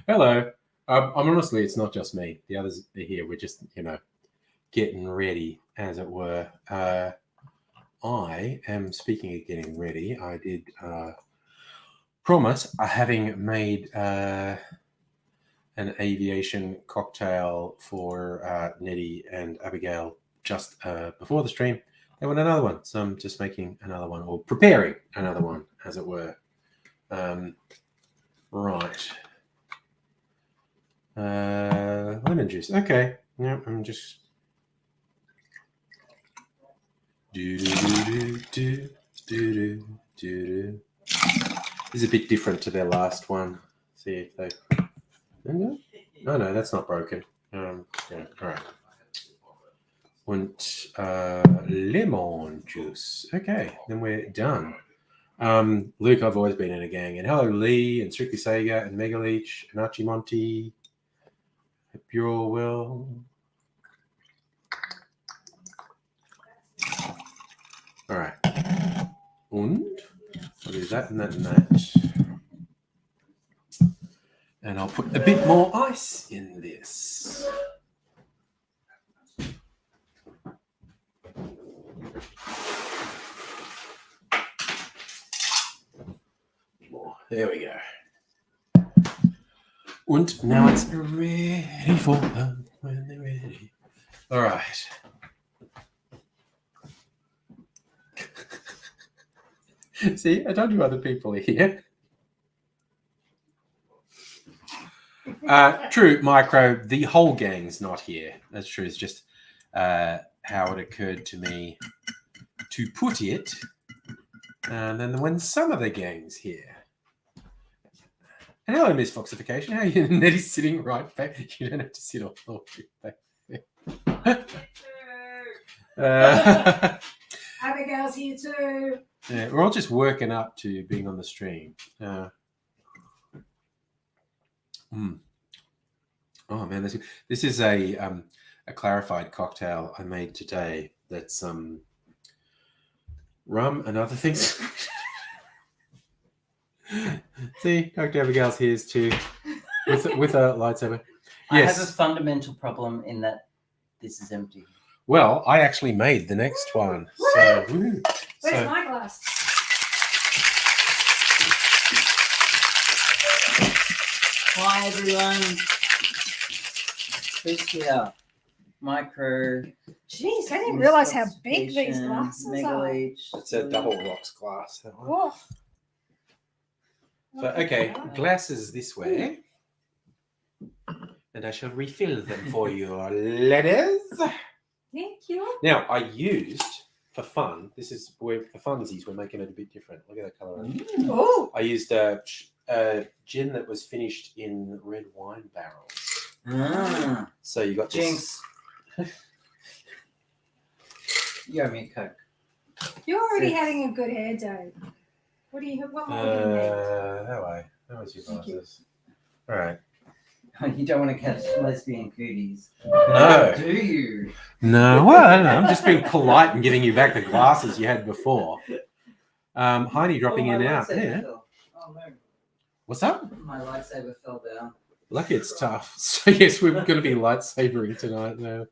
Hello. I'm honestly, it's not just me. The others are here. We're just, getting ready, as it were. I am, speaking of getting ready, I did promise, having made an aviation cocktail for Nettie and Abigail just before the stream. They want another one, so I'm just making another one, or preparing another one, as it were. Right. Lemon juice. Okay. Yeah, I'm just. This is a bit different to their last one. See if they. Oh no, that's not broken. Yeah, all right. Want lemon juice. Okay, then we're done. Luke, I've always been in a gang. And hello, Lee, and Strictly Sega, and Mega Leech, and Archie Monty. Hope you're all well. All right. And I'll do that and that and that. And I'll put a bit more ice in this. There we go. And now it's ready for them when they're ready. All right. See, I told you other people are here. True, Micro, the whole gang's not here. That's true. It's just how it occurred to me to put it. And then when some of the gang's here. And hello, Miss Foxification. How are you? Nettie's sitting right back. You don't have to sit all back there. Abigail's here too. Yeah, we're all just working up to being on the stream. Oh man, this is a clarified cocktail I made today. That's rum and other things. See, Dr. Abigail's here too, with a lightsaber. Yes. I have a fundamental problem in that this is empty. Well, I actually made the next one. So, where's my glass? Hi everyone. Who's here? Micro. Jeez, I didn't realize how big these glasses are. It's a double rocks glass. That one. Whoa. So, okay, glasses this way. And I shall refill them for you, ladies. Thank you. Now, I used, for fun, this is where, for funsies, we're making it a bit different. Look at that colour. Oh. I used a gin that was finished in red wine barrels. So you got Jinx. You owe me a Coke. You're already having a good hair day. What more do you need? How was your glasses? All right. You don't want to catch lesbian cooties. No. Do you? No, well, I don't know. I'm just being polite and giving you back the glasses you had before. Heidi dropping in out. Yeah. Oh no. What's up? My lightsaber fell down. Lucky it's tough. So yes, we're going to be lightsabering tonight now.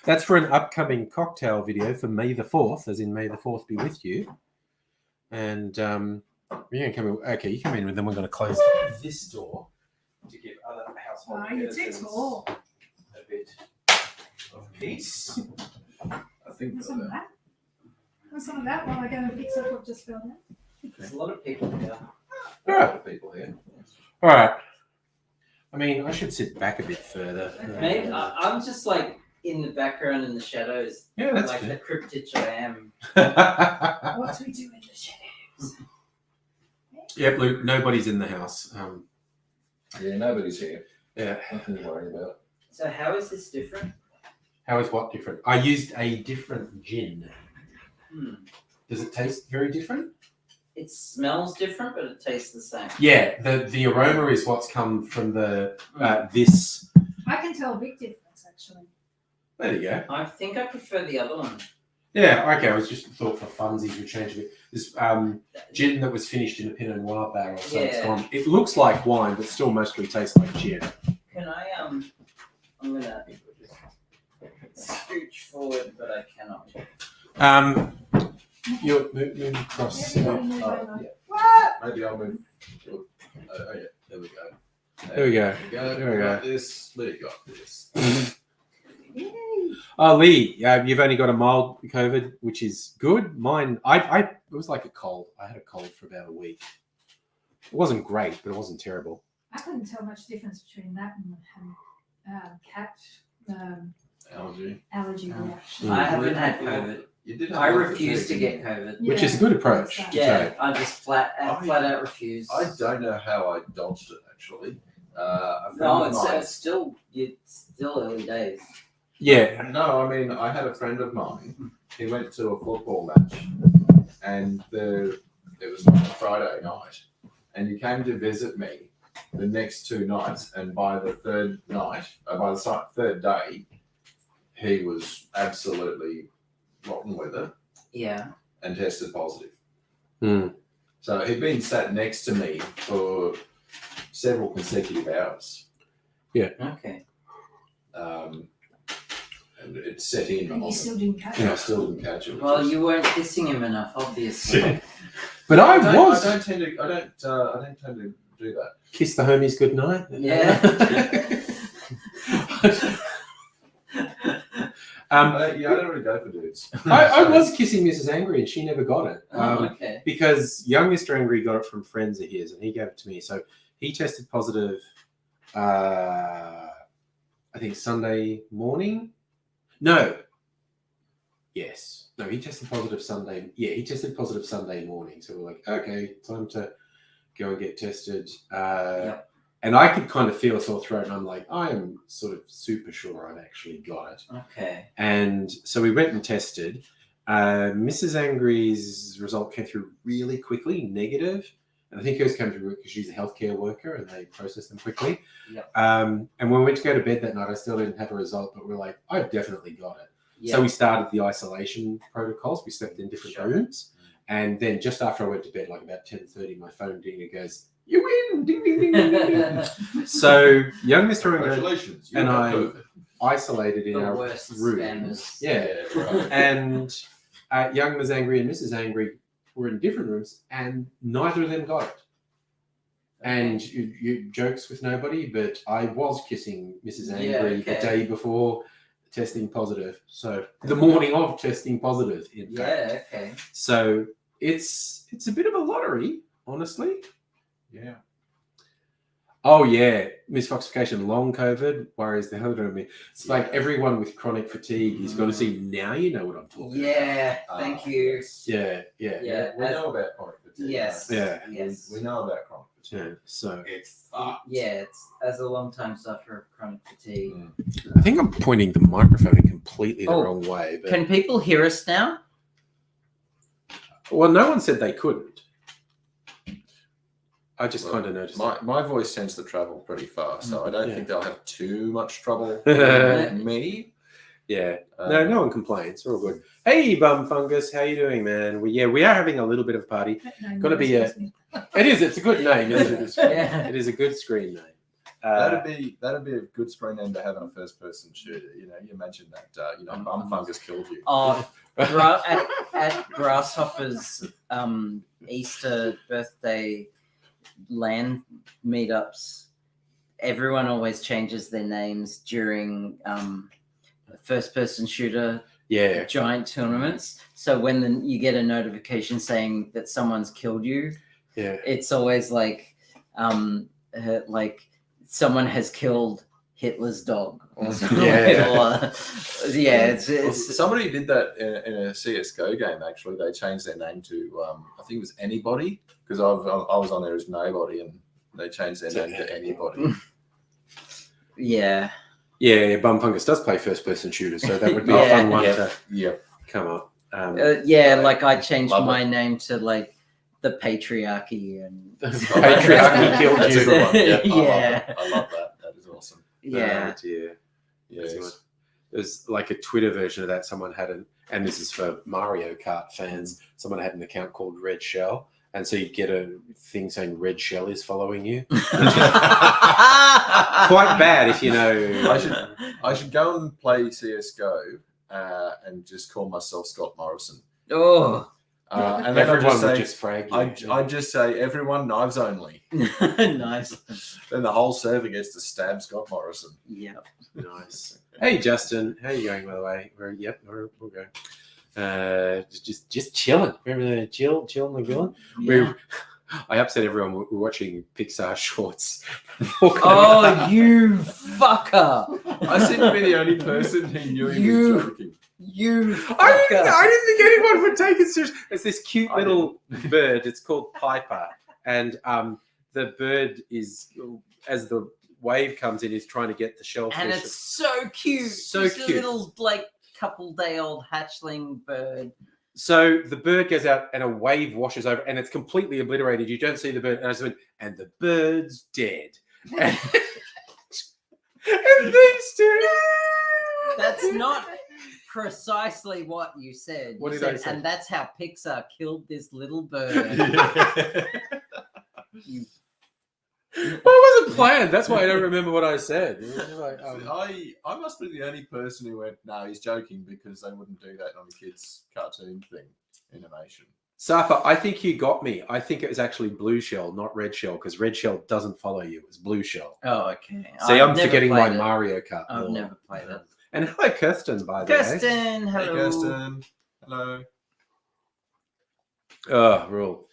That's for an upcoming cocktail video for May the 4th, as in May the 4th be with you. And you're going to come in. Okay, you come in, and then we're going to close this door to give other household You're too tall. a bit of peace. I think Some of that. Some of that while I go and fix up what just fell down. There's a lot of people here. There are people here. All right. I mean, I should sit back a bit further. Maybe I'm just like in the background in the shadows. Yeah, that's like fair. the cryptid I am. What do we do in the shadows? Yep, Luke, nobody's in the house. Yeah, nobody's here. Yeah. Nothing to worry about. So how is this different? How is what different? I used a different gin. Hmm. Does it taste very different? It smells different, but it tastes the same. Yeah, the aroma is what's come from the this. I can tell a big difference actually. There you go. I think I prefer the other one. Yeah, okay. I was just thought for funsies we changed it. This gin that was finished in a Pinot Noir barrel, so it's Yeah. gone. It looks like wine, but still mostly tastes like gin. Can I I'm gonna scooch forward, but I cannot. You're moving across. Everybody move Oh, over. yeah. What? Maybe I'll move. Oh, yeah, there we go. There we go. There we got this. Lee got this. Yay. Oh, Lee, you've only got a mild COVID, which is good. Mine, it was like a cold. I had a cold for about a week. It wasn't great, but it wasn't terrible. I couldn't tell much difference between that and cat Allergy. allergy Oh. reaction. I haven't had COVID. You did. I refuse to get COVID. Which Yeah. is a good approach. Yeah. to Yeah, take. I just flat out refuse. I don't know how I dodged it actually. A friend No, of mine- it's still early days. Yeah. No, I mean I had a friend of mine. He went to a football match, and it was on a Friday night, and he came to visit me the next 2 nights, and by the third day, he was absolutely rotten with it Yeah. and tested positive. Hmm. So he'd been sat next to me for several consecutive hours. Okay. And it set in And on you him. still didn't catch And I it. still didn't catch it. Well, you weren't kissing him enough, obviously. But I don't was tend to do that. kiss the homies goodnight. Yeah. I don't really go for dudes. I was kissing Mrs. Angry and she never got it. Oh, okay. Because young Mr. Angry got it from friends of his and he gave it to me. So he tested positive, I think Sunday morning. No. Yes. No, he tested positive Sunday. Yeah, he tested positive Sunday morning. So we're like, okay, time to go and get tested. Yep. And I could kind of feel a sore throat. And I'm like, I am sort of super sure I've actually got it. Okay. And so we went and tested. Mrs. Angry's result came through really quickly, negative. And I think hers came through because she's a healthcare worker and they processed them quickly. Yep. And when we went to go to bed that night, I still didn't have a result, but we're like, I've definitely got it. Yeah. So we started the isolation protocols. We slept in different Sure. rooms. And then just after I went to bed, like about 10:30, my phone ding and goes, you win! Ding, ding, ding, ding, ding, ding. So young Mr. Angry Congratulations. You and got I- COVID. isolated in The our worst rooms. spammers. Yeah. Right. And young Ms. Angry and Mrs. Angry were in different rooms, and neither of them got it. And you jokes with nobody, but I was kissing Mrs. Angry Yeah, the okay. day before testing positive. So the morning of testing positive, in fact. Yeah. Okay. So it's a bit of a lottery, honestly. Yeah. Oh yeah, misfoxification, long COVID worries the hell out of me. It's like everyone with chronic fatigue is going to see. Now you know what I'm talking Yeah. Thank you. Yes. about. Yeah. Yeah. We know about chronic fatigue. Yes. Yeah. Yes. We know about chronic fatigue. Yeah. So It's fucked. Yeah. It's as a long time sufferer of chronic fatigue. I think I'm pointing the microphone in completely the Oh, wrong way. But Can people hear us now? well, no one said they couldn't. I just Well, kind of noticed. My voice tends to travel pretty far, so I don't Yeah. think they'll have too much trouble with me. Yeah. No one complains. We're all good. Hey, Bum Fungus, how you doing, man? We are having a little bit of a party. That name Gotta be always gives me- It is. It's a good name, isn't it? Yeah. It is a good screen name. That'd be a good screen name to have in a first-person shooter. You know, you mentioned that. Bum fungus killed you. Oh, at Grasshopper's Easter birthday land meetups, everyone always changes their names during first-person shooter Yeah. giant tournaments. So when you get a notification saying that someone's killed you, Yeah. it's always like someone has killed Hitler's dog or something. Yeah. It's Somebody did that in a CS:GO game. Actually, they changed their name to I think it was Anybody, because I was on there as Nobody, and they changed their name to Anybody. yeah. Yeah, Bum Fungus does play first-person shooters, so that would be a Yeah. fun one Yeah. to Yeah. come up. Yeah, like I changed Love my name to like the patriarchy and Patriarchy killed That's a you. good one. Yeah, Yeah. I love that. That is awesome. yeah. Oh, dear. That's Yes. good. There's like a Twitter version of that. Someone had and this is for Mario Kart fans. Someone had an account called Red Shell, and so you'd get a thing saying Red Shell is following you. Quite bad if you know. I should go and play CS:GO and just call myself Scott Morrison. Oh, And then Everyone would I'd just frag you. I'd just say everyone knives only. nice. Then the whole server gets to stab Scott Morrison. Yeah. Nice. Hey Justin, how are you going by the way? We're going. Just chilling. Remember the chill and the villain? Yeah. I upset everyone. We're watching Pixar shorts. Oh, you fucker! I seem to be the only person who knew he You- was joking. You I fucker! didn't think anyone would take it seriously. It's this cute I little bird. It's called Piper, and the bird is, as the wave comes in, is trying to get the shellfish. And it's so cute. So Just cute. a little like couple-day-old hatchling bird. So the bird goes out, and a wave washes over, and it's completely obliterated. You don't see the bird, and I just went, and the bird's dead. And, and these two. That's not precisely what you said. What You did I said, say? And that's how Pixar killed this little bird. You- Well, it wasn't planned. That's why I don't remember what I said. It was like, I must be the only person who went, no, he's joking, because they wouldn't do that on a kid's cartoon thing, animation. Safa, I think you got me. I think it was actually Blue Shell, not Red Shell, because Red Shell doesn't follow you. It was Blue Shell. Oh, okay. See, I've I'm never forgetting my played it. Mario Kart. I've lore. never played it. And hello, Kirsten, by the way. Kirsten, hello. Hey, Kirsten. Hello. Oh, rule.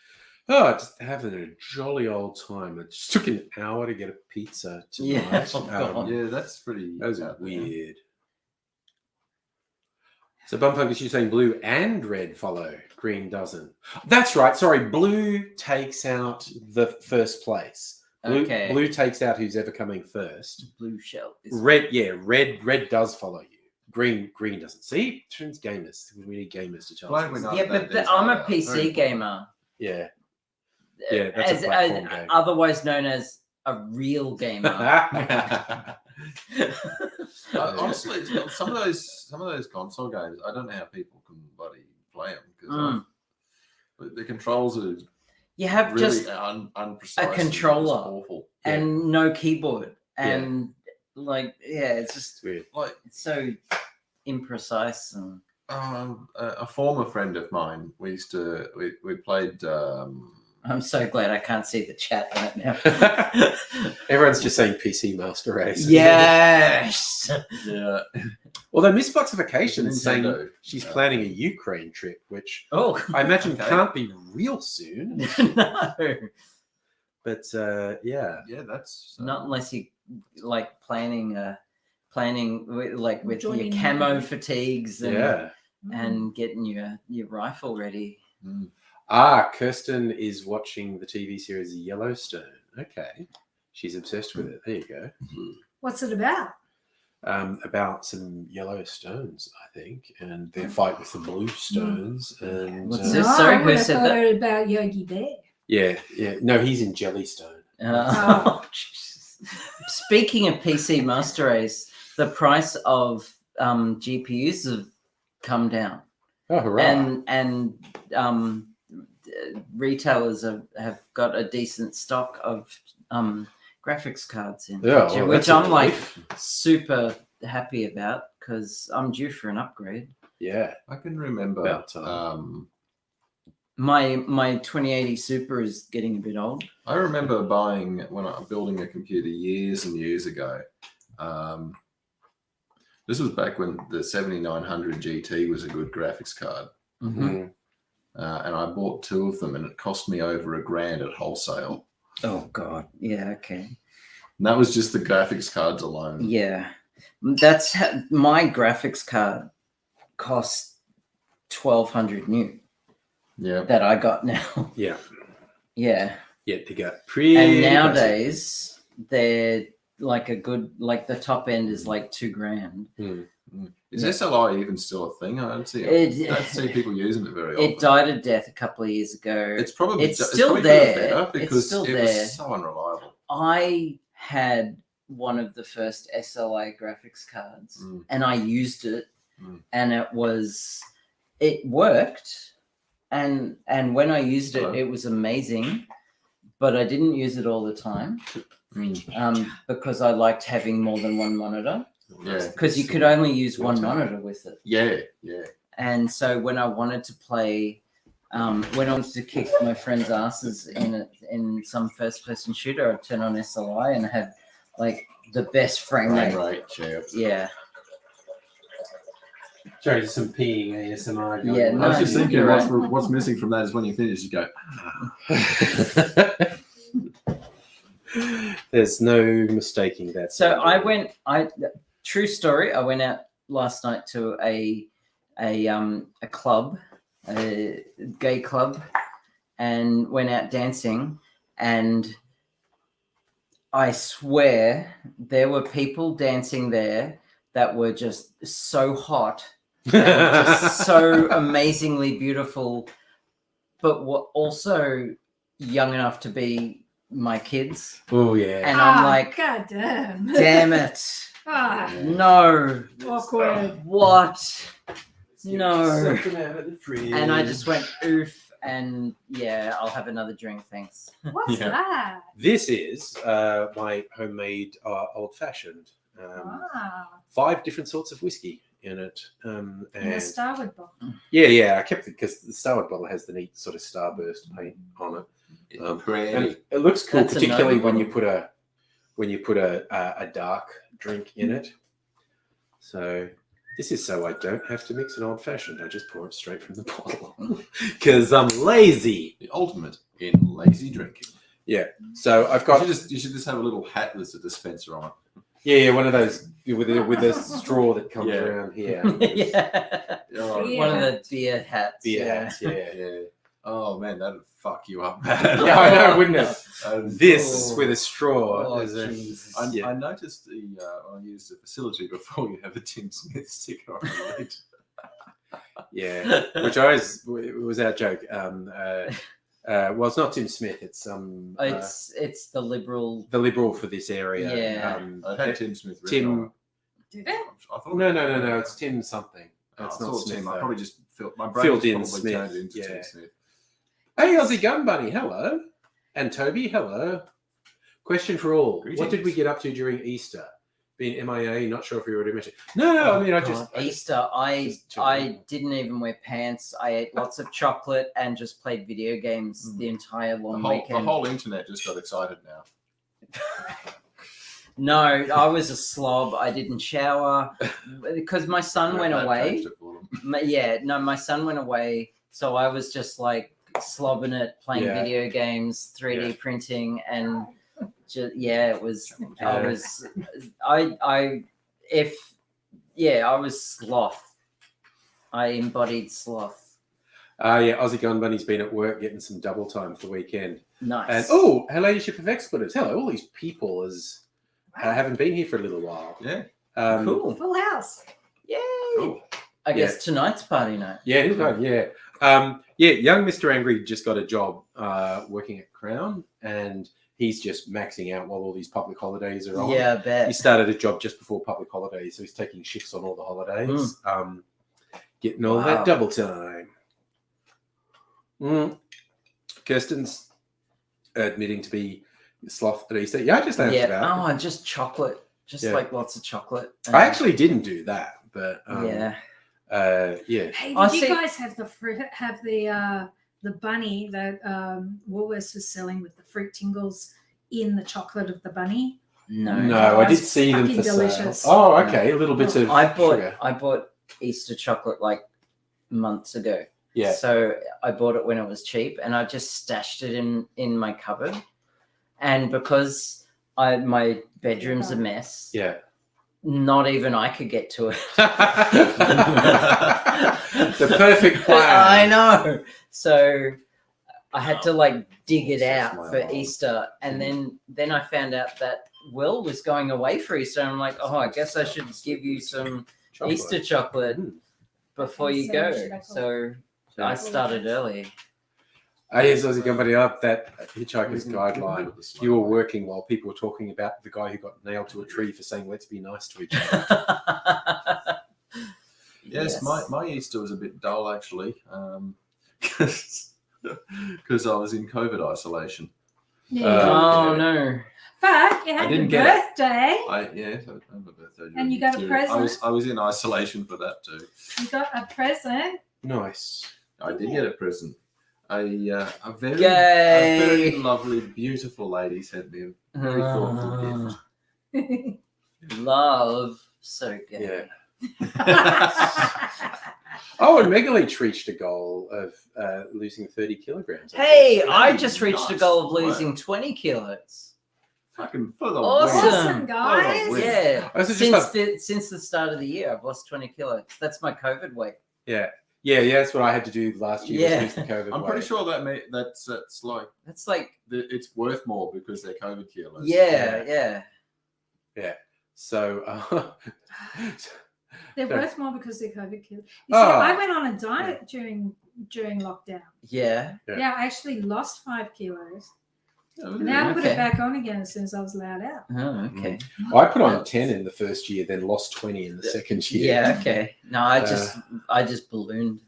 Oh, just having a jolly old time. It just took an hour to get a pizza tonight. Yeah, oh, God. Yeah, that's pretty. That was out there. weird. So Bumfungus, you're saying blue and red follow, green doesn't. That's right. Sorry, blue takes out the first place. Blue, Okay. blue takes out who's ever coming first. Blue shell. Is Red does follow you. Green doesn't. See, turns gamers. We need gamers to tell Glad we us. know. Yeah, that but I'm a detail. Very PC gamer. Yeah. Yeah, that's a as, platform game. otherwise known as a real gamer. Honestly, some of those console games, I don't know how people can bloody play them, because the controls are You have really just unprecise. a and controller. just awful. and no keyboard, Yeah. and like it's just Weird. Like it's so imprecise and a former friend of mine, we played. I'm so glad I can't see the chat right now. Everyone's just saying PC Master Race. Yes. Yeah, Although Miss Foxification is saying Nintendo. she's planning a Ukraine trip, which Oh I imagine Okay. can't be real soon. no, But yeah. Yeah, that's not unless you like planning with Joining your camo in. fatigues and, Yeah. and getting your rifle ready. Kirsten is watching the TV series Yellowstone. Okay. She's obsessed with it. There you go. What's it about? About some yellow stones, I think, and their fight with the blue stones. And What's this? No, Sorry, I who would have said thought that? it about Yogi Bear. yeah. No, he's in Jellystone. Oh, Jesus. Speaking of PC Master Race, the price of GPUs have come down, Oh, hurrah. and retailers have got a decent stock of graphics cards in, Yeah, well, which that's a I'm like relief. super happy about because I'm due for an upgrade. Yeah. I can remember. About time. My 2080 Super is getting a bit old. I remember buying when I was building a computer years and years ago. This was back when the 7900 GT was a good graphics card, Mm. and I bought two of them, and it cost me over $1,000 at wholesale. Oh God, yeah, okay. And that was just the graphics cards alone. Yeah, that's my graphics card cost 1,200 new Yeah. that I got now. Yeah. Yeah, Yeah, they got pretty. and basic. nowadays they're like a good, like the top end is like $2,000. Is SLI even still a thing? I don't see It- I don't see people using it very often. It died a death a couple of years ago. It's probably It's still probably for the there. better It's because still it there. was so unreliable. I had one of the first SLI graphics cards, Mm. and I used it, Mm. and it worked, and when I used it, Hello? it was amazing, but I didn't use it all the time, because I liked having more than one monitor, Yeah. because you could only use one Your time. monitor with it. Yeah. And so when I wanted to play, when I wanted to kick my friends' asses in some first-person shooter, I'd turn on SLI and have like the best frame rate. Right. Yeah. Yeah, Sorry, just some peeing ASMR. going Yeah, on. no, I was just thinking, you're what's missing from that is when you finish, you go. There's no mistaking that. so true story. I went out last night to a club, a gay club, and went out dancing, and I swear there were people dancing there that were just so hot, just so amazingly beautiful, but were also young enough to be my kids. Oh yeah. And I'm Ah, like, God damn. damn it. Ah, No. awkward. What? No. Something out of the fridge. And I just went oof, and yeah, I'll have another drink, thanks. What's Yeah. that? This is my homemade old fashioned. Ah, 5 different sorts of whiskey in it. in the And Starwood box. yeah, I kept it because the Starwood bottle has the neat sort of starburst paint on it. And Brandy. it looks cool, That's a particularly Nova when you bottle. put a dark drink in it. So this is so I don't have to mix an old fashioned. I just pour it straight from the bottle because I'm lazy. The ultimate in lazy drinking. So I've You got should just have a little hat that's a dispenser on it. yeah, one of those with a straw that comes Yeah. around here. Yeah. Oh, Yeah. One of the beer hats. Beer yeah. hats, yeah. yeah. Oh man, that'd fuck you up bad. Yeah, I know, wouldn't it? That'd- This Oh. with a straw. Oh, is a- Jesus. Yeah. I noticed I used the facility before you have a Tim Smith sticker on the lid. Yeah, which it was our joke. Well, it's not Tim Smith. It's It's the liberal. the liberal for this area. Yeah. I had Tim Smith written on Tim. it. Did it? I thought No. It's Tim something. Oh, It's I not thought Smith. Tim. I though. probably just my brain Filled just in probably Smith, turned into yeah. Tim Smith. Hey, Aussie Gun Bunny, hello. And Toby, hello. Question for all. What did Greetings. we get up to during Easter? Being MIA, not sure if you already mentioned. No, I mean, I just. Easter. I just chilling. didn't even wear pants. I ate lots of chocolate and just played video games the entire The long whole, the weekend. whole internet just got excited now. No, I was a slob. I didn't shower because my son went That away. changed it for them. My son went away, so I was just like slobbing it, playing Yeah. video games, 3D Yeah. printing, and it was. I Yeah. was. I was sloth. I embodied sloth. Yeah, Aussie Gun Bunny's been at work getting some double time for the weekend. Nice. And her ladyship of expletives. Hello, all these people haven't been here for a little while. Yeah. Cool. Full house. Yay! Cool. I guess tonight's party night. Yeah, he'll go. Yeah, young Mr. Angry just got a job working at Crown, and he's just maxing out while all these public holidays are on. Yeah, I bet. He started a job just before public holidays, so he's taking shifts on all the holidays, getting all Wow. that double time. Kirsten's admitting to be sloth at Easter. Yeah, I just asked Yeah. about. Oh, and just chocolate. Just Yeah. like lots of chocolate. I actually didn't do that, but yeah. yeah. Hey, I did you see- guys have the bunny that Woolworths was selling with the fruit tingles in the chocolate of the bunny? No. No, I did it's see them fucking for delicious. sale. Oh, okay, a little bit of I sugar. bought Easter chocolate like months ago. Yeah. So I bought it when it was cheap, and I just stashed it in my cupboard. And because my bedroom's a mess, Yeah. not even I could get to it. The perfect plan. I know. So I had to like dig it That's out my for mom. Easter, and then I found out that Will was going away for Easter. And I'm like, oh, I guess I should give you some Chocolate. Easter chocolate before you So go. should I call So I started early. Yes, I was going up that Hitchhiker's Guideline. You were working while people were talking about the guy who got nailed to a tree for saying, let's be nice to each other. Yes, my Easter was a bit dull actually, because I was in COVID isolation. Yeah. Oh yeah. no. But you I had didn't your get birthday. I have a birthday. And you got a too. present? I was in isolation for that too. You got a present. Nice. I did get a present. A very Yay. lovely, beautiful lady sent me a very thoughtful gift. Love. So good. Yeah. Oh, and Megalich reached a goal of losing 30 kilograms. Hey, Nice. I just reached a goal of Wow. losing 20 kilos. Fucking for the Awesome. win. Awesome, guys. Win. Yeah. I was just Since the start of the year, I've lost 20 kilos. That's my COVID weight. Yeah, that's what I had to do last year. Yeah. Was lose the COVID I'm pretty weight. sure that's like That's like, it's worth more because they're COVID kilos. yeah. So, They're Sorry. worth more because they're COVID kids. You see, Oh. I went on a diet during lockdown. Yeah. Yeah. Yeah, I actually lost 5 kilos. Oh, And now I put Okay. it back on again as soon as I was allowed out. Oh, okay. I put on 10 in the first year, then lost 20 in the second year. Yeah, okay. No, I just ballooned.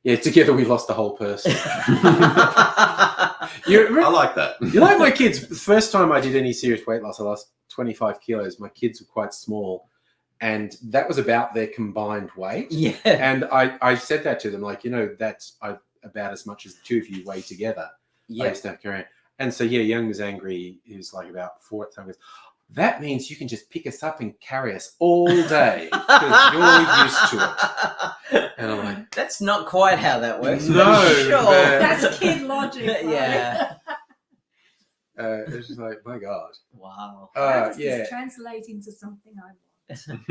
Yeah, together we lost the whole person. I like that. You like my kids. The first time I did any serious weight loss, I lost 25 kilos. My kids were quite small, and that was about their combined weight. Yeah. And I said that to them, like, that's about as much as the two of you weigh together. I Yeah. used to have to carry. And so, Young was angry. He was like about 4 at the time. He goes, that means you can just pick us up and carry us all day because you're used to it. And I'm like, That's not quite how that works. but No, sure. but- That's kid logic. Right? Yeah. it's just like, my God. Wow. How does Yeah. this translate into something I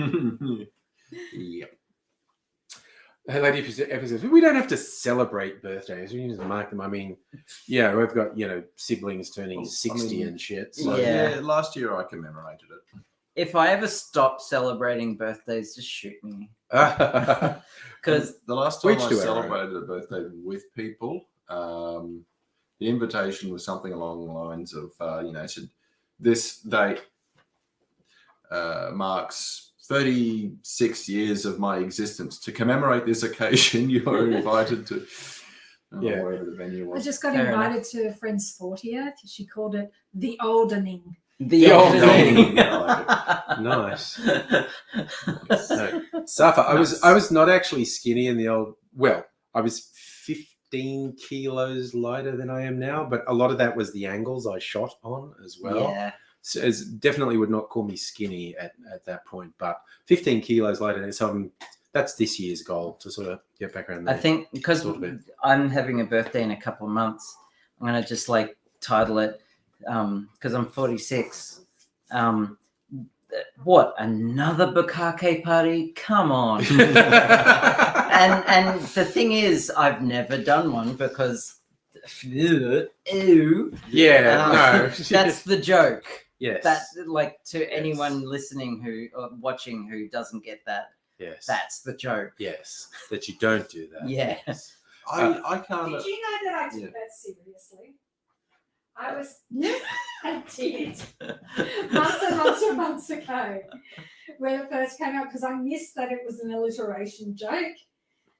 want? Yep. Lady episodes. We don't have to celebrate birthdays. We just mark them. I mean, yeah, we've got siblings turning Well, 60 I mean, and shit. So. Yeah. Last year I commemorated it. If I ever stop celebrating birthdays, just shoot me. Yeah. Because The last We time each I do our own. celebrated a birthday with people, the invitation was something along the lines of, said, this date marks 36 years of my existence. To commemorate this occasion, you are invited to Yeah. wherever the venue I was. just got Fair to a friend's 40th. She called it the oldening. the old old name. name. Nice. So, Safa, I was not actually skinny in the old. Well, I was 15 kilos lighter than I am now, but a lot of that was the angles I shot on as well. Yeah. So as definitely would not call me skinny at that point, but 15 kilos lighter. So that's this year's goal to sort of get back around there. I think because Sort of bit. I'm having a birthday in a couple of months, I'm going to just like title it, because I'm 46. What, another Bukake party? Come on. and the thing is, I've never done one because, ew, Yeah, no. that's the joke. yes. That, like, to Yes. anyone listening watching who doesn't get that, yes. that's the joke. Yes. That you don't do that. Yeah. I can't. Did you know that I took Yeah. that seriously? I did. Months ago, when it first came out, because I missed that it was an alliteration joke.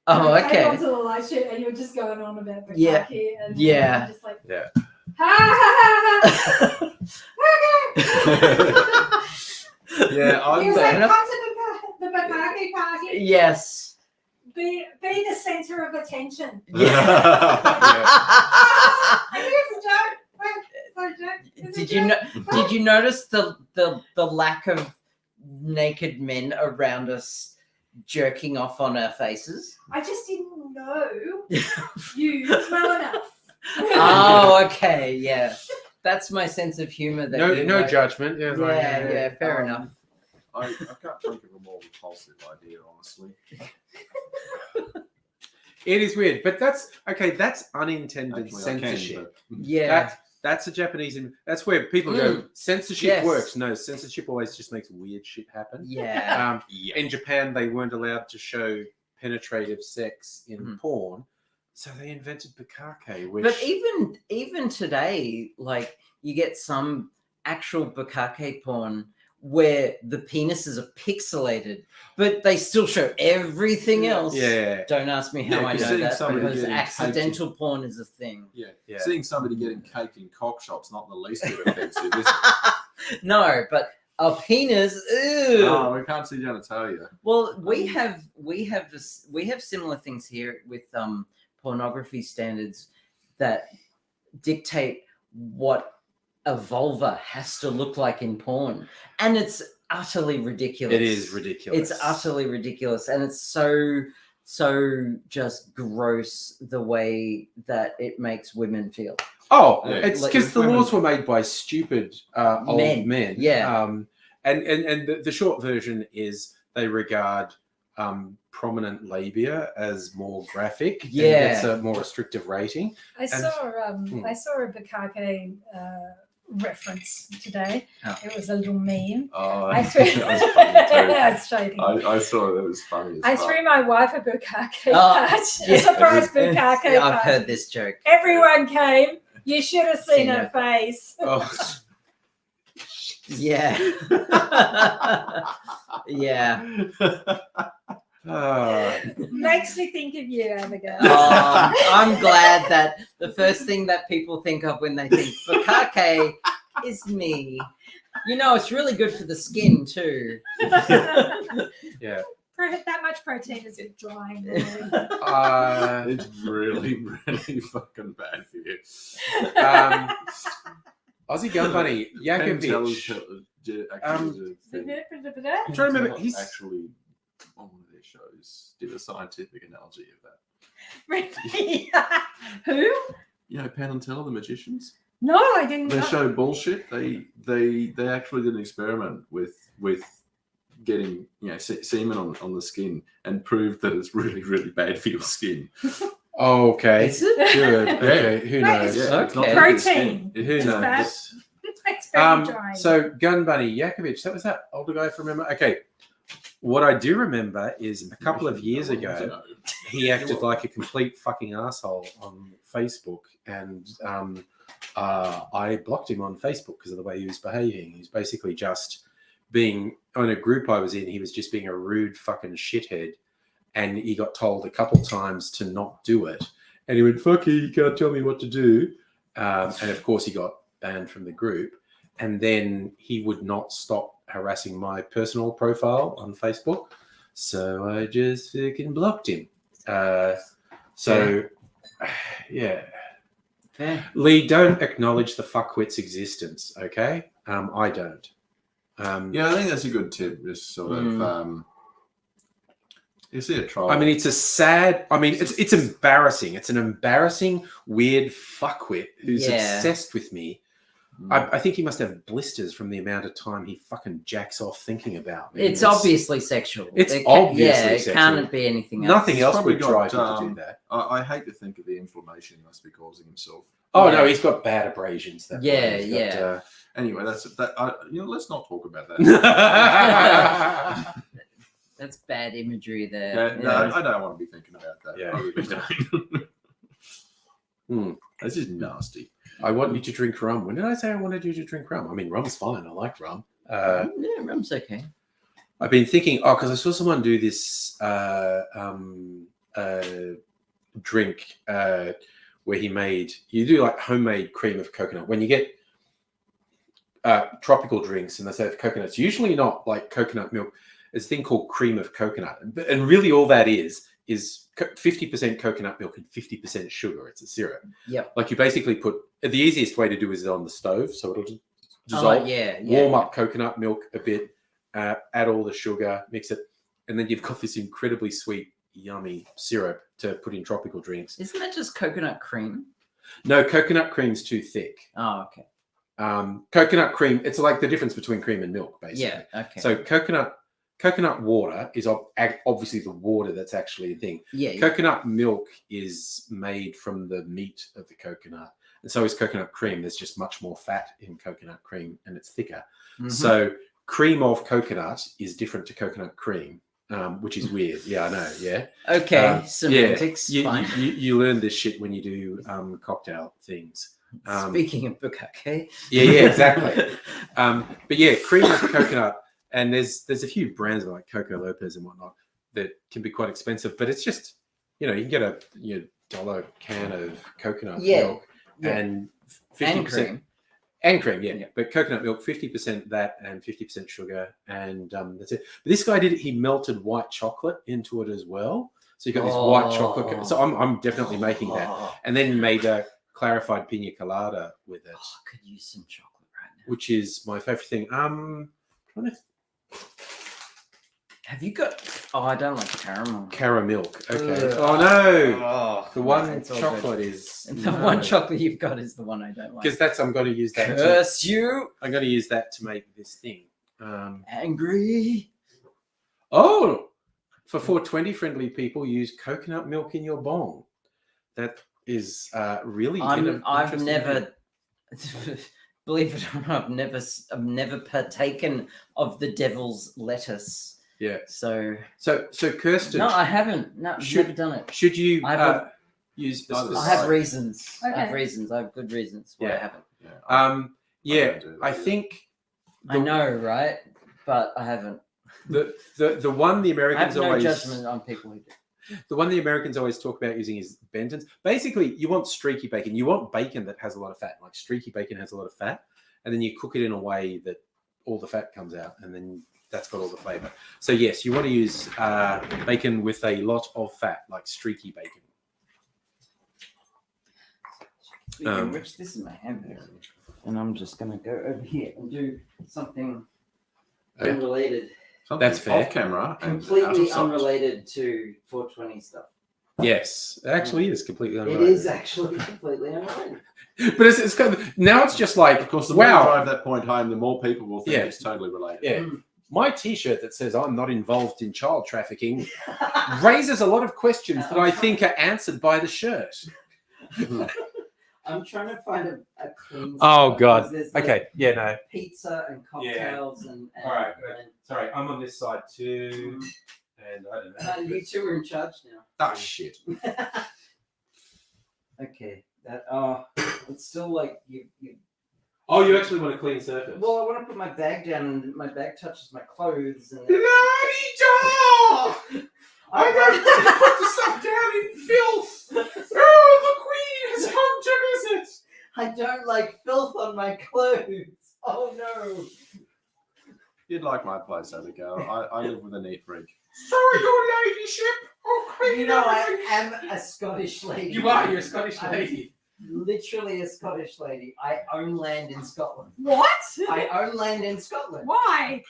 Oh, I came okay. onto the live shoot and you were just going on about the Yeah. and Yeah. I'm just like, Yeah. ha ha ha. Yeah, He was I'm. like, come to the Bukake party. Yes. Be the center of attention. And here's the joke. Wait, so joke. Is it joke? Did you notice the lack of naked men around us jerking off on our faces? I just didn't know you well enough. Oh, okay, yeah. That's my sense of humor. That No, you no know. judgment. Yeah, Yeah, fair enough. I can't think of a more repulsive idea, honestly. It is weird, but that's okay. That's unintended Actually, I can, censorship. but- Yeah. That That's a Japanese. That's where people go. Censorship Yes. works. No, censorship always just makes weird shit happen. Yeah. In Japan, they weren't allowed to show penetrative sex in Mhm. porn, so they invented bukkake. Which, But even today, like you get some actual bukkake porn where the penises are pixelated, but they still show everything else. yeah, Don't ask me how Yeah, I 'cause know seeing that somebody because getting accidental porn is a thing. Yeah. yeah. Seeing somebody getting caked in cock shops not the least bit offensive, is it? No, but a penis. Ew. No, we can't sit down and tell you. Well, we have similar things here with pornography standards that dictate what a vulva has to look like in porn, and it's utterly ridiculous. It is ridiculous. It's utterly ridiculous, and it's so just gross the way that it makes women feel. Oh, Yeah. it's Like, because the women- laws were made by stupid old men. Yeah. And the short version is they regard prominent labia as more graphic. And Yeah. gets a more restrictive rating. I saw a bukkake reference today. Oh. It was a little meme. Oh, I threw. that was funny too. It's shady. I saw it was funny. I threw my wife a bukkake Oh, patch, a yeah. surprise bukkake Yeah, I've patch. heard this joke. Everyone came. You should have seen Seen her face. Oh, Yeah. Yeah. Makes me think of you, Abigail. I'm glad that the first thing that people think of when they think bukkake is me. You know, it's really good for the skin too. yeah. That much protein is drying. It's really, really fucking bad for you. Aussie Gun Bunny Penn Teller Yakovich. actually did a thing. I'm trying to remember. Penn He's actually on one of their shows did a scientific analogy of that. Really? Who? You know, Penn and Teller, the magicians. No, I didn't. They know. show bullshit. They actually did an experiment with getting semen on the skin and proved that it's really, really bad for your skin. okay. Is it? Good. Okay. Who Right, knows? it's It's not Okay. good for the skin. Protein. It- Who it's knows? bad. It's very dry. So Gun Bunny Yakovich, that was that older guy from remember. Okay. What I do remember is a couple of years ago, he acted like a complete fucking asshole on Facebook, and I blocked him on Facebook because of the way he was behaving. He was basically just being on a group I was in. He was just being a rude fucking shithead, and he got told a couple times to not do it, and he went, "Fuck you! You can't tell me what to do." And of course, he got banned from the group, and then he would not stop harassing my personal profile on Facebook, so I just fucking blocked him. Yeah. Fair. Lee, don't acknowledge the fuckwit's existence, okay? I don't. Yeah, I think that's a good tip. Just sort of, you see a trial. I mean, it's a sad. I mean, it's embarrassing. It's an embarrassing, weird fuckwit who's Yeah. obsessed with me. I think he must have blisters from the amount of time he fucking jacks off thinking about me. It's obviously sexual. It's It obviously it sexual. can't be anything else. Nothing He's else probably would drive got, him to do that. I hate to think of the inflammation he must be causing himself. Oh Yeah. no, he's got bad abrasions. That Yeah, boy. He's got, Anyway, that's that. Let's not talk about that. That's bad imagery there. Yeah, no, Yeah. I don't want to be thinking about that. Yeah. I really don't. That's just nasty. I want you to drink rum. When did I say I wanted you to drink rum? I mean, rum's fine. I like rum. Yeah, rum's okay. I've been thinking, because I saw someone do this drink where you do like homemade cream of coconut. When you get tropical drinks and they say coconuts, usually not like coconut milk. There's a thing called cream of coconut. And really all that is 50% coconut milk and 50% sugar. It's a syrup. Yep. Like you basically the easiest way to do is on the stove. So it'll dissolve, warm up coconut milk a bit, add all the sugar, mix it. And then you've got this incredibly sweet, yummy syrup to put in tropical drinks. Isn't that just coconut cream? No, coconut cream's too thick. Oh, okay. Coconut cream, it's like the difference between cream and milk, basically. Yeah, okay. So coconut water is obviously the water that's actually a thing. yeah, Coconut milk is made from the meat of the coconut, and so is coconut cream. There's just much more fat in coconut cream, and it's thicker. Mhm. So cream of coconut is different to coconut cream, which is weird. Yeah, I know. Yeah. Okay, semantics. You, fine. you learn this shit when you do cocktail things. Speaking of bukkake. Yeah, exactly. But yeah, cream of coconut, and there's a few brands like Coco Lopez and whatnot that can be quite expensive, but it's just, you can get a $1 can of coconut milk Yeah. and And 50% cream. and cream, yeah. Yeah. But coconut milk, 50% that and 50% sugar, and that's it. But this guy he melted white chocolate into it as well. So you got this white chocolate. So I'm definitely making that, Oh, and then made a clarified pina colada with it, I could use some chocolate right now. which is my favorite thing. Have you got? Oh, I don't like caramel. Caramel. Okay. Ugh. Oh no, Oh, the one it's all chocolate good. is The one chocolate you've got is the one I don't like. because I'm going to use that. Curse you, I'm going to use that to make this thing. angry. Oh, for 420 friendly people, use coconut milk in your bong. That is really. I've interesting. never, believe it or not, I've never partaken of the devil's lettuce. Yeah. So So Kirsten, no, I haven't. No, I've Should- never done it. should you I have use? I have reasons. I have Okay. reasons. I have good reasons why I Yeah. haven't. Yeah, don't do that. I think I know, right? But I haven't. the one the I have Americans no always judgment on people who do. the one the Americans always talk about using is Benton's. Basically, you want streaky bacon. You want bacon that has a lot of fat. Like streaky bacon has a lot of fat, and then you cook it in a way that all the fat comes out, and then that's got all the flavor. So yes, you want to use bacon with a lot of fat, like streaky bacon. Speaking of which, this is my hamburger, and I'm just gonna go over here and do something Okay. unrelated, Something That's fair. off camera. and out completely of sight. unrelated to 420 stuff. Yes, it actually is completely It unrelated. is actually completely unrelated. But it's kind of, now it's just like, Of course, the more you wow, drive that point home, the more people will think Yeah. it's totally related. yeah. My T-shirt that says I'm not involved in child trafficking raises a lot of questions that I think are answered by the shirt. I'm trying to find a clean. Oh, spot, God. 'cause there's, like, Okay, yeah, no. pizza and cocktails and All right, good. Sorry, I'm on this side too, and I don't know. you two are in charge now. Oh shit! Okay, that it's still like you. Oh, you actually want a clean surface? Well, I want to put my bag down, and my bag touches my clothes, and I'm going to put the stuff down in filth. Oh, the Queen has come to visit. I don't like filth on my clothes. Oh no! You'd like my place, Abigail. I live with a neat freak. Sorry, your ladyship. Oh, Queen. You know, I am a Scottish lady. You are. You're a Scottish I'm lady. literally a Scottish lady. I own land in Scotland. What? I own land in Scotland Why?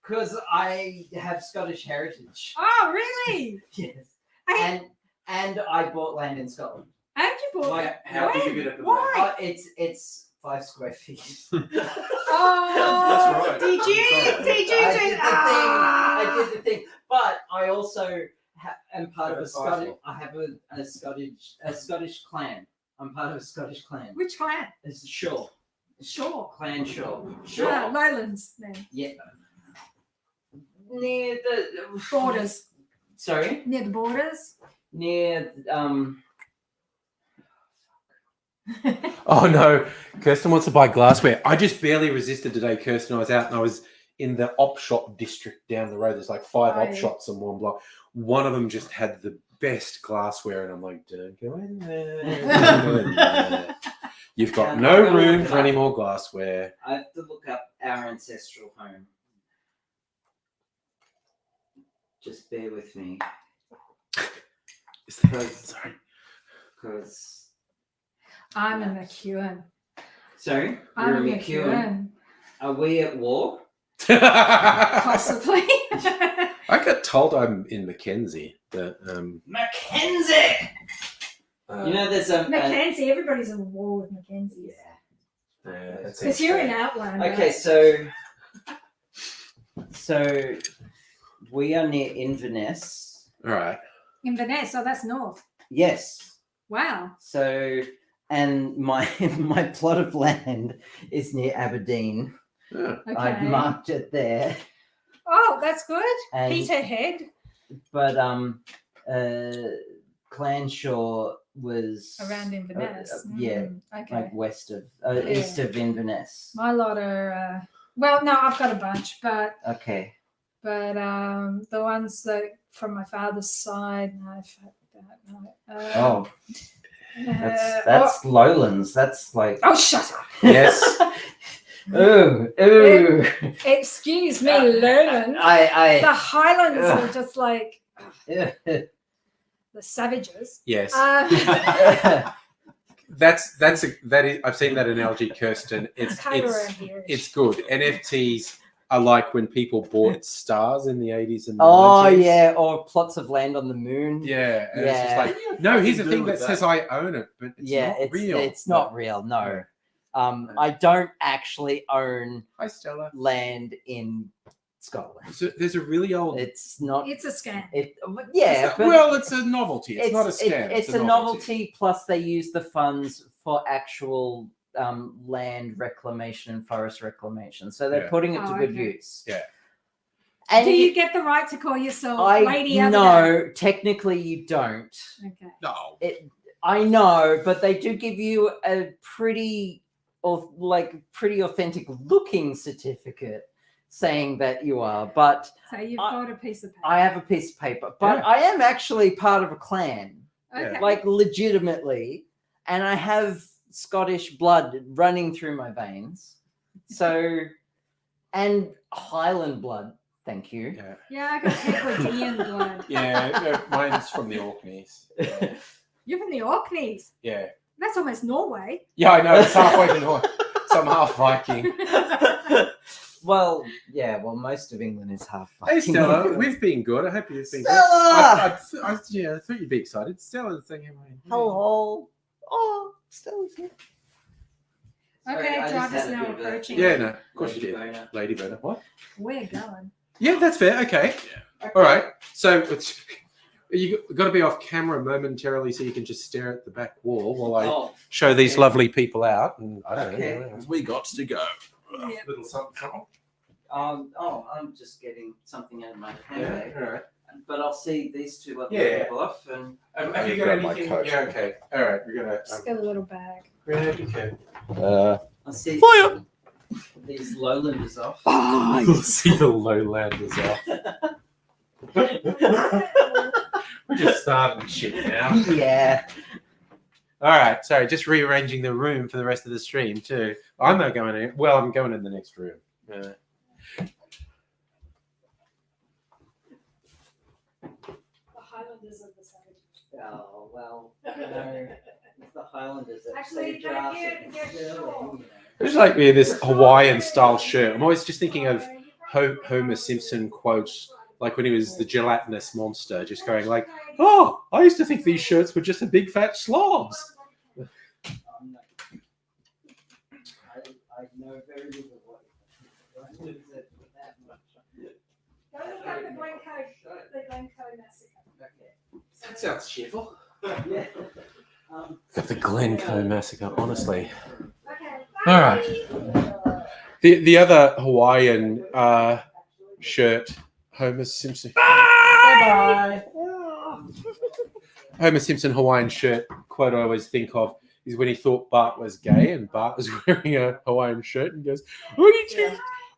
because I have Scottish heritage. Oh, really? Yes, I, and I bought land in Scotland. how'd you bought Like, it? how big When? a bit of the Why? It's 5 square feet. Oh, right. did you? That's Did you I do did the thing. I did the thing, but I also am part of a That's Scottish. awesome. I have a Scottish clan. I'm part of a Scottish clan. Which clan? It's Shaw. Sure. Clan Shaw. Lowlands then. Yeah. Near the Borders. Sorry. Near the borders. Near Oh no, Kirsten wants to buy glassware. I just barely resisted today, Kirsten. I was out and I was in the op shop district down the road. There's like 5 Oh, op yeah. shops in one block. One of them just had the best glassware, and I'm like, don't go in there. Don't go in there. You've got Yeah, no I'm gonna room look it for any up. more glassware. I have to look up our ancestral home. Just bear with me, Is that, sorry. because I'm a McEwen. sorry, I'm a you're a McEwen. McEwen. Are we at war? Possibly. I got told I'm in Mackenzie, but Mackenzie. You know, there's a Mackenzie. Everybody's at war with Mackenzie. that's Because you're in Outlander. Okay, so we are near Inverness. all right. Inverness. Oh, that's north. Yes. Wow. So and my my plot of land is near Aberdeen. Yeah. Okay. I've marked it there, Oh, that's good. and Peterhead but Clanshaw was around Inverness. yeah, Okay. like west of Yeah. east of Inverness. My lot are well, no, I've got a bunch, but Okay. the ones that from my father's side, no, fuck that, no. Oh, uh, that's lowlands. That's like oh, shut up. Yes. ooh. Excuse me, Lowlands. The I Highlands Ugh. are just like the savages. Yes. That is. I've seen that analogy, Kirsten. It's kind of around here. it's good. NFTs are like when people bought stars in the 80s and 90s. oh yeah, or plots of land on the moon. Yeah. And it's just Yeah. like, no, here's the do thing with that says I own it, but it's yeah, not it's real. it's not real. No. I don't actually own Hi, Stella. land in Scotland. So there's a really old. It's not. It's a scam. Yeah, but well, it's a novelty. It's not a scam. It's a novelty. Plus, they use the funds for actual land reclamation and forest reclamation. So they're Yeah. putting it to Oh, good okay. use. Yeah. And Do you get the right to call yourself Lady Aberdeen? no, technically you don't. Okay. No. I know, but they do give you a pretty authentic looking certificate saying that you are. But So you've I- got a piece of paper. I have a piece of paper. But Yeah. I am actually part of a clan. Okay. Like legitimately, and I have Scottish blood running through my veins. So, and Highland blood. Thank you. Yeah. Yeah, I got Hebridean blood. Yeah. Mine's from the Orkneys. Yeah. You're from the Orkneys. Yeah. That's almost Norway. Yeah, I know. It's halfway to North. So I'm half Viking. Well, yeah. Well, most of England is half. Hey, fucking Stella, England. we've been good. I hope you've been Stella! good. I thought you'd be excited. Stella's thinking. Hello. Oh, Stella's here. Sorry, Okay, I just drive us had a now bit of a- approaching. Yeah, no, of course you Lady did. boner. Lady Boner. What? We're going. Yeah, that's fair. Okay. All right. So it's you got to be off camera momentarily so you can just stare at the back wall while I Oh, show these okay. lovely people out. And I don't Okay. know. We got to go. Yeah. Little something. something. I'm just getting something out of my Yeah. handbag. All right. But I'll see these two lovely Yeah. people off and Have you got Grab my anything? coat. Yeah. Okay. All right. We're gonna. Just get a little bag. Grab your coat. I'll see Fire! these lowlanders off. You'll see the lowlanders off. We're just starting shit now. Yeah. All right. Sorry, just rearranging the room for the rest of the stream too. I'm not going in. Well, I'm going in the next room. The Highlanders of the savages. Oh, well, you know, it's the Highlanders that Actually, say they're Jurassic here, they're Sterling, sure. you know. I just like wear this Hawaiian style shirt. I'm always just thinking of Homer Simpson quotes, like when he was the gelatinous monster, just going like, "Oh, I used to think these shirts were just a big fat slobs." I'm not- I know very little what it is that much. Go look up the Glencoe massacre. Okay. That sounds cheerful. Yeah. The Glencoe massacre, honestly. Okay. All right. The other Hawaiian shirt, Homer Simpson. Bye. Homer Simpson Hawaiian shirt quote I always think of is when he thought Bart was gay and Bart was wearing a Hawaiian shirt and goes,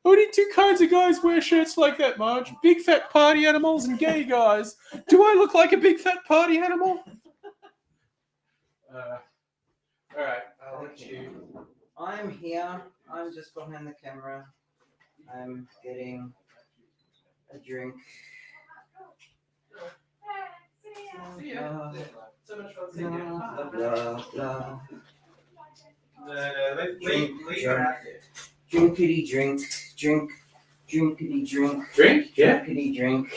only two kinds of guys wear shirts like that, Marge. Big fat party animals and gay guys. Do I look like a big fat party animal? All right, I'll let you. I'm here. I'm just behind the camera. I'm getting a drink. See ya. So much fun seeing you. Blah, blah, blah. Leave her out there. Drinkity drink, drink, drinkity drink, Drink? Yeah. drinkity drink.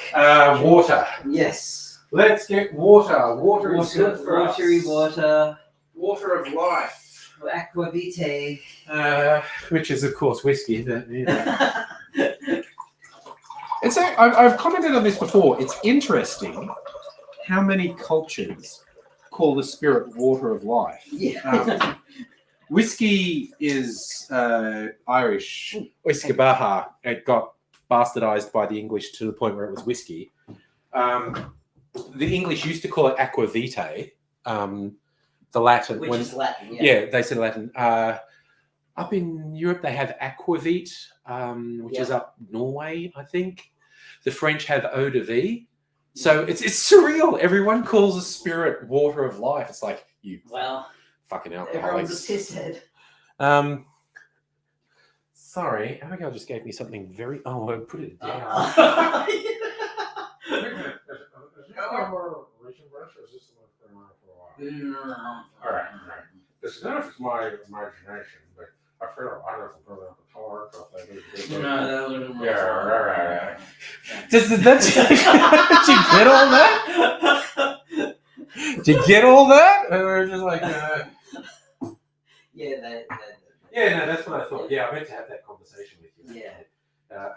Water. Yes. Let's get water. Water is good for us. watery water, Water of life. aqua vitae. Which is, of course, whiskey. But, you know. I've commented on this before. It's interesting how many cultures call the spirit water of life. Yeah. Whiskey is Irish. Oiscabaha. It got bastardized by the English to the point where it was whiskey. The English used to call it aqua vitae. The Latin, Which is Latin. yeah, they said Latin. Up in Europe, they have aquavit, which is up Norway, I think. The French have eau de vie. So it's surreal. Everyone calls a spirit water of life. It's like, you Well, fucking everyone's a alcoholics. pisshead. Sorry, Abigail just gave me something very. Oh, I put it down. All right. It's not if it's my imagination, but I feel I don't know if the tolerance of that. Yeah, right. Did you get all that? Did you get all that? Or we're just like, Yeah, yeah, no, that's what I thought. Yeah, I meant to have that conversation with you. Yeah.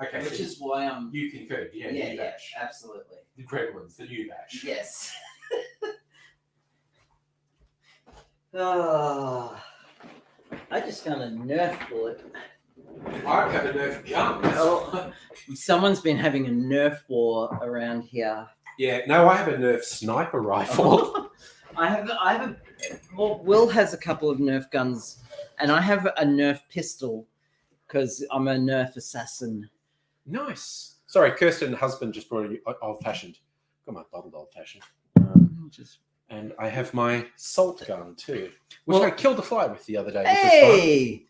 Okay. Which so is why I'm. you concurred. Yeah, Yeah, new yeah, batch. absolutely. The Gremlins, the new batch. Yes. Oh, I just found a Nerf bullet. I have a Nerf gun. Oh. Someone's been having a Nerf war around here. Yeah, no, I have a Nerf sniper rifle. I have a. Well, Will has a couple of Nerf guns, and I have a Nerf pistol because I'm a Nerf assassin. Nice. Sorry, Kirsten, husband just brought a old fashioned. Got my bottled old fashioned. Just And I have my salt gun too, which Well- I killed a fly with the other day. Which was hey.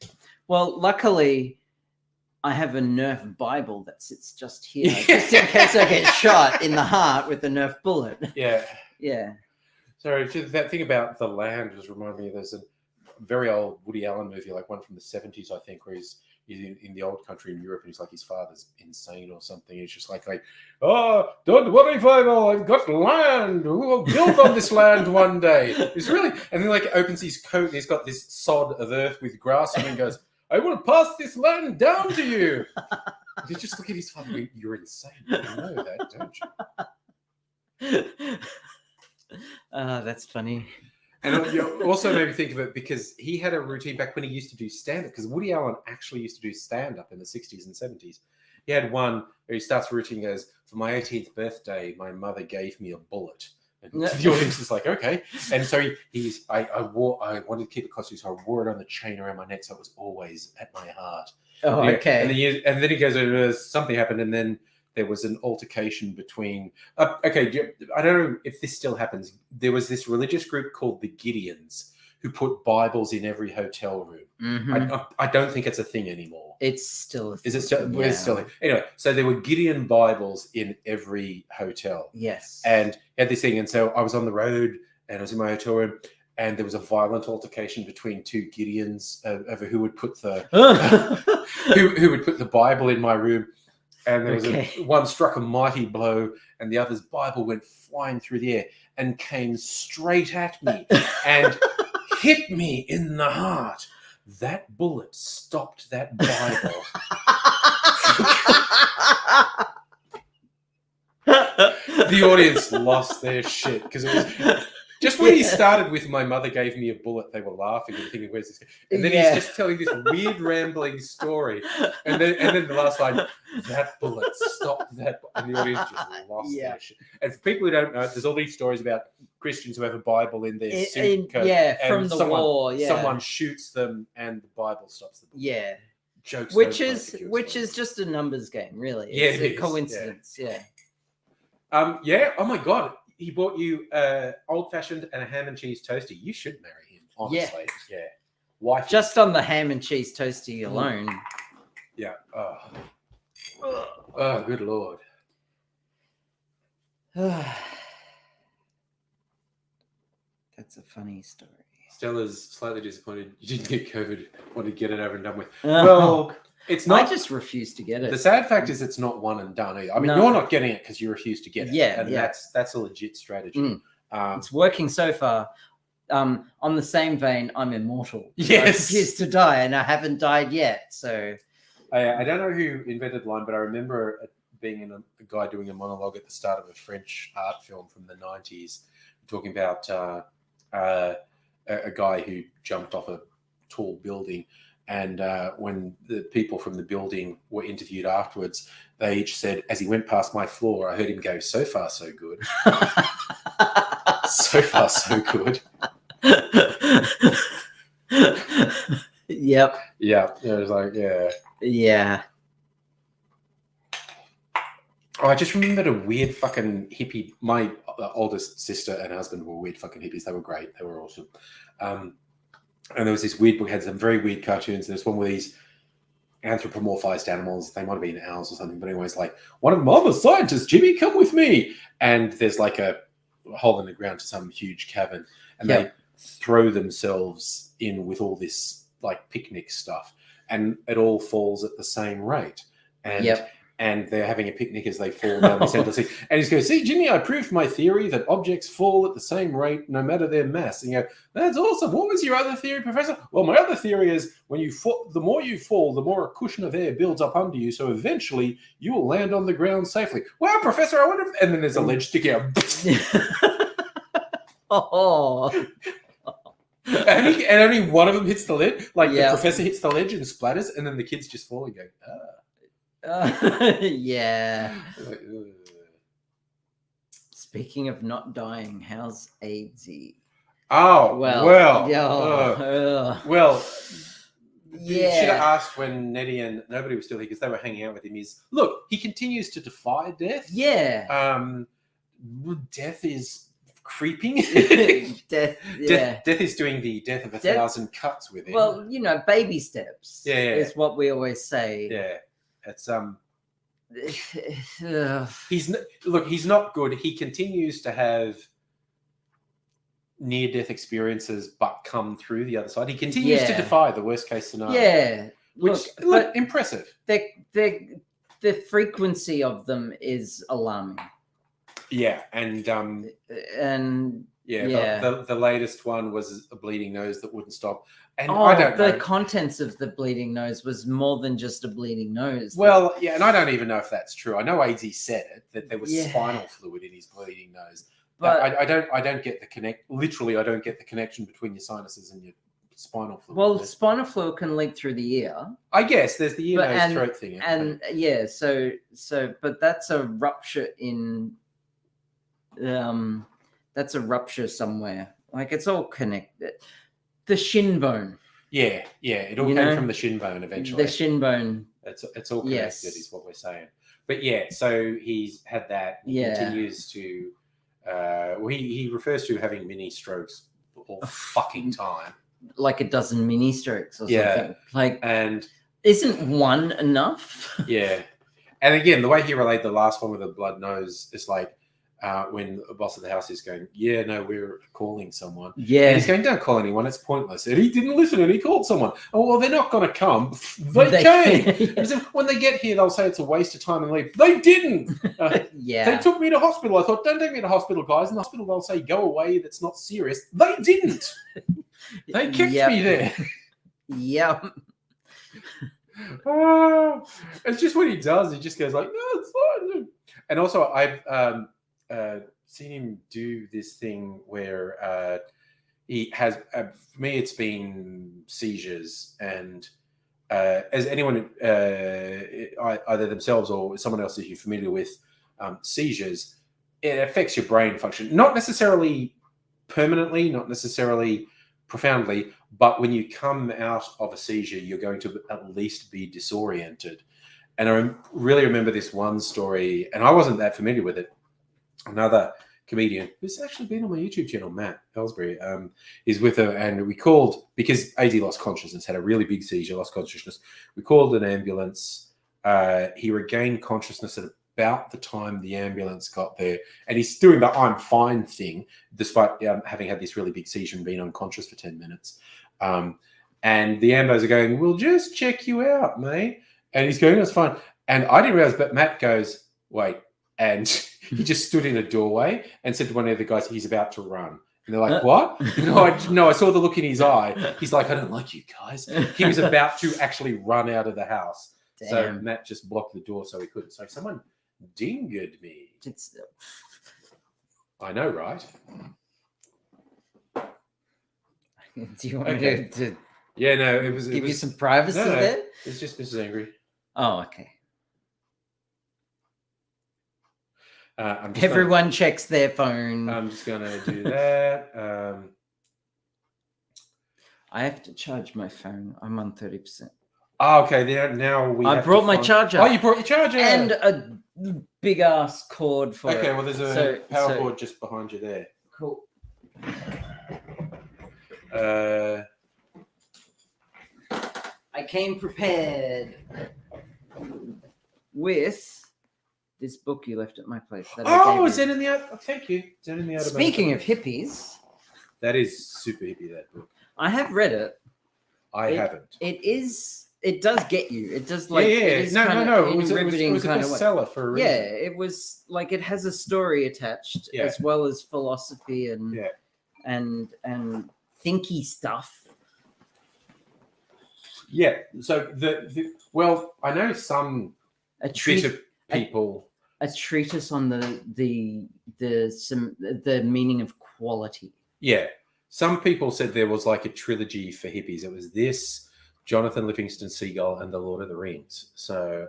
Well, luckily, I have a Nerf Bible that sits just here, just in case I get shot in the heart with a Nerf bullet. fun. Yeah. Yeah. Sorry, that thing about the land just reminded me. There's a very old Woody Allen movie, like one from the 70s, I think, where he's in the old country in Europe, and he's like his father's insane or something. He's just like, oh, don't worry, Bible, I've got land. We will build on this land one day. It's really, and then like opens his coat, and he's got this sod of earth with grass, and then goes, I will pass this land down to you. And you just look at his father, going, you're insane. You know that, don't you? That's funny. And it also made me think of it because he had a routine back when he used to do stand-up, because Woody Allen actually used to do stand-up in the 60s and 70s. He had one where he starts a routine, goes, for my 18th birthday, my mother gave me a bullet. And the audience is like, okay. And so I wanted to keep it close to, so I wore it on the chain around my neck, so it was always at my heart. Oh, Yeah, okay. And then he goes, something happened, and then there was an altercation between. Okay, I don't know if this still happens. There was this religious group called the Gideons who put Bibles in every hotel room. Mhm. I don't think it's a thing anymore. It's still. Is it still? Yeah. It's still anyway. So there were Gideon Bibles in every hotel, Yes. and he had this thing. And so I was on the road, and I was in my hotel room, and there was a violent altercation between two Gideons over who would put the who would put the Bible in my room. And there was one struck a mighty blow, and the other's Bible went flying through the air and came straight at me and hit me in the heart. That bullet stopped that Bible. The audience lost their shit because it was just when he started with "My mother gave me a bullet," they were laughing and thinking, "Where's this?" And then he's just telling this weird rambling story, and then the last line, "That bullet stopped that," and the audience just lost their shit. And for people who don't know, there's all these stories about Christians who have a Bible in their suit coat. From the war. Yeah. Someone shoots them, and the Bible stops the bullet. Yeah. Jokes. Which don't is make it just a numbers game, really. Yeah, It's it a is, coincidence. Yeah. Yeah. Oh my God. He bought you old fashioned and a ham and cheese toasty. You should marry him, honestly. Yeah. Wife. Just on the ham and cheese toasty alone. Yeah. Oh, good Lord. That's a funny story. Stella's slightly disappointed you didn't get COVID. Wanted to get it over and done with. Oh, Well, it's I not. just refuse to get it. The sad fact is it's not one and done either. I mean, No. you're not getting it because you refuse to get it. Yeah, And yeah. that's a legit strategy. Mm. It's working so far. On the same vein, I'm immortal. Yes. I refuse to die, and I haven't died yet. So I don't know who invented the line, but I remember it being a guy doing a monologue at the start of a French art film from the 90s, talking about a guy who jumped off a tall building. And when the people from the building were interviewed afterwards, they each said, as he went past my floor, I heard him go, "So far, so good." So far, so good. Yep. Yeah. It was like, yeah. Yeah. Oh, I just remembered a weird fucking hippie. My oldest sister and husband were weird fucking hippies. They were great. They were awesome. And there was this weird book, had some very weird cartoons. There's one with these anthropomorphized animals. They might have been owls or something, but anyways, like, one of them, I'm a scientist, Jimmy, come with me. And there's like a hole in the ground to some huge cavern, and they throw themselves in with all this like picnic stuff, and it all falls at the same rate. And and they're having a picnic as they fall down this endless thing. And he's going, "See, Jimmy, I proved my theory that objects fall at the same rate no matter their mass." And you go, "That's awesome. What was your other theory, Professor?" "Well, my other theory is when you fall, the more you fall, the more a cushion of air builds up under you. So eventually you will land on the ground safely." "Well, Professor, I wonder if..." And then there's a ledge sticking out. Oh. And only one of them hits the ledge. Like the professor hits the ledge and splatters, and then the kids just fall and go, "Ah." Yeah. Like, Speaking of not dying, how's AIDSy? oh, well. Yeah. You should have asked when Nettie and nobody was still here because they were hanging out with him. Look, he continues to defy death. Yeah. Death is creeping. Death is doing the death of 1,000 cuts with him. Well, baby steps. Yeah. Is what we always say. Yeah. It's he's not good. He continues to have near-death experiences, but come through the other side. He continues to defy the worst-case scenario. Yeah, which impressive. The frequency of them is alarming. Yeah, and the latest one was a bleeding nose that wouldn't stop. And I don't know. The contents of the bleeding nose was more than just a bleeding nose. Well, yeah, and I don't even know if that's true. I know AIDSy said it, that there was spinal fluid in his bleeding nose. But I don't get the literally, I don't get the connection between your sinuses and your spinal fluid. Well, spinal fluid can leak through the ear. I guess there's the ear, nose, throat thing. And but that's a rupture in that's a rupture somewhere. Like, it's all connected. The shin bone. Yeah. It all came from the shin bone eventually. The shin bone. It's all connected, is what we're saying. But yeah, so he's had that. He continues to. He refers to having mini strokes all fucking time. Like a dozen mini strokes or something. Like, and isn't one enough? Yeah. And again, the way he relayed the last one with a blood nose is like when the boss of the house is going, "Yeah, no, we're calling someone." Yeah. And he's going, "Don't call anyone, it's pointless." And he didn't listen and he called someone. "Oh, well, they're not going to come." They came. And so when they get here, they'll say it's a waste of time and leave. They didn't. They took me to hospital. I thought, "Don't take me to hospital, guys." In the hospital, they'll say, "Go away, that's not serious." They didn't. They kept me there. Yep. It's just what he does. He just goes like, "No, it's fine." And also, I've seen him do this thing where he has. For me, it's been seizures, and as anyone, either themselves or someone else that you're familiar with, seizures, it affects your brain function. Not necessarily permanently, not necessarily profoundly, but when you come out of a seizure, you're going to at least be disoriented. And I really remember this one story, and I wasn't that familiar with it. Another comedian who's actually been on my YouTube channel, Matt Ellsbury, is with her, and we called, because AIDSy lost consciousness, had a really big seizure, lost consciousness. We called an ambulance. He regained consciousness at about the time the ambulance got there, and he's doing the "I'm fine" thing, despite having had this really big seizure and been unconscious for 10 minutes. And the ambos are going, "We'll just check you out, mate." And he's going, "That's fine." And I didn't realize, but Matt goes, "Wait." And he just stood in a doorway and said to one of the guys, "He's about to run." And they're like, "What?" No, I saw the look in his eye. He's like, "I don't like you guys." He was about to actually run out of the house. Damn. So Matt just blocked the door so he couldn't. So someone dinged me. I know, right? Do you want me Okay. to Yeah, no, it was. give you some privacy no. there? It's just Mrs. Angry. Oh, okay. I'm just Everyone checks their phone. I'm just gonna do that. I have to charge my phone. I'm on 30%. Okay. Now we. I have to brought my find- charger. Oh, you brought your charger And a big ass cord for Okay. it. Well, there's a So- power so- cord just behind you there. Cool. I came prepared with this book you left at my place. That I Oh, gave is you. that in the out? Thank you. Is that in the out? Speaking of hippies, that is super hippie. That book. I have read it. I haven't. It does get you. It does like yeah. it is No. in It was riveting a kind of way. bestseller for a reason. Yeah, it was like it has a story attached Yeah. as well as philosophy and Yeah. and thinky stuff. Yeah. So well, I know some A treat, bitter people. a treatise on the meaning of quality. Yeah. Some people said there was like a trilogy for hippies. It was this, Jonathan Livingston Seagull, and The Lord of the Rings. So,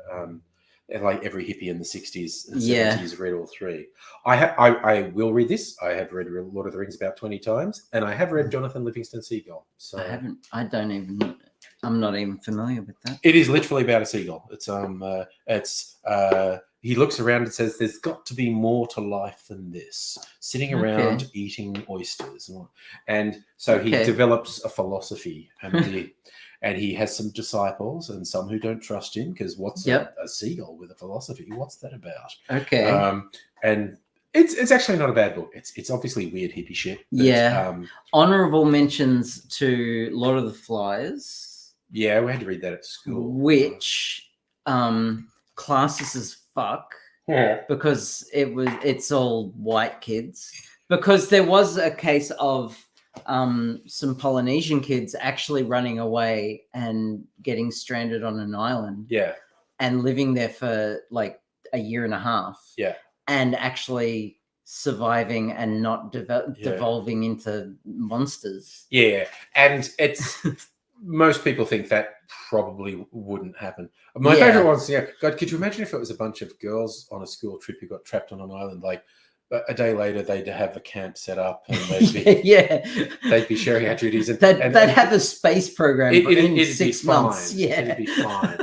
and like every hippie in the 60s and 70s read all three. I will read this. I have read Lord of the Rings about 20 times, and I have read Jonathan Livingston Seagull. So I haven't. I'm not even familiar with that. it is literally about a seagull. He looks around and says, "There's got to be more to life than this." Sitting around eating oysters, and so he develops a philosophy, and he has some disciples and some who don't trust him because what's a seagull with a philosophy? What's that about? Okay. And it's actually not a bad book. It's obviously weird hippie shit. But, Honorable mentions to Lord of the Flies. Yeah, we had to read that at school. Which classes as fuck Yeah. because it's all white kids. Because there was a case of some Polynesian kids actually running away and getting stranded on an island. Yeah. And living there for like a year and a half. Yeah. And actually surviving and not devolving into monsters. Yeah. And it's most people think that probably wouldn't happen. My favorite ones, God, could you imagine if it was a bunch of girls on a school trip who got trapped on an island? Like a day later, they'd have a camp set up and they'd be sharing activities. And they'd have a space program in 6 months. Fine. Yeah, it'd be fine.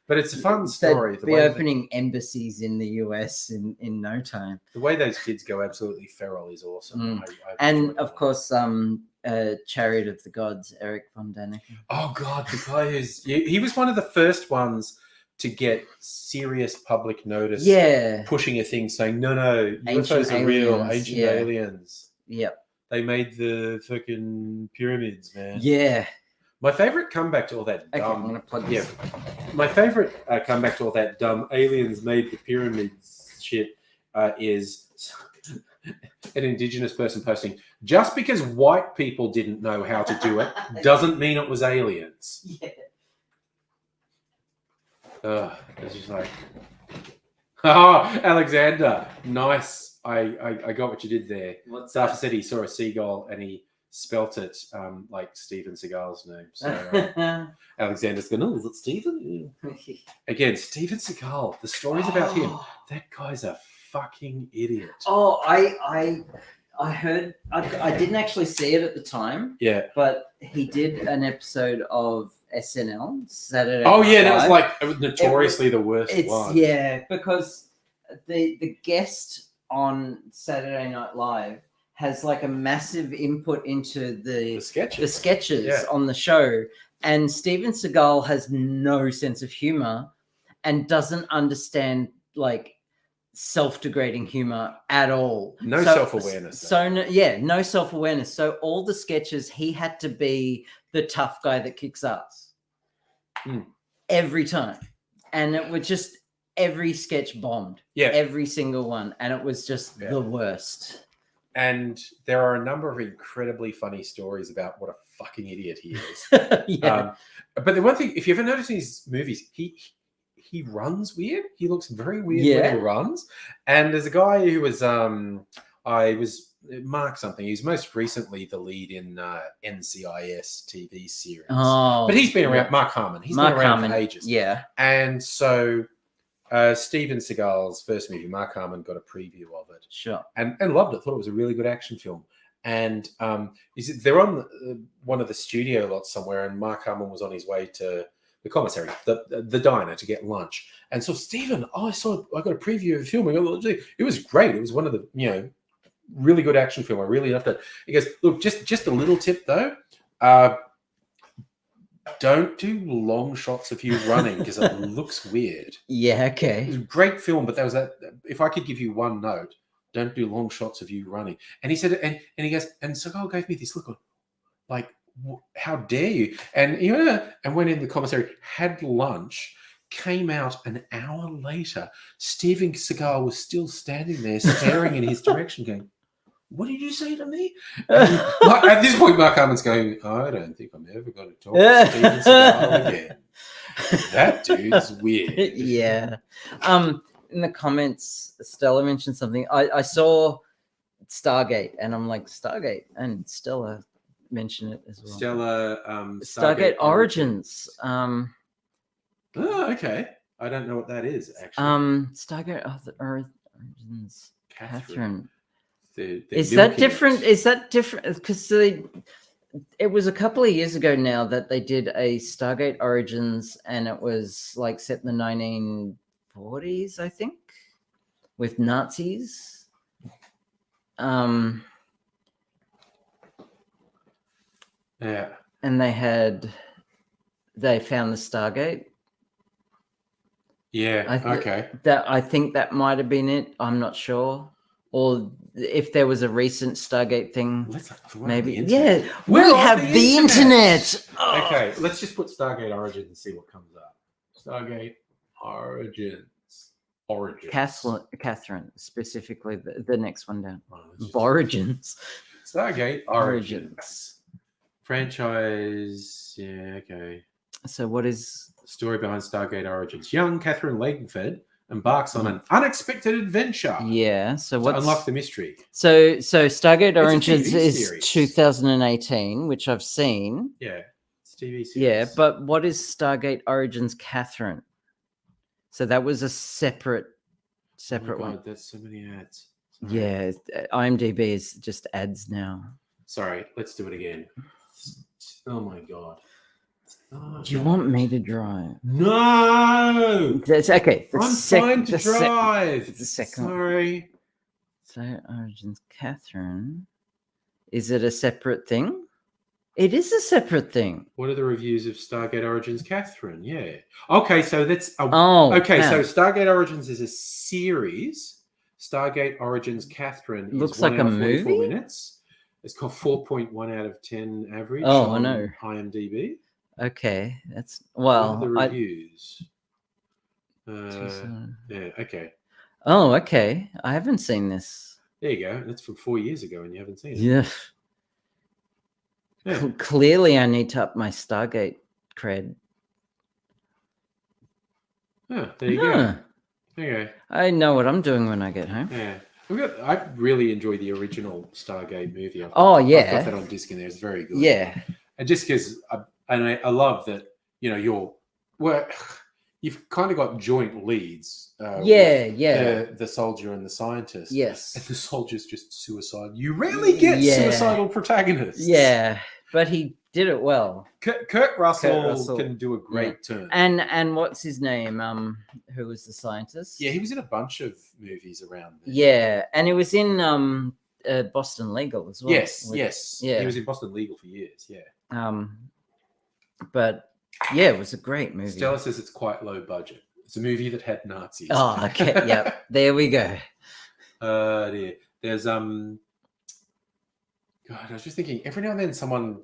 But it's a fun story. They'd be opening embassies in the US in no time. The way those kids go absolutely feral is awesome. And of course, Chariot of the Gods, Eric von Däniken. Oh God, the guy he was one of the first ones to get serious public notice. Yeah, pushing a thing saying no, UFOs are real, ancient aliens. Yep, they made the fucking pyramids, man. Yeah. My favorite comeback to all that dumb. Okay, I'm gonna plug this. My favorite comeback to all that dumb aliens made the pyramids shit is an indigenous person posting, just because white people didn't know how to do it doesn't mean it was aliens. Yeah. It's just like, oh, Alexander, nice. I got what you did there. Safa said he saw a seagull and he spelt it like Steven Seagal's name. So Alexander's going, oh, is it Steven? Again, Steven Seagal, the stories about him. That guy's a fucking idiot. Oh, I heard, I didn't actually see it at the time. Yeah. But he did an episode of SNL, Saturday Oh, Night yeah, that was Live. like notoriously the worst one. Yeah, because the guest on Saturday Night Live has like a massive input into the sketches on the show. And Steven Seagal has no sense of humor and doesn't understand like self-degrading humor at all. No self-awareness. No self-awareness. So all the sketches, he had to be the tough guy that kicks ass every time. And it was just every sketch bombed. Yeah. Every single one. And it was just the worst. And there are a number of incredibly funny stories about what a fucking idiot he is. But the one thing, if you ever notice in his movies, he runs weird. He looks very weird when he runs. And there's a guy who was I was Mark something. He's most recently the lead in NCIS TV series. Oh, but he's been yeah. around. Mark Harmon. He's Mark been around Harmon, for ages. Yeah. And so Steven Seagal's first movie, Mark Harmon, got a preview of it Sure. and loved it. Thought it was a really good action film. And they're on one of the studio lots somewhere, and Mark Harmon was on his way to the commissary, the diner, to get lunch. And so Stephen, I got a preview of the film. It was great. It was one of the really good action film. I really loved it. He goes, look, just a little tip though. Don't do long shots of you running because it looks weird. Yeah. It Okay. was a great film, but there was that. If I could give you one note, don't do long shots of you running. And he said, and he goes, and Seagal gave me this look like, how dare you? And and went in the commissary, had lunch, came out an hour later. Steven Seagal was still standing there, staring in his direction, going, "What did you say to me?" And, at this point, Mark Harmon's going, "I don't think I'm ever going to talk to Steven Seagal again. That dude's weird." Yeah. In the comments, Stella mentioned something. I saw Stargate, and I'm like, Stargate, and Stella mentioned it as well. Stella, Stargate Origins. Oh, okay. I don't know what that is actually. Stargate Origins. Catherine. The Is that milking different? it. Is that different? Because it was a couple of years ago now that they did a Stargate Origins, and it was like set in the 1940s, I think, with Nazis. Yeah. And they found the Stargate. Yeah. Okay. I think that might have been it. I'm not sure. Or if there was a recent Stargate thing, Let's maybe. the internet. Yeah, We're we on have the the internet. Oh. Okay, let's just put Stargate Origins and see what comes up. Stargate Origins. Catherine, specifically the next one down. Oh, let's just- Origins. Stargate Origins. Origins. Franchise. Yeah, okay. So what is? Story behind Stargate Origins. Young Catherine Langford embarks on an unexpected adventure Yeah. So to what's? unlock the mystery. So Stargate a Origins TV is series. 2018, which I've seen. Yeah, it's a TV series. Yeah, but what is Stargate Origins Catherine? So that was a separate Oh my one. God, there's so many ads. Sorry. Yeah, IMDb is just ads now. Sorry, let's do it again. Oh my God. Do you want me to drive? No! That's okay. I'm trying to drive. the second one. Sorry. So Origins Catherine. Is it a separate thing? It is a separate thing. What are the reviews of Stargate Origins Catherine? Yeah. Okay, so that's Oh, okay. yeah. So Stargate Origins is a series. Stargate Origins Catherine Looks is like 1 a hour, 44 movie? minutes. It's got 4.1 out of 10 average. Oh, I on know. IMDb. Okay, that's What are well. the I, reviews. Yeah. Okay. oh, okay. I haven't seen this. There you go. That's from 4 years ago, and you haven't seen it. Yeah. Yeah. Clearly, I need to up my Stargate cred. Yeah, there you go. Huh. There you go. I know what I'm doing when I get home. Yeah. I really enjoy the original Stargate movie. Oh, I've got yeah. that on disc in there. It's very good. Yeah. And just because I love that, you've kind of got joint leads. Yeah, with yeah. The soldier and the scientist. And Yes. the soldier's just suicide. You rarely get Yeah. suicidal protagonists. Yeah. But he did it well. Kurt Russell, Russell. can do a great turn. And what's his name? Who was the scientist? Yeah, he was in a bunch of movies around there. Yeah, and he was in Boston Legal as well. Yes, with- yes. yeah. He was in Boston Legal for years, yeah. But yeah, it was a great movie. Stella says it's quite low budget. It's a movie that had Nazis. Oh, okay. Yep. There we go. Dear. There's God, I was just thinking. Every now and then, someone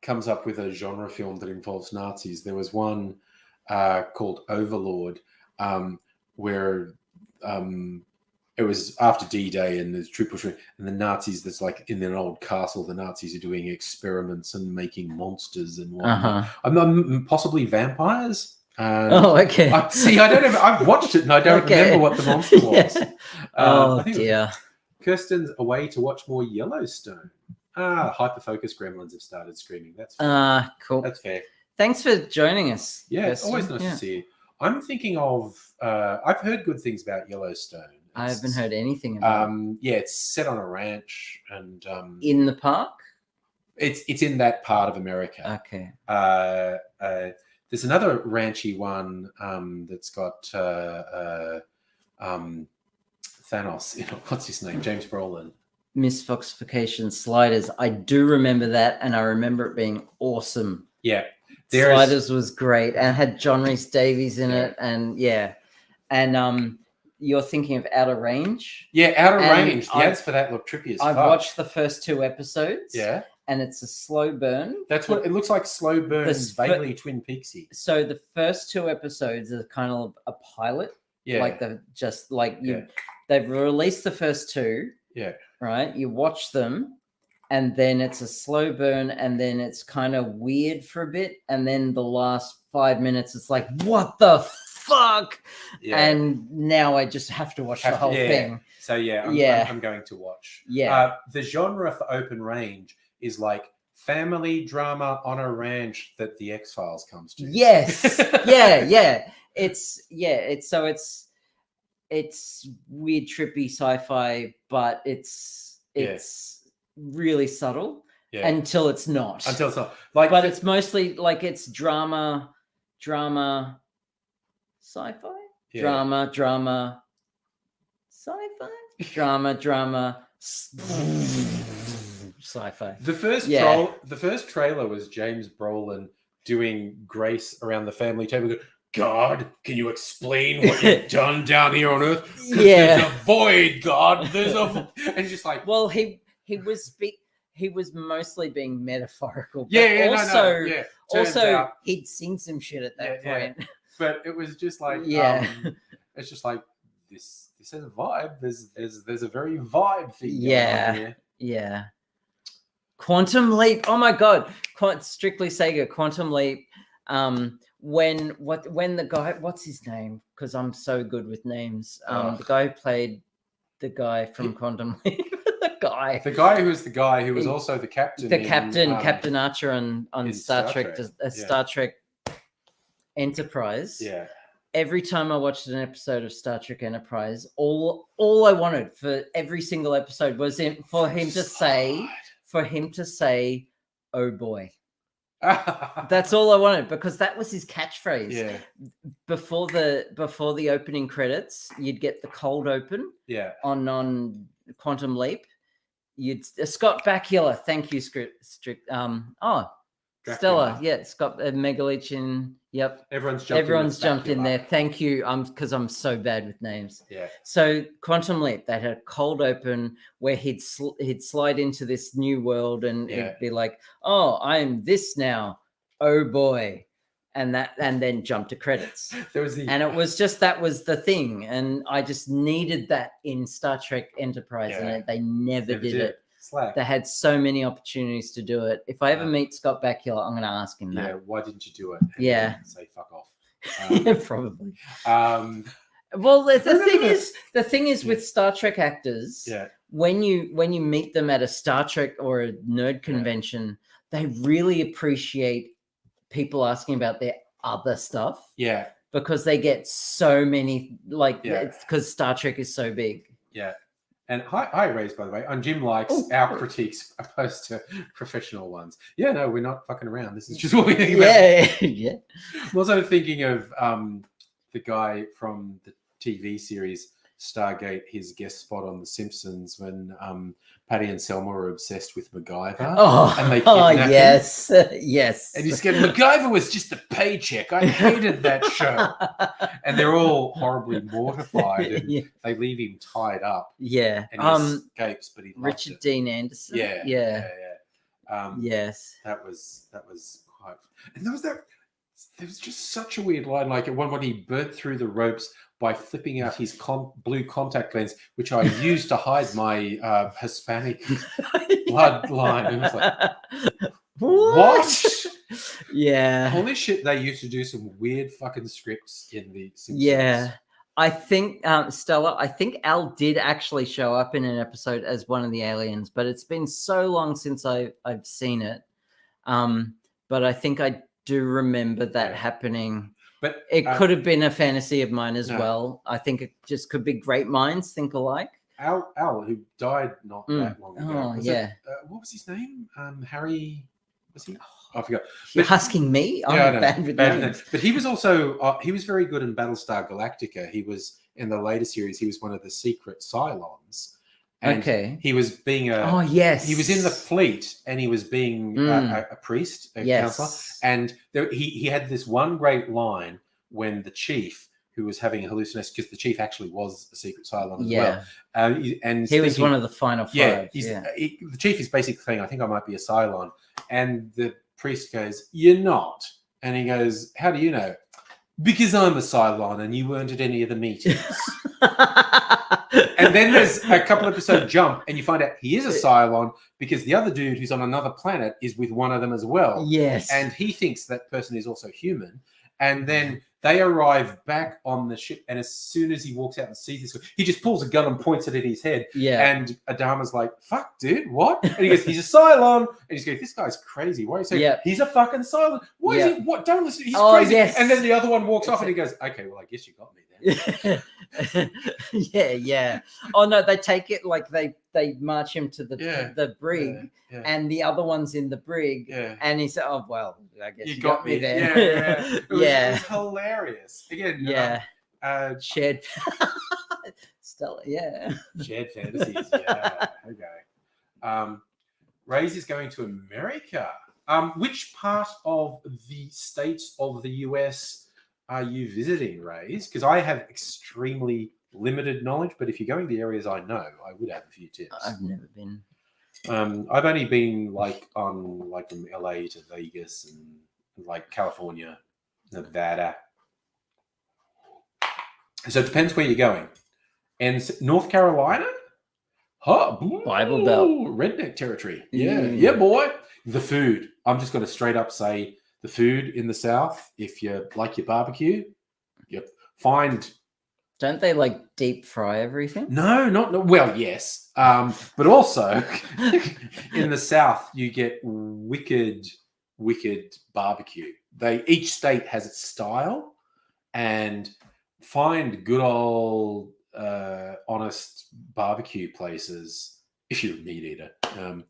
comes up with a genre film that involves Nazis. There was one called Overlord, where it was after D-Day, and there's troop pushing, and the Nazis. That's like in an old castle. The Nazis are doing experiments and making monsters and whatnot. I'm possibly vampires. Oh, okay. I don't know. I've watched it and I don't Okay. remember what the monster was. Yeah. Oh I think it was dear. Kirsten's away to watch more Yellowstone. Hyperfocus gremlins have started screaming. That's fair. Cool. That's fair. Thanks for joining us. Yeah, it's Kirsten. always nice Yeah. to see you. I'm thinking of. I've heard good things about Yellowstone. I haven't heard anything about it. Yeah, it's set on a ranch, and In the park. it's in that part of America. Okay. There's another ranchy one that's got Thanos. What's his name? James Brolin. Misfoxification Sliders. I do remember that, and I remember it being awesome. Yeah, Sliders was great and had John Rhys Davies in Yeah. it, and and you're thinking of Outer Range. Yeah, Outer And Range. The ads for that look trippy as I've fuck. watched the first 2 episodes. Yeah, and it's a slow burn. that's what it looks like. Slow burn, This- vaguely Twin Peaksy. So the first 2 episodes are kind of a pilot, Yeah, like Yeah. they've released the first 2. Yeah. Right. You watch them, and then it's a slow burn, and then it's kind of weird for a bit, and then the last 5 minutes, it's like, what the fuck? yeah. And now I just have to watch the whole thing. So yeah, I'm going to watch. Yeah. The genre for Open Range is like family drama on a ranch that the X-Files comes to. Yes. yeah. It's weird, trippy sci-fi, but it's really subtle Yeah. until it's not. Until it's not like, but it's mostly like it's drama, sci-fi, yeah. drama, sci-fi, drama, sci-fi. The first Yeah. the first trailer was James Brolin doing grace around the family table. Go, God, can you explain what you've done down here on Earth? 'Cause there's a void, God. There's a and just like Well, he was mostly being metaphorical. But yeah, also, yeah. Turns also out- he'd seen some shit at that Yeah, point. but it was just like Yeah. it's just like this has a vibe. There's a very vibe thing going Yeah. on here. Yeah. Quantum Leap. Oh my god. Strictly Sega. Quantum Leap. When the guy, what's his name? Because I'm so good with names. The guy who played the guy from Quantum Leap. the guy who was the guy who was also the captain. Captain Archer on in Star Star Trek, Trek. Yeah. Star Trek Enterprise. Yeah. Every time I watched an episode of Star Trek Enterprise, all I wanted for every single episode was for him to say, "Oh boy." That's all I wanted, because that was his catchphrase. yeah. Before the opening credits, you'd get the cold open Yeah. on Quantum Leap. You'd Scott Bakula, thank you, Stella, yeah, Scott Megalichin. Yep, Everyone's jumped in Bakula. there. Thank you. Because I'm so bad with names. Yeah. So Quantum Leap, they had a cold open where he'd slide into this new world, and Yeah. it'd be like, "Oh, I'm this now. Oh boy," and then jump to credits. There was And it was just, that was the thing, and I just needed that in Star Trek Enterprise, Yeah. and they never did it. Slack. They had so many opportunities to do it. If I ever meet Scott Bakula, I'm going to ask him Yeah. that. Why didn't you do it? And Yeah. then say fuck off. Yeah, probably. Well, the thing is with Star Trek actors, Yeah. when you meet them at a Star Trek or a nerd convention, they really appreciate people asking about their other stuff, Yeah. because they get so many, like, Yeah. it's because Star Trek is so big. Yeah. And hi, Rays, by the way. And Jim likes Oh. our critiques opposed to professional ones. Yeah, no, we're not fucking around. This is just what we think about. Yeah, yeah. I'm also thinking of the guy from the TV series Stargate, his guest spot on The Simpsons, when Patty and Selma were obsessed with MacGyver. Oh, And they kidnapped him. yes, yes. And he's getting MacGyver was just a paycheck. I hated that show. And they're all horribly mortified, and yeah. they leave him tied up, Yeah. and he escapes. But he loved Richard it. Dean Anderson. Yeah, Yeah. Yes. That was quite. And there was just such a weird line. Like at one point, he burnt through the ropes by flipping out his blue contact lens, which I used to hide my Hispanic bloodline. And it's like, what? Yeah. Holy shit! They used to do some weird fucking scripts in the Simpsons. Yeah. I think Stella. I think Al did actually show up in an episode as one of the aliens, but it's been so long since I've seen it. But I think I do remember that Yeah. happening. But It could have been a fantasy of mine as No. well. I think it just could be great minds think alike. Al, who died not that long ago. Oh, was yeah. what was his name? Harry. Was he? I forgot. You're But- asking me? I'm Yeah, I know. bad with Bad with names. names. But he was also he was very good in Battlestar Galactica. He was in the later series. He was one of the secret Cylons. And Okay. he was being a. Oh yes. He was in the fleet, and he was being a priest, a counselor. Yes. And he had this one great line when the chief, who was having a hallucination, because the chief actually was a secret Cylon as well. And He was one of the final five. yeah, Yeah. the chief is basically saying, "I think I might be a Cylon," and the priest goes, "You're not," and he goes, "How do you know?" "Because I'm a Cylon, and you weren't at any of the meetings." And then there's a couple episode jump, and you find out he is a Cylon because the other dude who's on another planet is with one of them as well, Yes. and he thinks that person is also human. And then they arrive back on the ship, and as soon as he walks out and sees this, he just pulls a gun and points it at his head. yeah. And Adama's like, "Fuck, dude, what?" And he goes, "He's a Cylon." And he's going, "This guy's crazy. Why are you saying Yeah. he's a fucking Cylon? Why is Yeah. he? What? Don't listen. He's Oh, crazy." yes. And then the other one walks off, and he goes, "Okay, well, I guess you got me then." yeah. Oh no, they take it like they march him to the Yeah. the brig, Yeah, and the other one's in the brig, yeah. and he said, "Oh well, I guess You you, got me there." Yeah, yeah. It was, Yeah. It was hilarious. Again, Yeah. Shared. Stella. Yeah. shared fantasies. Yeah. Okay. Ray's is going to America. Which part of the states of the US are you visiting, Ray's? Because I have extremely limited knowledge, but if you're going to the areas I know, I would have a few tips. I've never been. I've only been from LA to Vegas and like California, Nevada. So it depends where you're going. And North Carolina? Huh? Bible Belt. Redneck territory. Yeah. Mm. Yeah, boy. The food. I'm just going to straight up say the food in the South, if you like your barbecue, yep. Don't they like deep fry everything? No, well, yes. But also in the South, you get wicked barbecue. Each state has its style, and find good old honest barbecue places if you're a meat eater.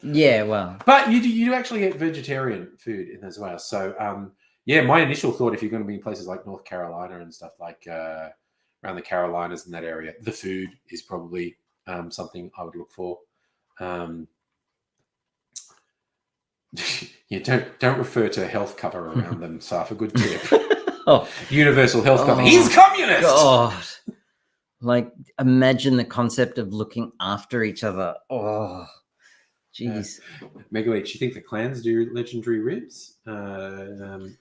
Yeah, well. But you do actually get vegetarian food in as well. So yeah, my initial thought, if you're going to be in places like North Carolina and stuff like around the Carolinas in that area, the food is probably something I would look for. Yeah, don't refer to health cover around them, Saf. A good tip. Oh, Universal health cover. Oh, He's communist. God. Like, imagine the concept of looking after each other. Oh, jeez. Megaleech, you think the clans do legendary ribs?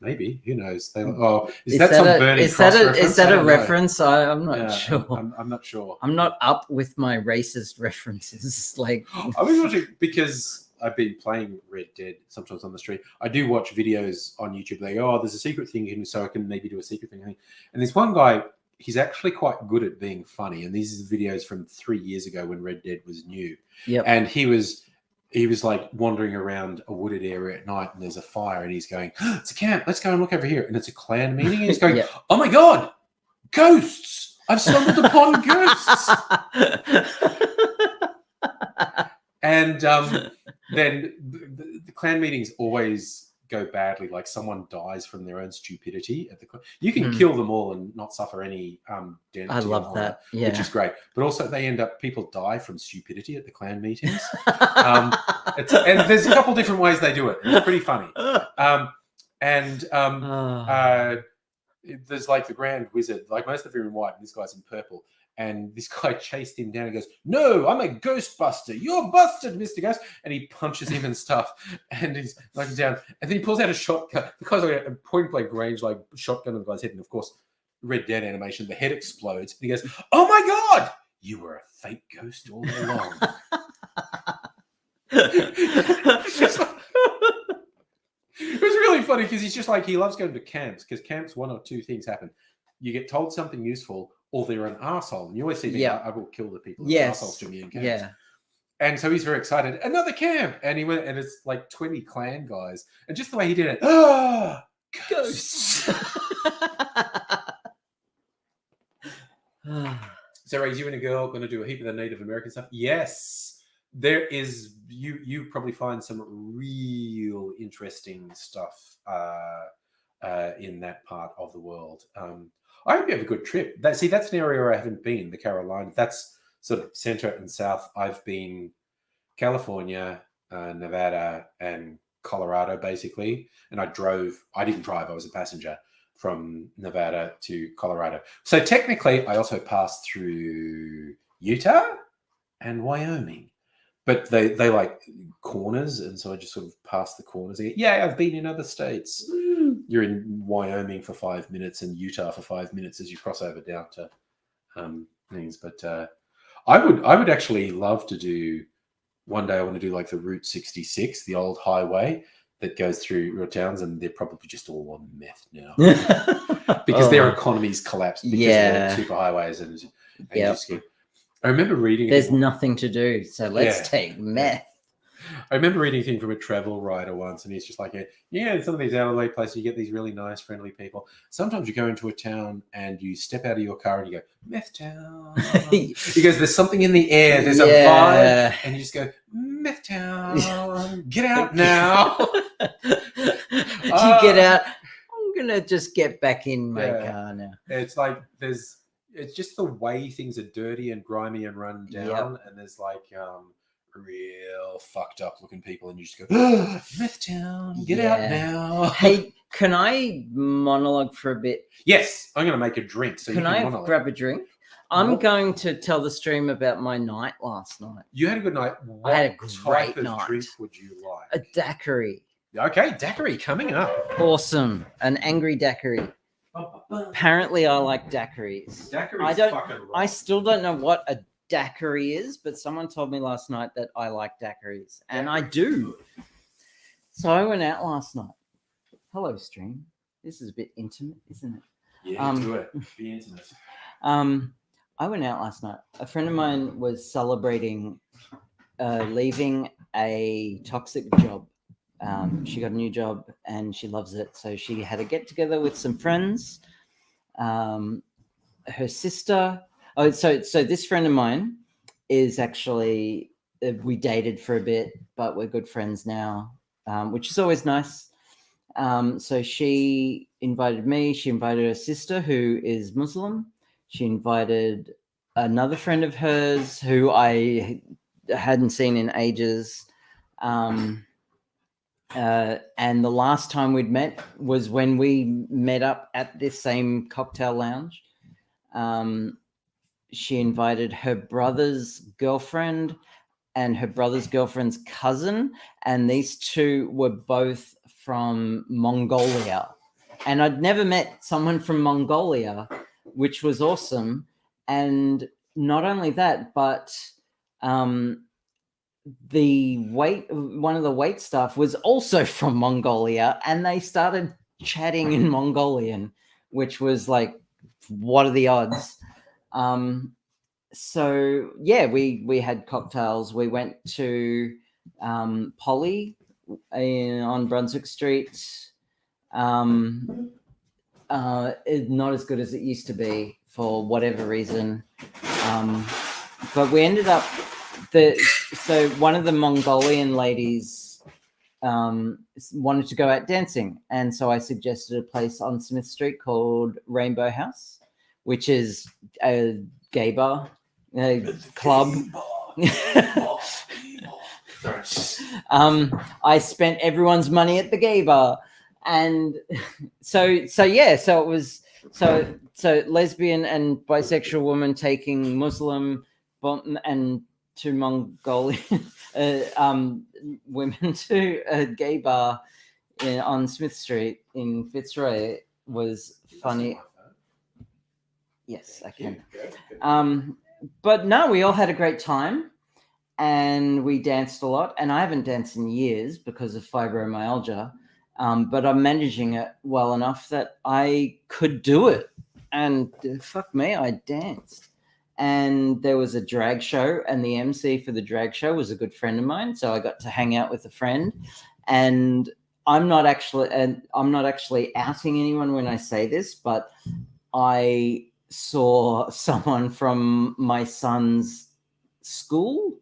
Maybe. Who knows? Is Is that some Bernie Cross reference? Is that I a don't know. reference? I'm not Yeah, sure. I'm not sure. I'm not up with my racist references. Like, I was watching because I've been playing Red Dead sometimes on the street. I do watch videos on YouTube. They go, "Oh, there's a secret thing," so I can maybe do a secret thing. And this one guy, he's actually quite good at being funny. And these are videos from 3 years ago when Red Dead was new. yep. And he was like wandering around a wooded area at night, and there's a fire, and he's going, "It's a camp. Let's go and look over here." And it's a clan meeting. And he's going, Yep. "Oh my god, ghosts! I've stumbled upon ghosts." And then the clan meetings always go badly. Like someone dies from their own stupidity at the clan. You can Hmm. kill them all and not suffer any damage. I love that. Yeah. which is great. But also, people die from stupidity at the clan meetings. And there's a couple different ways they do it. It's pretty funny. There's like the Grand Wizard, like most of them are in white, and this guy's in purple. And this guy chased him down and goes, "No, I'm a Ghostbuster. You're busted, Mr. Ghost." And he punches him and stuff. And he's knocking down. And then he pulls out a shotgun. The guy's like a point blank range, like shotgun on the guy's head. And of course, Red Dead animation, the head explodes. And he goes, "Oh my God, you were a fake ghost all along." It was really funny because he's just like, he loves going to camps because camps, one or two things happen. You get told something useful, or they're an arsehole. And you always see me, Yeah. I will kill the people who are Yes. arseholes to me in camps. Yeah. And so he's very excited. Another camp. And he went, and it's like 20 clan guys. And just the way he did it, ah, ghosts. So, is you and a girl going to do a heap of the Native American stuff? Yes. There is, you probably find some real interesting stuff in that part of the world. I hope you have a good trip. That's an area where I haven't been, the Carolinas. That's sort of center and south. I've been California, Nevada, and Colorado, basically. And I didn't drive, I was a passenger from Nevada to Colorado. So technically, I also passed through Utah and Wyoming. But they like corners, and so I just sort of passed the corners. Yeah, I've been in other states. You're in Wyoming for 5 minutes and Utah for 5 minutes as you cross over down to things. But I would actually love to do one day. I want to do like the Route 66, the old highway that goes through real towns, and they're probably just all on meth now because their economies collapsed because they're super highways and just keep. I remember reading. There's nothing to do, so let's take meth. I remember reading a thing from a travel writer once, and he's just like, yeah, some of these out of the way places, you get these really nice, friendly people. Sometimes you go into a town and you step out of your car and you go, meth town. Because there's something in the air, there's a vibe, and you just go, meth town, get out now. You get out. I'm gonna just get back in my car now. It's like it's just the way things are dirty and grimy and run down, and there's like real fucked up looking people, and you just go, meth town, get out now. Hey, can I monologue for a bit? Yes, I'm going to make a drink. So can I grab a drink? I'm going to tell the stream about my night last night. You had a good night. I had a great type of night. Drink would you like? A daiquiri. Okay, daiquiri coming up. Awesome, an angry daiquiri. Apparently, I like daiquiris. I still don't know what a daiquiri is, but someone told me last night that I like daiquiris, and I do. So I went out last night. Hello, stream. This is a bit intimate, isn't it? Yeah, do it. Be intimate. I went out last night. A friend of mine was celebrating leaving a toxic job. She got a new job and she loves it. So she had a get together with some friends. Her sister. Oh, so this friend of mine is actually, we dated for a bit, but we're good friends now, which is always nice. So she invited me. She invited her sister, who is Muslim. She invited another friend of hers who I hadn't seen in ages. And the last time we'd met was when we met up at this same cocktail lounge. She invited her brother's girlfriend and her brother's girlfriend's cousin, and these two were both from Mongolia. And I'd never met someone from Mongolia, which was awesome. And not only that, but one of the wait staff was also from Mongolia, and they started chatting in Mongolian, which was like, what are the odds? So yeah, we had cocktails. We went to Polly on Brunswick Street. It's not as good as it used to be for whatever reason. But we ended up so one of the Mongolian ladies wanted to go out dancing, and so I suggested a place on Smith Street called Rainbow House, which is a gay bar, a club. I spent everyone's money at the gay bar, and so it was so lesbian and bisexual woman taking Muslim and two Mongolian women to a gay bar on Smith Street in Fitzroy was funny. Yes, I can. But no, we all had a great time, and we danced a lot. And I haven't danced in years because of fibromyalgia, but I'm managing it well enough that I could do it. and fuck me, I danced. And there was a drag show, and the MC for the drag show was a good friend of mine, so I got to hang out with a friend. And I'm not actually outing anyone when I say this, but I saw someone from my son's school.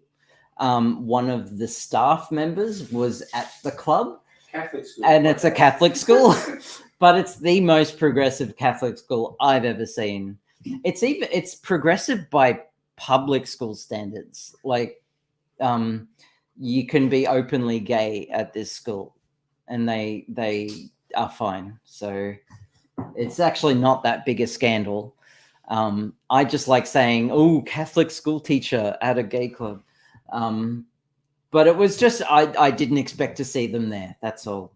One of the staff members was at the club, Catholic school. and it's a Catholic school, but it's the most progressive Catholic school I've ever seen. It's progressive by public school standards. Like, you can be openly gay at this school, and they are fine. So it's actually not that big a scandal. I just like saying, "Oh, Catholic school teacher at a gay club," but it was just I didn't expect to see them there. That's all,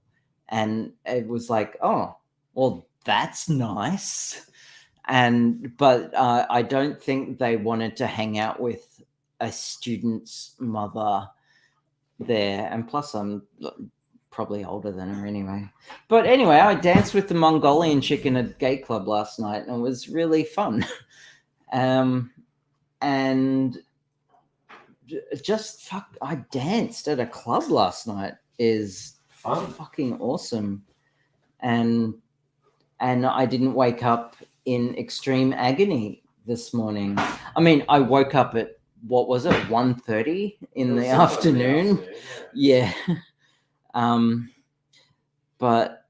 and it was like, oh, well, that's nice. But I don't think they wanted to hang out with a student's mother there, and plus I'm probably older than her anyway. But anyway, I danced with the Mongolian chick in a gay club last night, and it was really fun. And just I danced at a club last night is Fun. fucking awesome. And I didn't wake up in extreme agony this morning. I mean, I woke up at, what was it, 1:30 in the afternoon? Yeah. But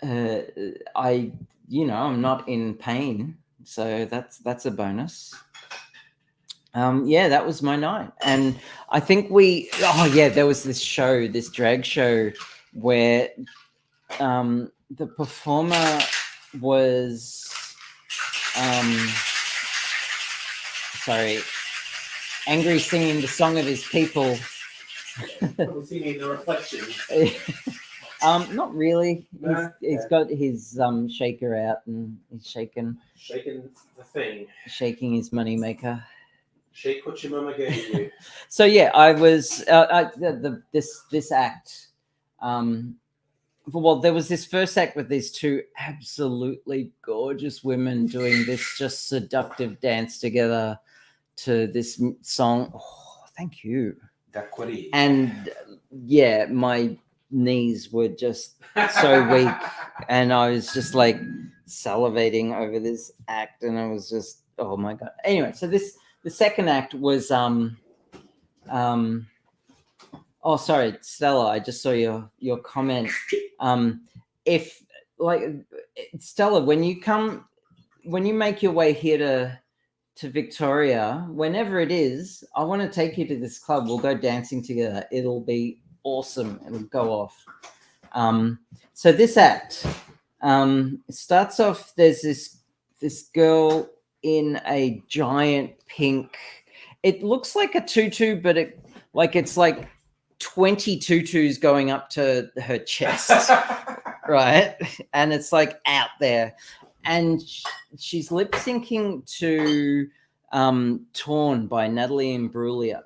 I'm not in pain, so that's a bonus. That was my night. And I think there was this drag show where the performer was angry, singing the song of his people. Singing the reflection. Not really. No? He's got his shaker out, and he's shaking the thing. shaking his moneymaker. Shake what your mama gave you. So yeah, I was this act. Well, there was this first act with these two absolutely gorgeous women doing this just seductive dance together to this song. Oh, thank you. Daiquiri. And yeah, my knees were just so weak, and I was just like salivating over this act, and I was just, oh my god. Anyway, so the second act was oh, sorry, Stella, I just saw your comment. If like Stella, when you make your way here to Victoria, whenever it is, I want to take you to this club. We'll go dancing together. It'll be awesome. It'll go off. So this act starts off. There's this girl in a giant pink. It looks like a tutu, but it's like 20 tutus going up to her chest, right? And it's like out there. And she's lip syncing to Torn by Natalie Imbruglia.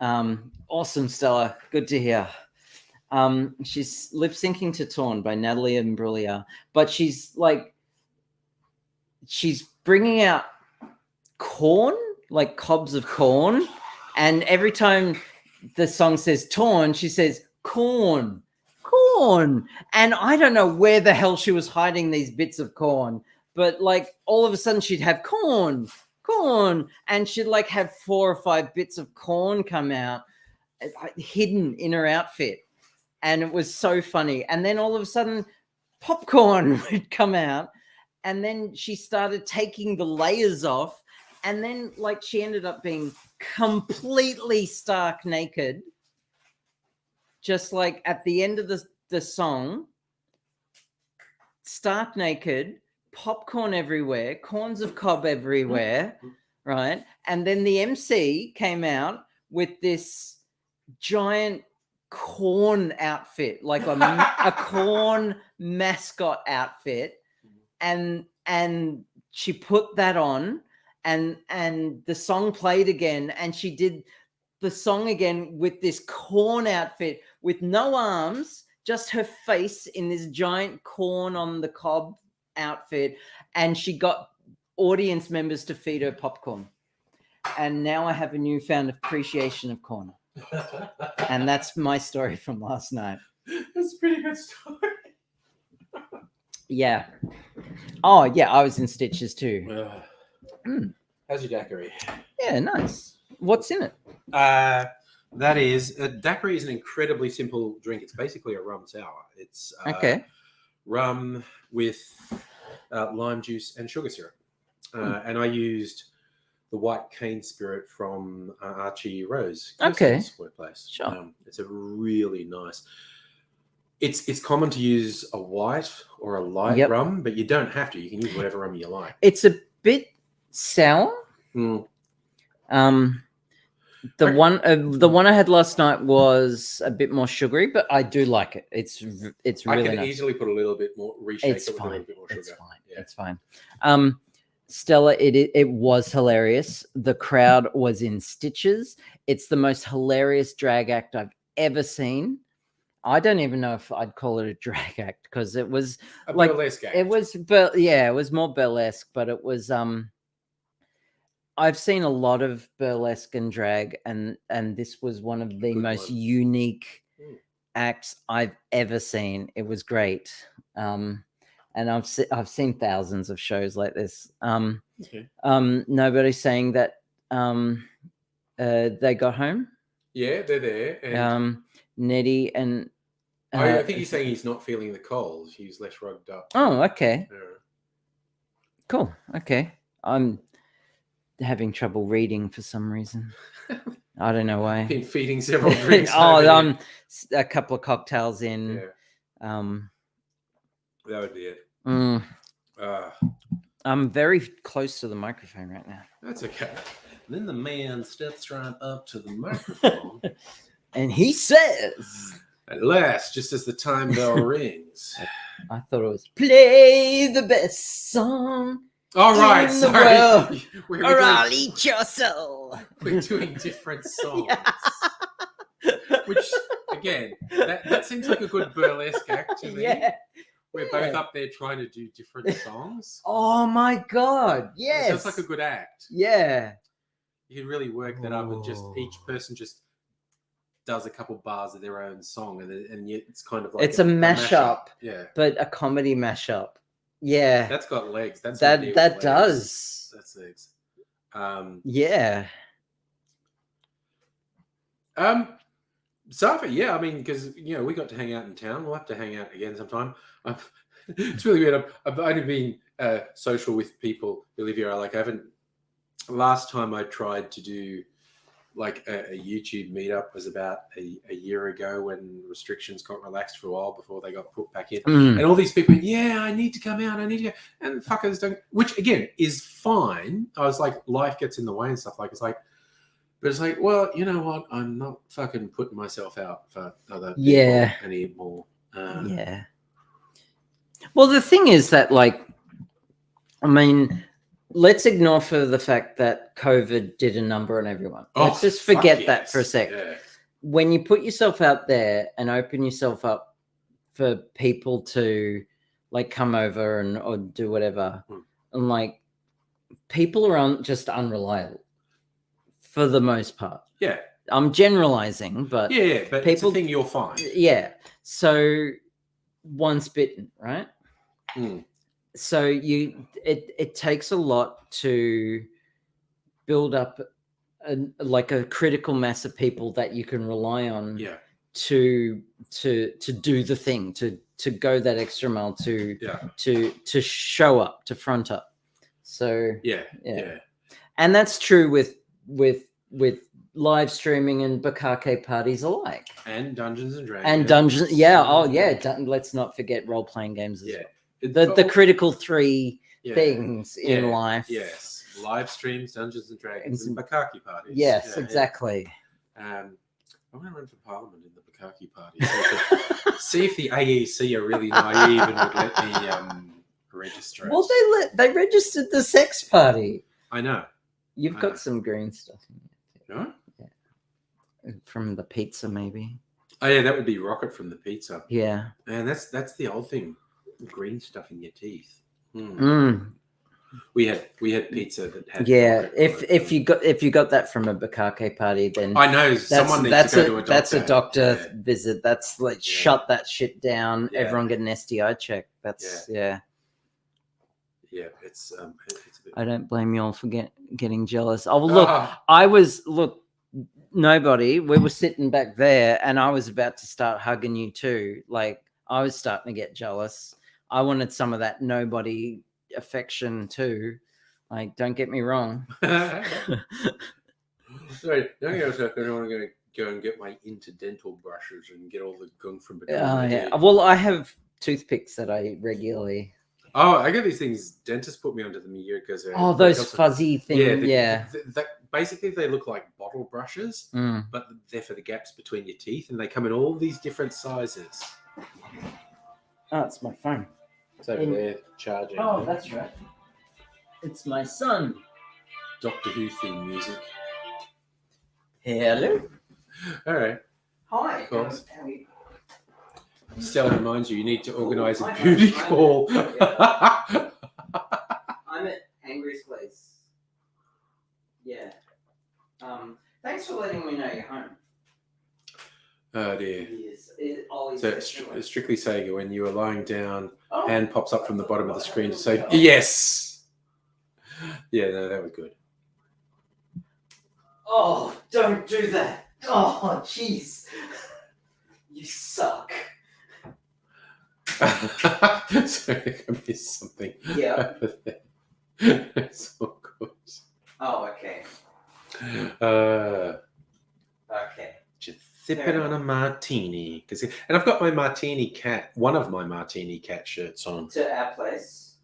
Awesome, Stella. Good to hear. She's lip syncing to Torn by Natalie Imbruglia, but she's bringing out corn, like cobs of corn. And every time the song says Torn, she says corn. And I don't know where the hell she was hiding these bits of corn, but like all of a sudden she'd have corn, and she'd like have 4 or 5 bits of corn come out hidden in her outfit. And it was so funny. And then all of a sudden popcorn would come out, and then she started taking the layers off, and then like she ended up being completely stark naked, just like at the end of the song, stark naked, popcorn everywhere, corns of cob everywhere, right? And then the MC came out with this giant corn outfit, like a corn mascot outfit, and she put that on, and the song played again, and she did the song again with this corn outfit with no arms, just her face in this giant corn on the cob outfit. and she got audience members to feed her popcorn. And now I have a newfound appreciation of corn. And that's my story from last night. That's a pretty good story. Yeah. Oh, yeah, I was in stitches too. How's your daiquiri? Yeah, nice. What's in it? That is a daiquiri is an incredibly simple drink. It's basically a rum sour. It's Okay. rum with lime juice and sugar syrup. And I used the white cane spirit from Archie Rose. Okay. Kirsten's workplace. Sure. It's a really nice. It's common to use a white or a light Yep. rum, but you don't have to. You can use whatever rum you like. It's a bit sour. Mm. The Okay. one I had last night was a bit more sugary, but I do like it. It's I really can nice. easily put a little bit more reshape It's it with a fine. little bit more sugar. It's fine. Yeah. It's fine. Stella, it was hilarious. The crowd was in stitches. It's the most hilarious drag act I've ever seen. I don't even know if I'd call it a drag act because it was A like burlesque act. it was, but yeah, it was more burlesque. But it was I've seen a lot of burlesque and drag, and this was one of the Good most one. unique Mm. acts I've ever seen. It was great. And I've seen thousands of shows like this. Okay. Nobody's saying that they got home. Yeah, they're there. And Nettie and I think he's saying he's not feeling the cold. He's less rugged up. oh, okay, Yeah. cool, okay. I'm having trouble reading for some reason. I don't know why. Been feeding several drinks. Oh, over a couple of cocktails in. here. Yeah, that would be it. Mm, Uh, I'm very close to the microphone right now. that's okay. Then the man steps right up to the microphone. And he says, At last, just as the time bell rings. I thought it was play the best song All right, in the sorry. world, We're or doing- I'll eat your soul. we're doing different songs. Which, again, that seems like a good burlesque act to me. Yeah. We're both up there trying to do different songs. Oh my God. It Yes. sounds like a good act. Yeah. You can really work that up and just each Oh. person just does a couple bars of their own song and yet it's kind of like It's a mashup. Yeah. But a comedy mashup. Yeah. That's got legs. That's an idea that with legs. does. That's legs. Yeah. Safa, yeah, I mean, because we got to hang out in town. We'll have to hang out again sometime. It's really weird. I've only been social with people who live here. I haven't. Last time I tried to do like a YouTube meetup was about a year ago when restrictions got relaxed for a while before they got put back in. Mm. And all these people, yeah, I need to come out. I need to go. And fuckers don't, which again is fine. I was like, life gets in the way and stuff. But it's like, well, you know what? I'm not fucking putting myself out for other people Yeah. anymore. Yeah. Well, the thing is that, let's ignore for the fact that COVID did a number on everyone. Let's just fuck forget that yes. for a sec. Yeah. When you put yourself out there and open yourself up for people to come over or do whatever, and people are just unreliable for the most part. Yeah. I'm generalizing, but Yeah, but it's a people- thing you'll find. yeah. So once bitten, right? Mm. So it takes a lot to build up a critical mass of people that you can rely on Yeah. to do the thing, to go that extra mile, to show up, to front up. So Yeah. Yeah. Yeah. and that's true with live streaming and Bukake parties alike. And Dungeons and Dragons. And dungeons, yeah. Oh, yeah. Let's not forget role playing games as Yeah. well. The critical three Yeah. things in Yeah. life. Yes. Live streams, Dungeons and Dragons, and And- Bukake parties. Yes, Yeah, yeah. exactly. I'm going to run for Parliament in the Bukake party. See if the AEC are really naive and would let me register it. Well, they registered the sex party. I know. You've I got know. some green stuff in No? it. From the pizza, maybe. Oh yeah, that would be Rocket from the pizza. Yeah. And that's the old thing. Green stuff in your teeth. Mm. Mm. We had pizza that had. Yeah, chocolate on it. if you got that from a Bukake party, then I know someone needs to go to a doctor. that's a doctor Yeah. visit. That's like Yeah. shut that shit down. Yeah. Everyone get an STI check. That's yeah. Yeah, it's a bit. I don't blame you all for getting jealous. Oh look, Ah, nobody. We were sitting back there, and I was about to start hugging you too. Like I was starting to get jealous. I wanted some of that nobody affection too. Like, don't get me wrong. Sorry, the only thing I was like, I don't want to go and get my interdental brushes and get all the gunk from between Oh my yeah. teeth. Well, I have toothpicks that I regularly. Oh, I got these things. Dentists put me onto them a year ago. Oh, those fuzzy things. Yeah, Yeah. basically they look like bottle brushes, Mm. but they're for the gaps between your teeth, and they come in all these different sizes. Oh, it's my phone. It's over there charging. Oh, that's right. It's my son. Doctor Who theme music. Hello. All right. Hi. Of course. How are you? Stella reminds you need to organise a I know, beauty I know. call. I'm at Angry's place. Yeah. Thanks for letting me know you're home. Oh dear. Yes. Ollie's So definitely- strictly Sega, when you are lying down, Oh, hand pops up from the bottom of the screen to say yes. Yeah, no, that was good. Oh, don't do that. Oh, jeez. You suck. Sorry, I missed something. Yeah. It's all good. Oh, okay. Okay. Just sipping on a martini, and I've got my martini cat, one of my martini cat shirts on. To our place.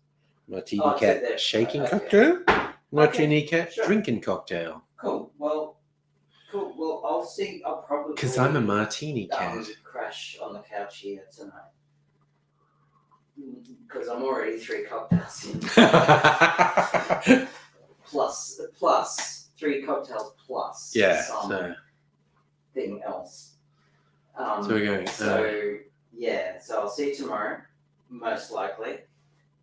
Martini Oh, to cat the- shaking okay. cocktail. Martini cat sure. drinking cocktail. Cool. Well, I'll see. I'll probably. Because I'm a martini cat. Crash on the couch here tonight. Because I'm already 3 cocktails in. plus 3 cocktails plus Yeah. something else. So we're going. So yeah, so I'll see you tomorrow, most likely.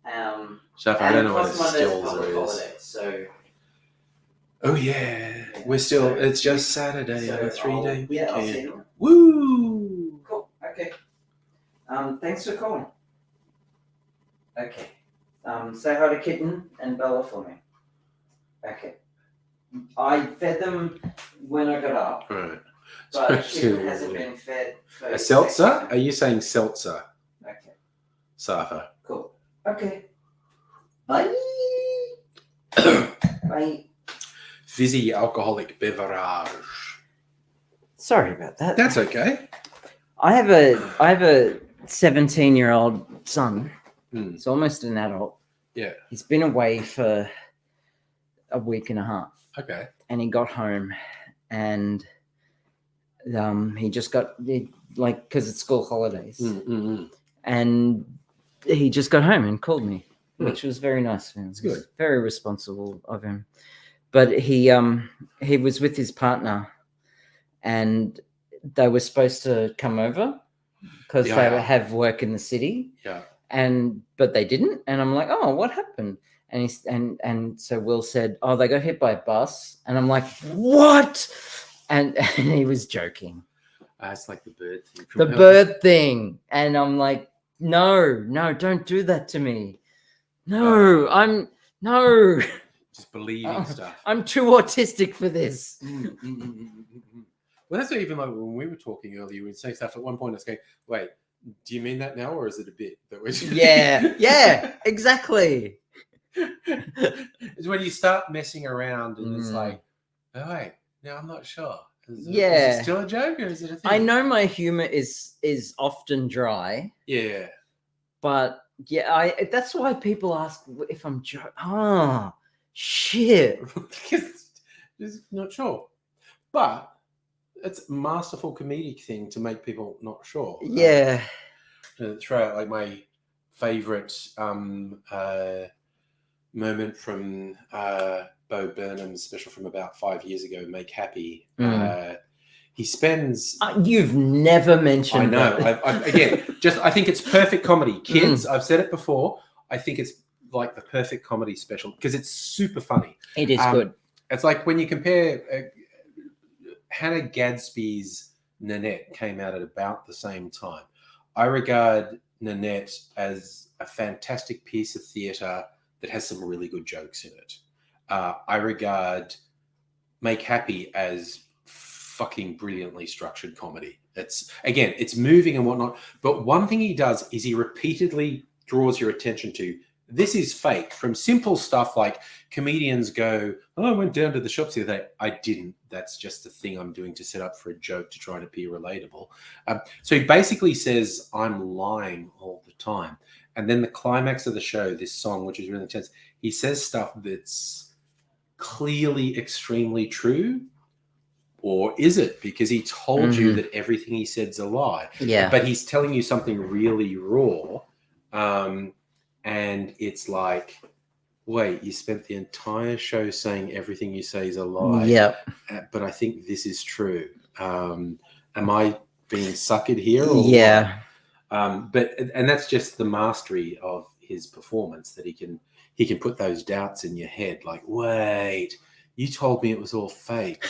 Shaf, I And don't know what a plus Monday's stills public is. holiday, so Oh yeah, we're still. So- It's just Saturday so on a 3-day yeah, I'll see weekend. you tomorrow. Woo! Cool. Okay. Thanks for calling. Okay. Say hi to Kitten and Bella for me. Okay. I fed them when I got up, All right. but So- Kitten hasn't been fed for A seltzer? Are Okay. you saying seltzer, Safa? Cool. Okay. Bye. Bye. Fizzy alcoholic beverage. Sorry about that. That's okay. I have a 17-year-old son. Hmm. He's almost an adult. Yeah. He's been away for a week and a half, Okay. and he got home, and he just got because it's school holidays, and he just got home and called me, which was very nice of him. It's It was good. very responsible of him. But he was with his partner, and they were supposed to come over because Yeah. they have work in the city. Yeah. But they didn't, and I'm like, oh, what happened? And so Will said, oh, they got hit by a bus, and I'm like, what? And he was joking, It's like the bird thing. the bird thing, and I'm like, no, don't do that to me. No, no, Just believing Oh. stuff. I'm too autistic for this. Well, that's what even like when we were talking earlier, you would say stuff. At one point, I was going, "Wait, do you mean that now, or is it a bit that we're?" Yeah, exactly. It's when you start messing around, and it's Mm. like, "Oh wait, no, I'm not sure. Is Yeah. it still a joke, or is it a thing?" I know my humor is often dry, Yeah. but yeah, that's why people ask if I'm joking. Oh, shit. Because just not sure, but it's a masterful comedic thing to make people not sure. Yeah. To throw out like my favorite moment from Bo Burnham's special from about 5 years ago, Make Happy. He spends. You've never mentioned I know. that. Again, I think it's perfect comedy. Kids, I've said it before. I think it's like the perfect comedy special because it's super funny. It is Um, good. It's like when you compare Hannah Gadsby's Nanette came out at about the same time. I regard Nanette as a fantastic piece of theatre that has some really good jokes in it. I regard Make Happy as fucking brilliantly structured comedy. It's moving and whatnot, but one thing he does is he repeatedly draws your attention to this is fake. From simple stuff like comedians go, "Oh, I went down to the shops the other day." I didn't. That's just a thing I'm doing to set up for a joke to try to be relatable. So he basically says, "I'm lying all the time." And then the climax of the show, this song, which is really intense, he says stuff that's clearly extremely true. Or is it? Because he told you that everything he said's a lie. Yeah. But he's telling you something really raw. And it's like, wait, you spent the entire show saying everything you say is a lie. Yep. But I think this is true. Am I being suckered here? Or Yeah. But that's just the mastery of his performance, that he can put those doubts in your head. Like, wait, you told me it was all fake.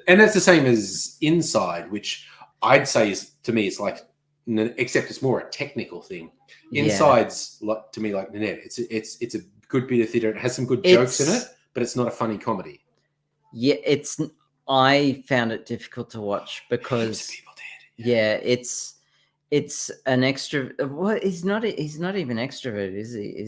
And that's the same as Inside, which I'd say is, to me, it's like, except it's more a technical thing. Inside's like, to me, like Nanette. It's a good bit of theatre. It has some good jokes in it, but it's not a funny comedy. Yeah, I found it difficult to watch because People did. it's an extra. What he's not even extrovert, is he?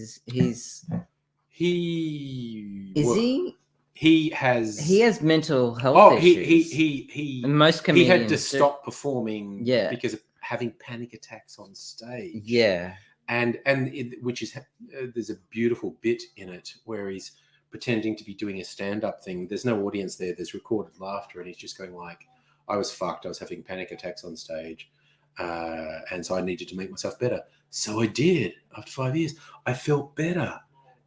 He has mental health issues. And most comedians he had to stop performing because of having panic attacks on stage. Yeah. And which is there's a beautiful bit in it where he's pretending to be doing a stand-up thing. There's no audience there. There's recorded laughter, and he's just going like, "I was fucked. I was having panic attacks on stage, and so I needed to make myself better. So I did. After 5 years, I felt better.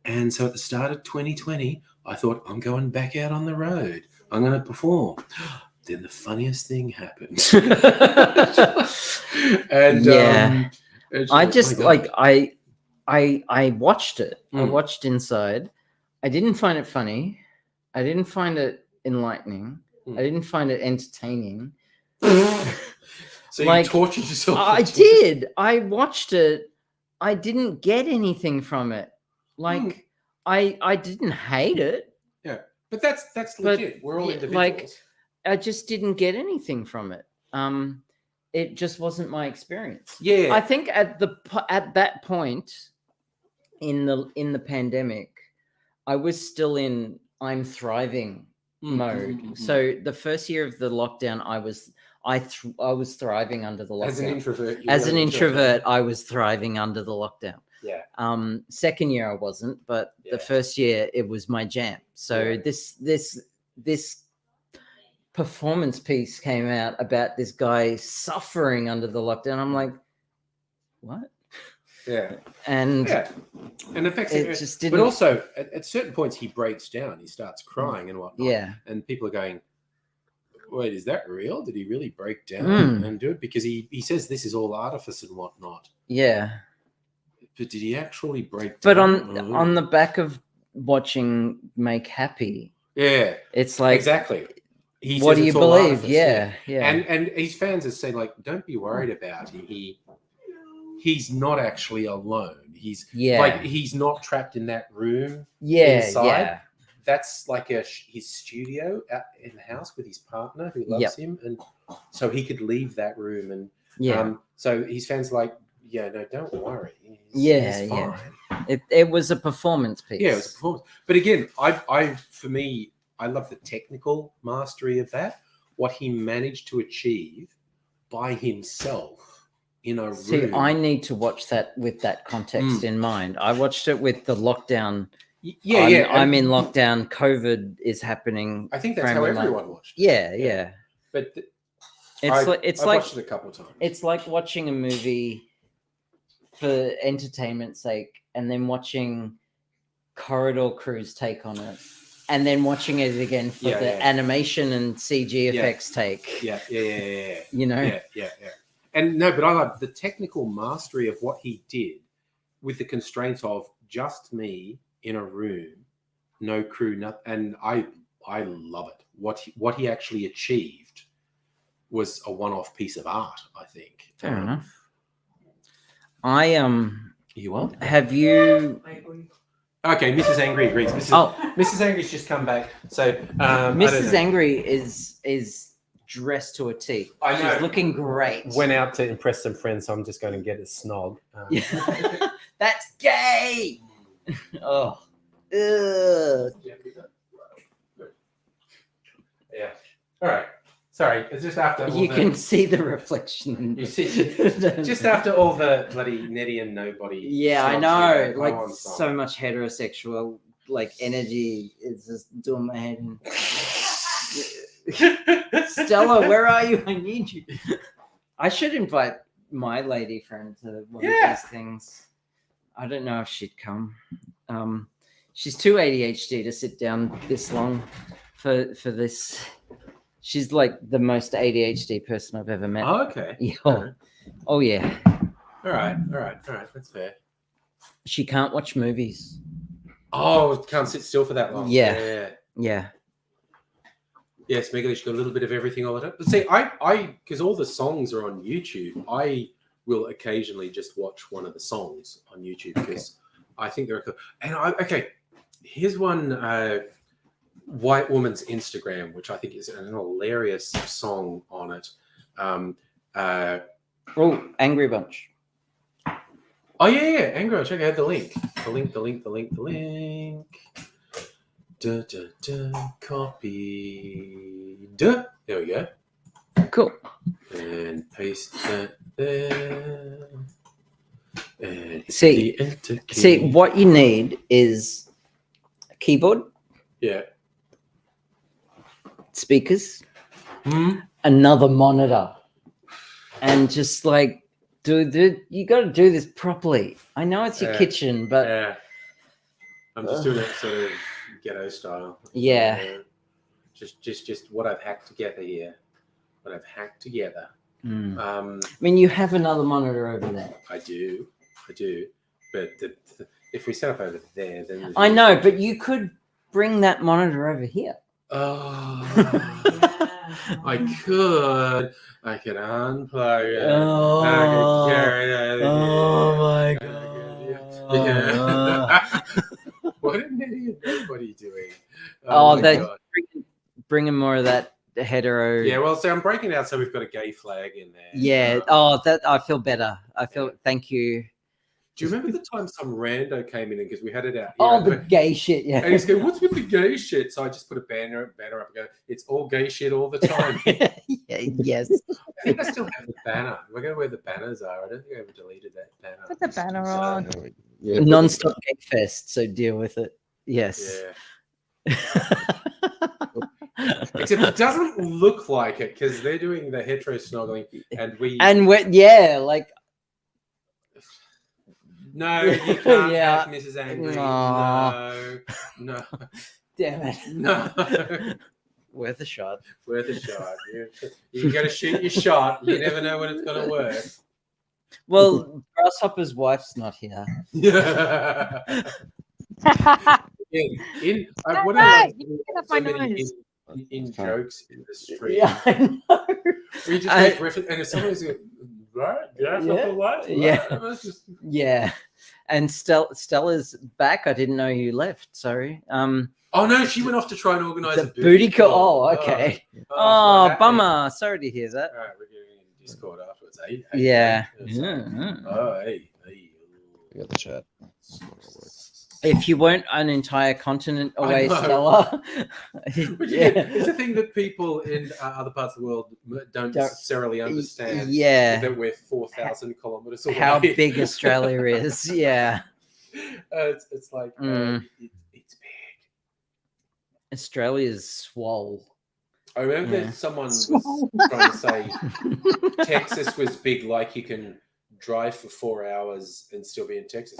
And so at the start of 2020, I thought, I'm going back out on the road. I'm going to perform." Then the funniest thing happened. And I just I watched it. I watched Inside. I didn't find it funny. I didn't find it enlightening. I didn't find it entertaining. So you tortured yourself. I did. I watched it. I didn't get anything from it. Like I didn't hate it. Yeah, but that's legit. We're all individuals. Like, I just didn't get anything from it. It just wasn't my experience. Yeah, I think at that point in the pandemic, I was still in I'm thriving mode. So the first year of the lockdown, I was thriving under the lockdown. As an introvert, I was thriving under the lockdown. Yeah. Second year I wasn't, but the first year it was my jam. So this performance piece came out about this guy suffering under the lockdown. I'm like, what? Yeah. And affects it just didn't. But also at certain points he breaks down. He starts crying and whatnot. Yeah. And people are going, wait, is that real? Did he really break down and do it? Because he says this is all artifice and whatnot. Yeah. But did he actually break But down? on the back of watching Make Happy, it's like, exactly. He what says do you it's all believe? artifice, Yeah. And his fans have said, like, don't be worried about him. He's not actually alone. He's like, he's not trapped in that room. Inside. Yeah. That's like his studio out in the house with his partner who loves him, and so he could leave that room. And so his fans are like, no, don't worry. He's fine. It was a performance piece. Yeah, it was a performance. But again, for me, I love the technical mastery of that. What he managed to achieve by himself in a room. See, I need to watch that with that context in mind. I watched it with the lockdown. I'm in lockdown. COVID is happening. I think that's how everyone watched it. Yeah. But I watched it a couple of times. It's like watching a movie for entertainment's sake, and then watching Corridor Crew's take on it, and then watching it again for the animation and CG effects take. Yeah. You know? Yeah. And no, but I like the technical mastery of what he did with the constraints of just me in a room, no crew, and I love it. What he actually achieved was a one-off piece of art, I think. Fair enough. You are? Have you? Okay, Mrs. Angry agrees. Mrs. Angry's just come back. So Mrs. Angry is dressed to a T. I know. She's looking great. Went out to impress some friends, so I'm just going to get a snog. That's gay. Oh. Ugh. Yeah. All right. Sorry, it's just after all You can see the reflection. You see, just after all the bloody Nettie and nobody. Yeah, I songs know. you go Like on so much heterosexual like energy is just doing my head in. Stella, where are you? I need you. I should invite my lady friend to one of these things. I don't know if she'd come. She's too ADHD to sit down this long for this. She's like the most ADHD person I've ever met. Oh, okay. Yeah. Oh yeah. All right. That's fair. She can't watch movies. Oh, can't sit still for that long. Yeah. Yes, Megalish got a little bit of everything all the time. But see, I because all the songs are on YouTube, I will occasionally just watch one of the songs on YouTube because I think they're cool. And here's one white woman's Instagram, which I think is an hilarious song on it. Angry Bunch. Oh yeah, Angry Bunch. Okay, I had the link. Copy. There we go. Cool. And paste that there. And See, the enter key. See, what you need is a keyboard, speakers, another monitor, and just like you got to do this properly. I know it's your kitchen, but I'm just doing it sort of ghetto style. Just what I've hacked together here. I mean, you have another monitor over there. I do, but if we set up over there, then I know, but you could bring that monitor over here. Oh, I could unplug it. Oh, I could carry it out of here. my god! What an idiot! What are you doing? They bringing more of that hetero. Yeah, well, so I'm breaking it out, so we've got a gay flag in there. Yeah. That I feel better. Thank you. Do you remember the time some rando came in and because we had it out? The gay shit. Yeah. And he's going, "What's with the gay shit?" So I just put a banner up and go, "It's all gay shit all the time." Yes. I think I still have the banner. We're going to where the banners are. I don't think I ever deleted that banner. Put the banner on. Non-stop gay fest. So deal with it. Yes. Yeah. Except it doesn't look like it because they're doing the hetero snoggling and we're like. No, you can't Yeah. have Mrs. Angry. No. No. Damn it. No. Worth a shot. You got to shoot your shot. You never know when it's going to work. Well, Grasshopper's wife's not here. Yeah. What Right, I you get love off my so many nose. in jokes in the street. Yeah, I know. We just make reference, and if someone's like, right, Yeah. And Stella's back. I didn't know you left. Sorry. Oh no, she went off to try and organise The a booty call. Oh, okay. Oh, Bummer. Sorry to hear that. All right, we're getting in Discord afterwards. Yeah. Oh, hey. We got the chat. If you weren't an entire continent away, know. Stella. It's a thing that people in other parts of the world don't necessarily understand. Yeah. That we're 4,000 kilometers away. How big Australia is. Yeah. It's like it's big. Australia's swole. I remember that someone was trying to say Texas was big, like you can drive for 4 hours and still be in Texas.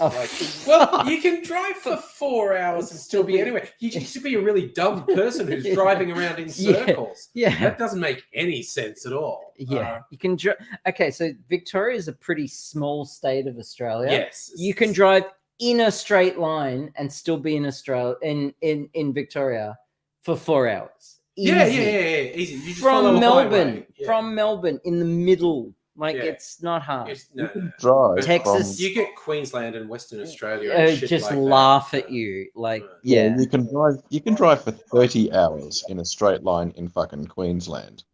Well, you can drive for 4 hours and still be anywhere. You should be a really dumb person who's driving around in circles. Yeah. That doesn't make any sense at all. Yeah. You can drive. Okay, so Victoria is a pretty small state of Australia. Yes. You can drive in a straight line and still be in Australia in Victoria for 4 hours. Yeah, Easy. easy. You just follow From a Melbourne, highway. Yeah. from Melbourne in the middle. Like Yeah. it's not hard. It's, You no, can no. drive Texas- from, You get Queensland and Western Australia and shit Just like laugh that. at you. Like, Right. yeah. you can drive for 30 hours in a straight line in fucking Queensland.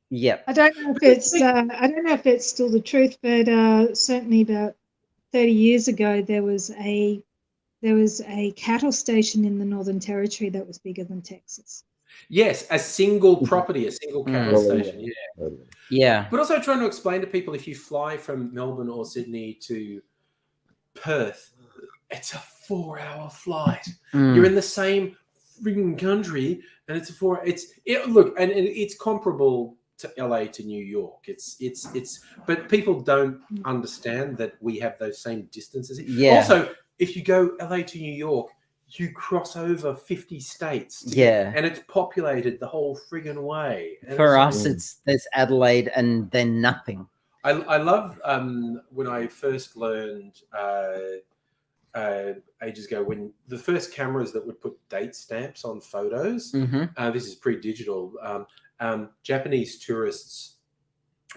Yep. I don't know if it's still the truth, but certainly about 30 years ago there was a cattle station in the Northern Territory that was bigger than Texas. Yes, a single property, a single cattle Mm. station. Yeah. Totally. Yeah. But also trying to explain to people, if you fly from Melbourne or Sydney to Perth, it's a 4-hour flight. Mm. You're in the same freaking country, and it's it's comparable to LA to New York. But people don't understand that we have those same distances. Yeah. Also, if you go LA to New York, you cross over 50 states. Yeah. And it's populated the whole friggin' way. And For it's us, there's Adelaide and then nothing. I love when I first learned ages ago, when the first cameras that would put date stamps on photos. Mm-hmm. This is pre-digital. Japanese tourists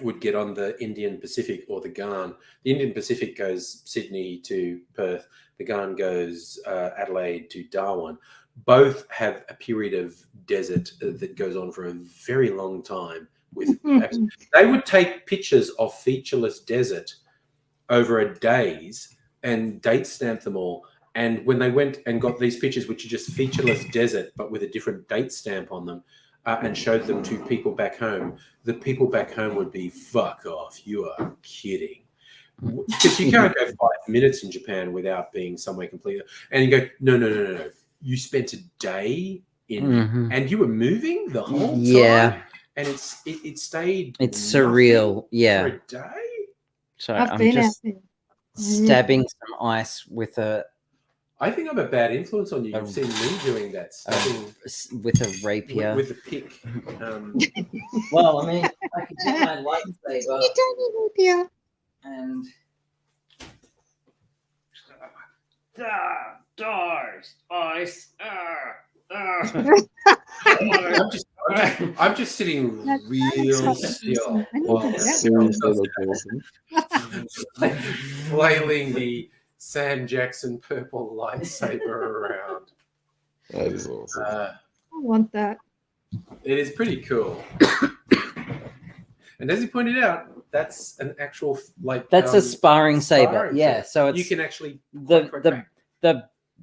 would get on the Indian Pacific or the Garn. The Indian Pacific goes Sydney to Perth. The Garn goes Adelaide to Darwin. Both have a period of desert that goes on for a very long time. They would take pictures of featureless desert over a days and date stamp them all. And when they went and got these pictures, which are just featureless desert, but with a different date stamp on them, and showed them to people back home, the people back home would be, fuck off, you are kidding. Because you can't go 5 minutes in Japan without being somewhere completely. And you go, no. You spent a day in, and you were moving the whole time. Yeah. And it stayed. It's nothing surreal. Yeah. For a day. So I've I'm been out just there. stabbing some ice with a I think I'm a bad influence on you. You've seen me doing that, stabbing rapier. with a pick. Well, I mean, I could get my lightsaber You don't need rapier. and doors, ice. I'm just sitting real still, while Seriously, Jason. flailing the Sam Jackson purple lightsaber around. That is awesome. I want that. It is pretty cool. And as you pointed out, that's an actual That's a sparring saber. sparring Yeah, saber. so it's You can actually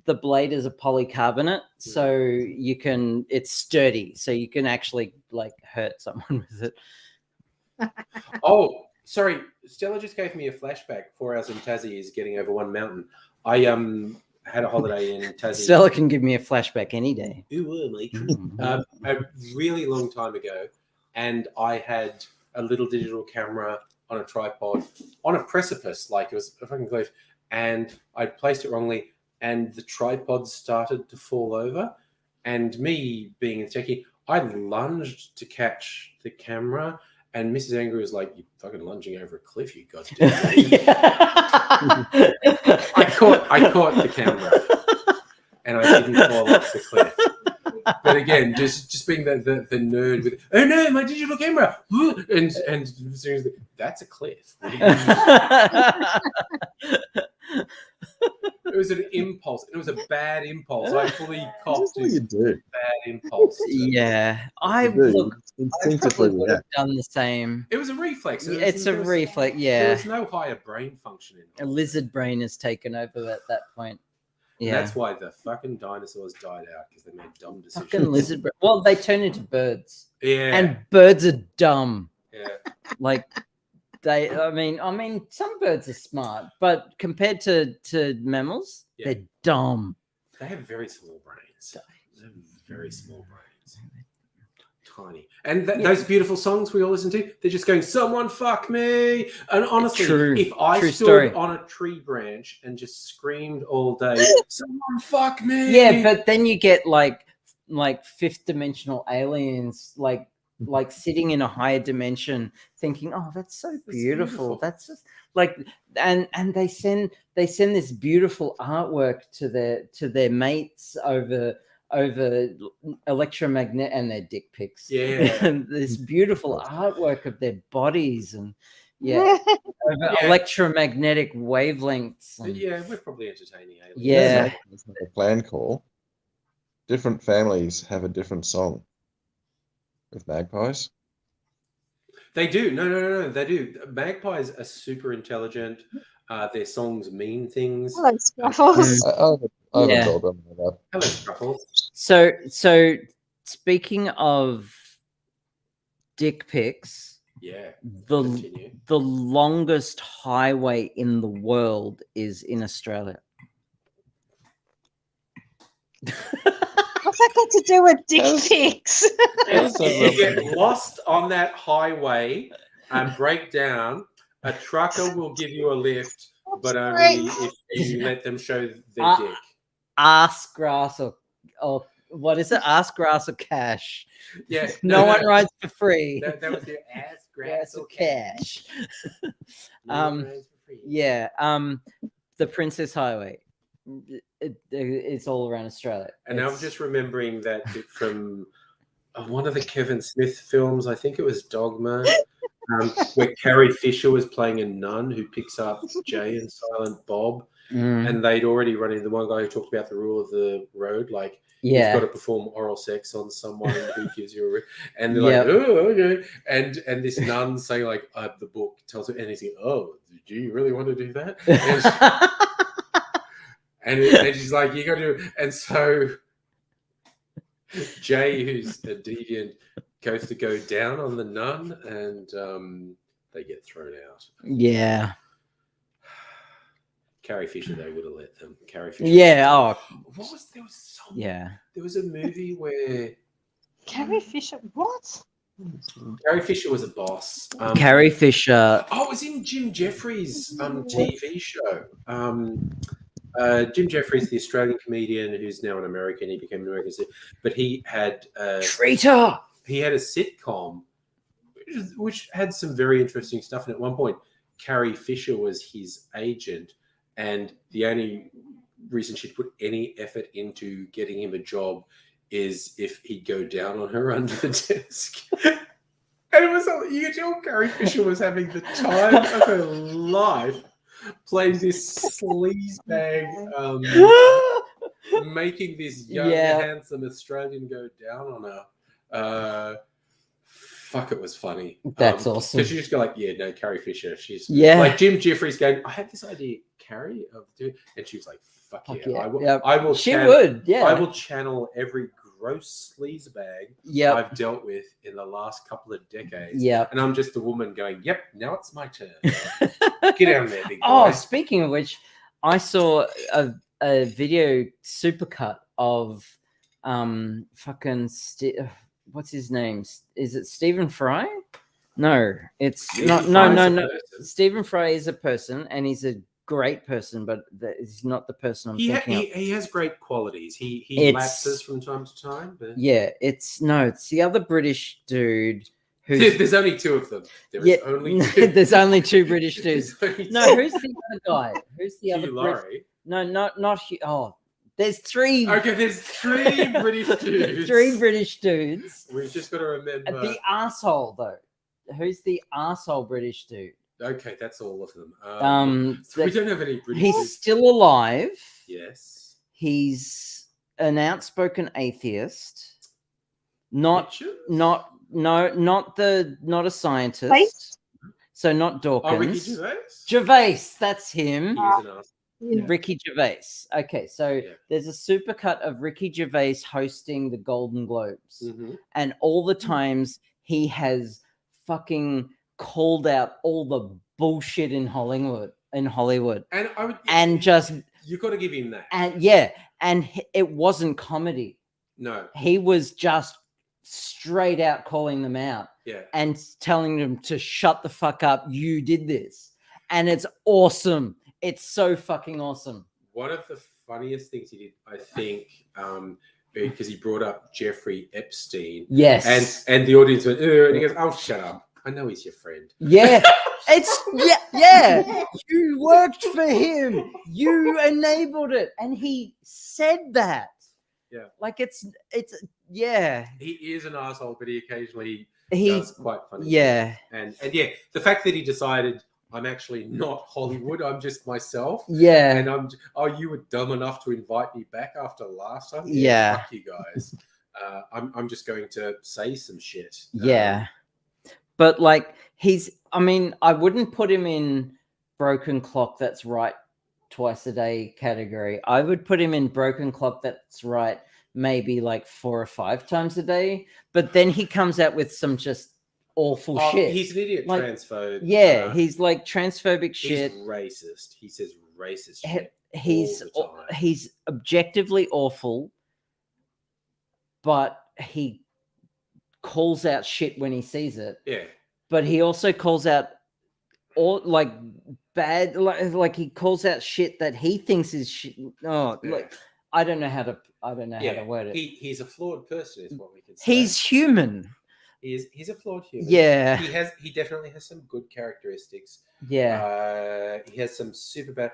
the blade is a polycarbonate, so you can it's sturdy, so you can actually like hurt someone with it. Oh, sorry. Stella just gave me a flashback. 4 hours in Tassie is getting over one mountain. I had a holiday in Tassie. Stella can give me a flashback any day. Ooh, Mike. A really long time ago, and I had a little digital camera on a tripod on a precipice, like it was a fucking cliff, and I placed it wrongly, and the tripod started to fall over, and me being a techie, I lunged to catch the camera, and Mrs. Angry was like, "You fucking lunging over a cliff, you goddamn." I caught the camera, and I didn't fall off the cliff. But again, just being the nerd with, oh no, my digital camera, and seriously, that's a cliff. It was an impulse. It was a bad impulse. I fully That's copped what to you do. bad impulse. Yeah, I You do. look. I Instinctively probably would have react. done the same. It was a reflex. It's a reflex. There Yeah, was no higher brain function in a it. lizard brain has taken over at that point. And Yeah, that's why the fucking dinosaurs died out, because they made dumb decisions. fucking lizard brain. Well, they turn into birds, Yeah. and birds are dumb. yeah. Like they, I mean, some birds are smart, but compared to mammals, Yeah. they're dumb. They have very small brains. They have very small brains. Tiny. And those beautiful songs we all listen to, they're just going, someone fuck me. And honestly, True. if I True stood story. on a tree branch and just screamed all day, someone fuck me. Yeah, but then you get like fifth dimensional aliens like like sitting in a higher dimension, thinking, "Oh, that's so beautiful." beautiful. That's just like, and they send this beautiful artwork to their mates over electromagnet and their dick pics. Yeah. And this beautiful artwork of their bodies and over Yeah. electromagnetic wavelengths. And, Yeah, we're probably entertaining aliens. Yeah. It's not a plan call. Different families have a different song with magpies. They do. No. They do. Magpies are super intelligent. Their songs mean things. Hello, Scruffles. I have Yeah. a dog on that. Hello, Truffles. So speaking of dick pics, Yeah. the Continue. the longest highway in the world is in Australia. What's that got to do with dick pics? If you get lost on that highway and break down, a trucker will give you a lift, but only if you let them show their dick. Ass grass or what is it? Ass grass or cash. Yeah. No one rides for free. That was your ass Grass grass or or cash. No one rides for free. Yeah. The Princess Highway. It's all around Australia. And I'm It's- just remembering that bit from one of the Kevin Smith films. I think it was Dogma, where Carrie Fisher was playing a nun who picks up Jay and Silent Bob, Mm, and they'd already run into the one guy who talked about the rule of the road, like yeah. you've got to perform oral sex on someone who gives you a and they're Yep. like, oh, okay, and this nun saying like, the book tells her, and he's like, oh, do you really want to do that? And she's like, you got to, and so Jay, who's a deviant, goes to go down on the nun, and they get thrown out. Yeah. Carrie Fisher, they would have let them. Carrie Fisher. Yeah. Oh, What was there was some yeah. there was a movie where Carrie Fisher, what? Carrie Fisher was a boss. Carrie Fisher. Oh, it was in Jim Jeffries' TV show. Jim Jeffries, the Australian comedian who's now an American, he became an American, but he had Traitor. he had a sitcom which had some very interesting stuff. And at one point, Carrie Fisher was his agent, and the only reason she'd put any effort into getting him a job is if he'd go down on her under the desk. And it was you could tell Carrie Fisher was having the time of her life playing this sleazebag, making this young, Yeah. handsome Australian go down on her. Fuck, it was funny. That's awesome. Because you just go like, yeah, no, Carrie Fisher. She's Yeah. like Jim Jeffries going, I had this idea, Carrie, of doing, and she was like, fuck Fuck yeah, yeah. I will. Yep. I will. She channel, would. Yeah. I will channel every gross sleazebag Yep. I've dealt with in the last couple of decades. Yep. And I'm just a woman going, yep, now it's my turn. Get down there, big boy. Oh, speaking of which, I saw a video supercut of fucking what's his name? Is it Stephen Fry? No, it's Stephen not. No, Fry's no, a no. person. Stephen Fry is a person, and he's a great person, but he's not the person I'm thinking of. He has great qualities. He It's- lapses from time to time. But Yeah, it's the other British dude who's there's only two of them. There is yeah. only two. There's only two British dudes. There's only No, two. who's the other guy? Who's the other Hugh Brit? Laurie. No, not Hugh. Oh, there's three. Okay, there's three British dudes. Three British dudes. We've just got to remember. The asshole though. Who's the asshole British dude? Okay, that's all of them. So we don't have any British he's dudes. still alive. Yes. He's an outspoken atheist. Not Richards? not a scientist. Faith? So not Dawkins. Oh, Ricky Gervais? Gervais, that's him. He is an ass. Yeah. Ricky Gervais. Okay, so Yeah. there's a supercut of Ricky Gervais hosting the Golden Globes, Mhm. and all the times he has fucking called out all the bullshit in Hollywood, And I would. and just you got to give him that. and yeah, and it wasn't comedy. No. He was just straight out calling them out Yeah. and telling them to shut the fuck up. You did this, and it's awesome. It's so fucking awesome. One of the funniest things he did, I think, because he brought up Jeffrey Epstein, Yes. and the audience went, and he goes, "Oh, shut up! I know he's your friend." Yeah. It's yeah. You worked for him. You enabled it, and he said that. Yeah. Like it's yeah. He is an asshole, but he occasionally He does quite funny. yeah. things. And yeah, the fact that he decided I'm actually not Hollywood, I'm just myself. Yeah. And you were dumb enough to invite me back after last time. Yeah. Fuck you guys. I'm just going to say some shit. Yeah. But like I wouldn't put him in broken clock that's right twice a day category. I would put him in broken clock that's right maybe like 4 or 5 times a day. But then he comes out with some just awful shit. He's an idiot Like, transphobe. Yeah, he's like transphobic he's shit. racist. He says racist shit. He's all the time. he's objectively awful, but he calls out shit when he sees it. Yeah. But he also calls out all like bad, like he calls out shit that he thinks is shit. Oh, Yeah. like I don't know how to word it. He's a flawed person, is what we can say. He's human. He's a flawed human. Yeah. He definitely has some good characteristics. Yeah. He has some super bad.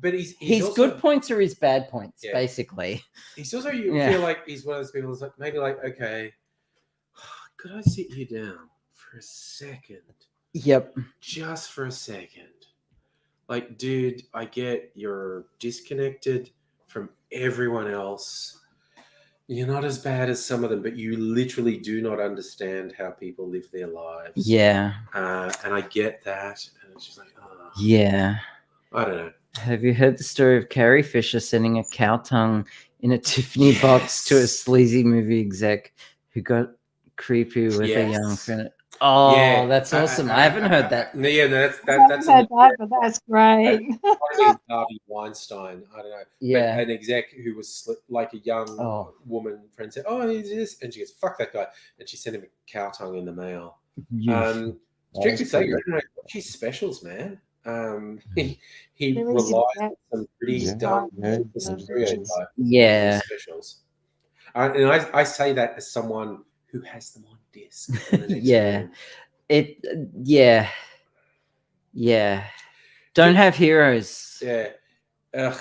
But he's His also, good points are his bad points, Yeah. basically. He's also you Yeah. feel like he's one of those people who's like maybe like, okay, could I sit you down for a second? Yep. Just for a second. Like, dude, I get you're disconnected from everyone else. You're not as bad as some of them, but you literally do not understand how people live their lives. Yeah. And I get that. And it's just like, oh, Yeah. I don't know. Have you heard the story of Carrie Fisher sending a cow tongue in a Tiffany box to a Yes. sleazy movie exec who got creepy with a young Yes. friend? Oh, Yeah. that's awesome. I haven't heard that. No, yeah, no, I that's haven't heard that, but that's great. probably Harvey Weinstein. I don't know. Yeah. But an exec who was like a young Oh. woman friend said, "Oh, he's this," and she goes, "Fuck that guy," and she sent him a cow tongue in the mail. You- Strictly That's saying, I pretty don't know, watch his specials, man. He There is relies that. on some pretty Yeah. dumb Yeah. stereotypes in yeah. his specials. And I say that as someone who has them on disc. in the next Yeah. room. Yeah. Don't have heroes. Yeah. Ugh.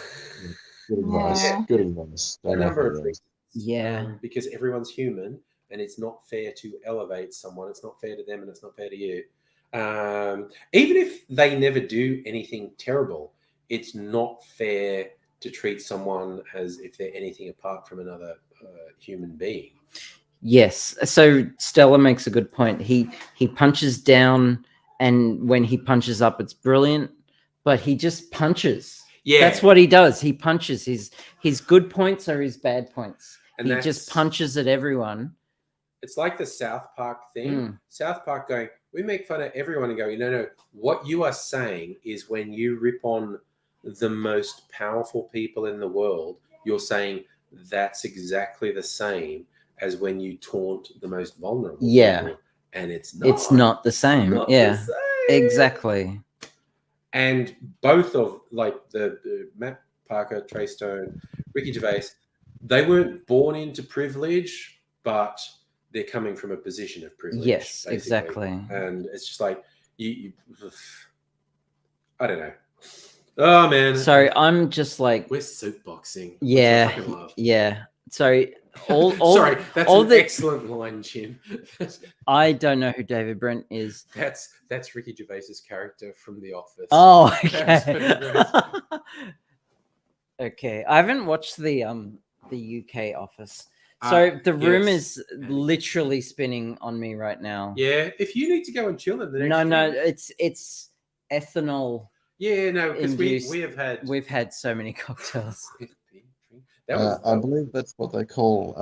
Good advice. Yeah. Good advice. A Don't number have of to reasons. Yeah. Because everyone's human and it's not fair to elevate someone. It's not fair to them and it's not fair to you. Even if they never do anything terrible, it's not fair to treat someone as if they're anything apart from another human being. Yes. So Stella makes a good point. He punches down, and when he punches up, it's brilliant. But he just punches. Yeah, That's what he does. He punches. His good points are his bad points. And He just that's- punches at everyone. It's like the South Park thing. Mm. South Park going, we make fun of everyone and go, no. What you are saying is when you rip on the most powerful people in the world, you're saying that's exactly the same as when you taunt the most vulnerable. Yeah. people, and it's not. It's not the same. Not the Yeah. same. Exactly. And both of like the Matt Parker, Trey Stone, Ricky Gervais, they weren't born into privilege, but they're coming from a position of privilege. Yes, basically. exactly. And it's just like you I don't know. Oh man, Sorry, I'm just like, we're soapboxing. Yeah, Which I fucking love. yeah. Sorry, all Sorry, that's all an the- excellent line, Jim. I don't know who David Brent is. that's Ricky Gervais's character from The Office. Oh, That's okay. Okay, I haven't watched the UK Office, so the room yes. is literally spinning on me right now. Yeah, if you need to go and chill in the next No, room- it's ethanol. Yeah, no, because Induced- we have had We've had so many cocktails. that was I believe that's what they call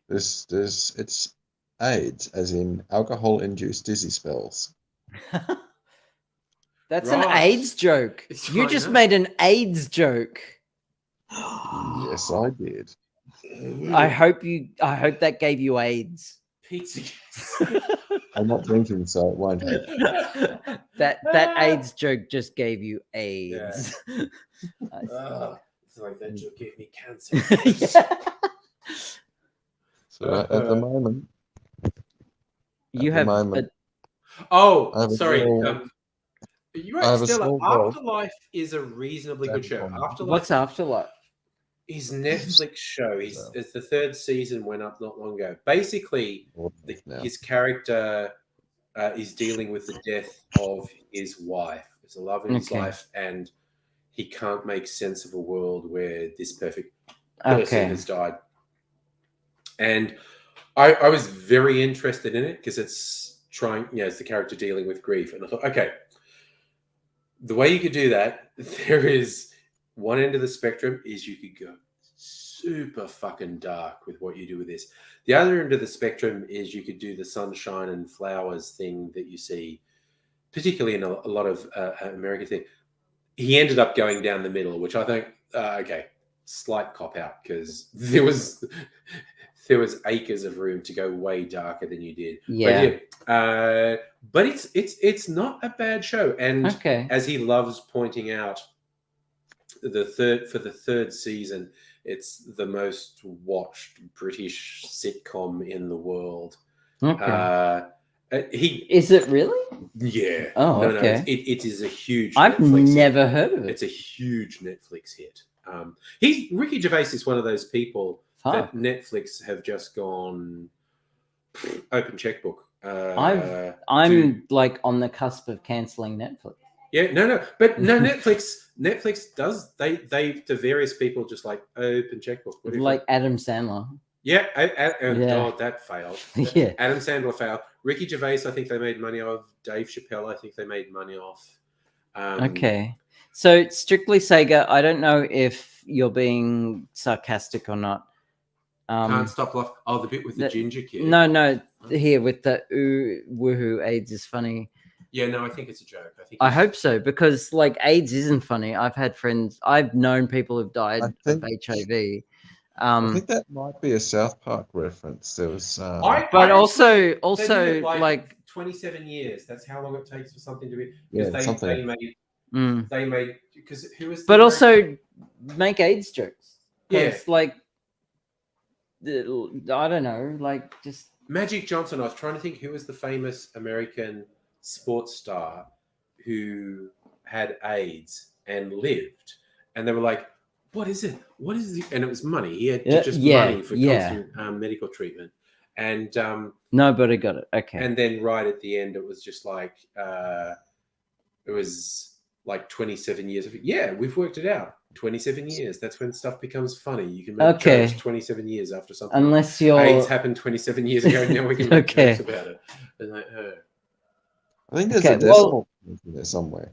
it's AIDS, as in alcohol-induced dizzy spells. That's an Right. AIDS joke. It's You right, just huh? made an AIDS joke. Yes, I did. I hope that gave you AIDS. pizza. I'm not drinking, so it won't help. that AIDS joke just gave you AIDS. It's like that joke gave me cancer. Yeah. So at the moment, You the have moment, I Oh, have a sorry. small- You're I right, have a Stella. small dog. Afterlife is a reasonably good show. What's Afterlife, what's Afterlife? his Netflix show. So- It's the third season went up not long ago. Basically, now. his character is dealing with the death of his wife. It's a love in his Okay. life, and he can't make sense of a world where this perfect person Okay. has died. And I was very interested in it because it's trying, it's the character dealing with grief. And I thought, okay, the way you could do that, there is one end of the spectrum is you could go super fucking dark with what you do with this. The other end of the spectrum is you could do the sunshine and flowers thing that you see, particularly in a lot of American things. He ended up going down the middle, which I think, okay, slight cop out because there was acres of room to go way darker than you did. Yeah. But it's not a bad show, and Okay. as he loves pointing out, for the third season, it's the most watched British sitcom in the world. Okay. He Is it really? yeah. Oh, no, okay. no, it is a huge. I've Netflix hit. never heard of it. It's a huge Netflix hit. Ricky Gervais is one of those people Fuck. that Netflix have just gone open checkbook. I'm like on the cusp of canceling Netflix. Yeah, no, but no, Netflix does they to various people just like open checkbook. What do you Like think? Adam Sandler. Yeah, and Yeah. God, that failed. Yeah. Adam Sandler failed. Ricky Gervais, I think they made money off. Dave Chappelle, I think they made money off. Okay. So strictly Sega, I don't know if you're being sarcastic or not. Can't stop laugh. Oh, the bit with the the- ginger kid. No, here with the ooh woohoo AIDS is funny. Yeah, no, I think it's a joke. I hope so, because like AIDS isn't funny. I've had friends, I've known people who've died I of think- HIV. I think that might be a South Park reference. There was, But also They did it like 27 years. That's how long it takes for something to be. yeah, Because something. they made because who was. The but American- also make AIDS jokes. Yeah. 'Cause, like I don't know, like just Magic Johnson. I was trying to think who was the famous American sports star who had AIDS and lived, and they were like, "What is it? What is it?" And it was money. He had just money for constant medical treatment, and nobody got it. Okay. and then right at the end, it was just like it was like 27 years of we've worked it out. 27 years. That's when stuff becomes funny. You can make Okay. jokes 27 years after something. Unless you're AIDS happened 27 years ago. Now we can make Okay. jokes about it. And like, I think there's Okay, a decimal point in there somewhere.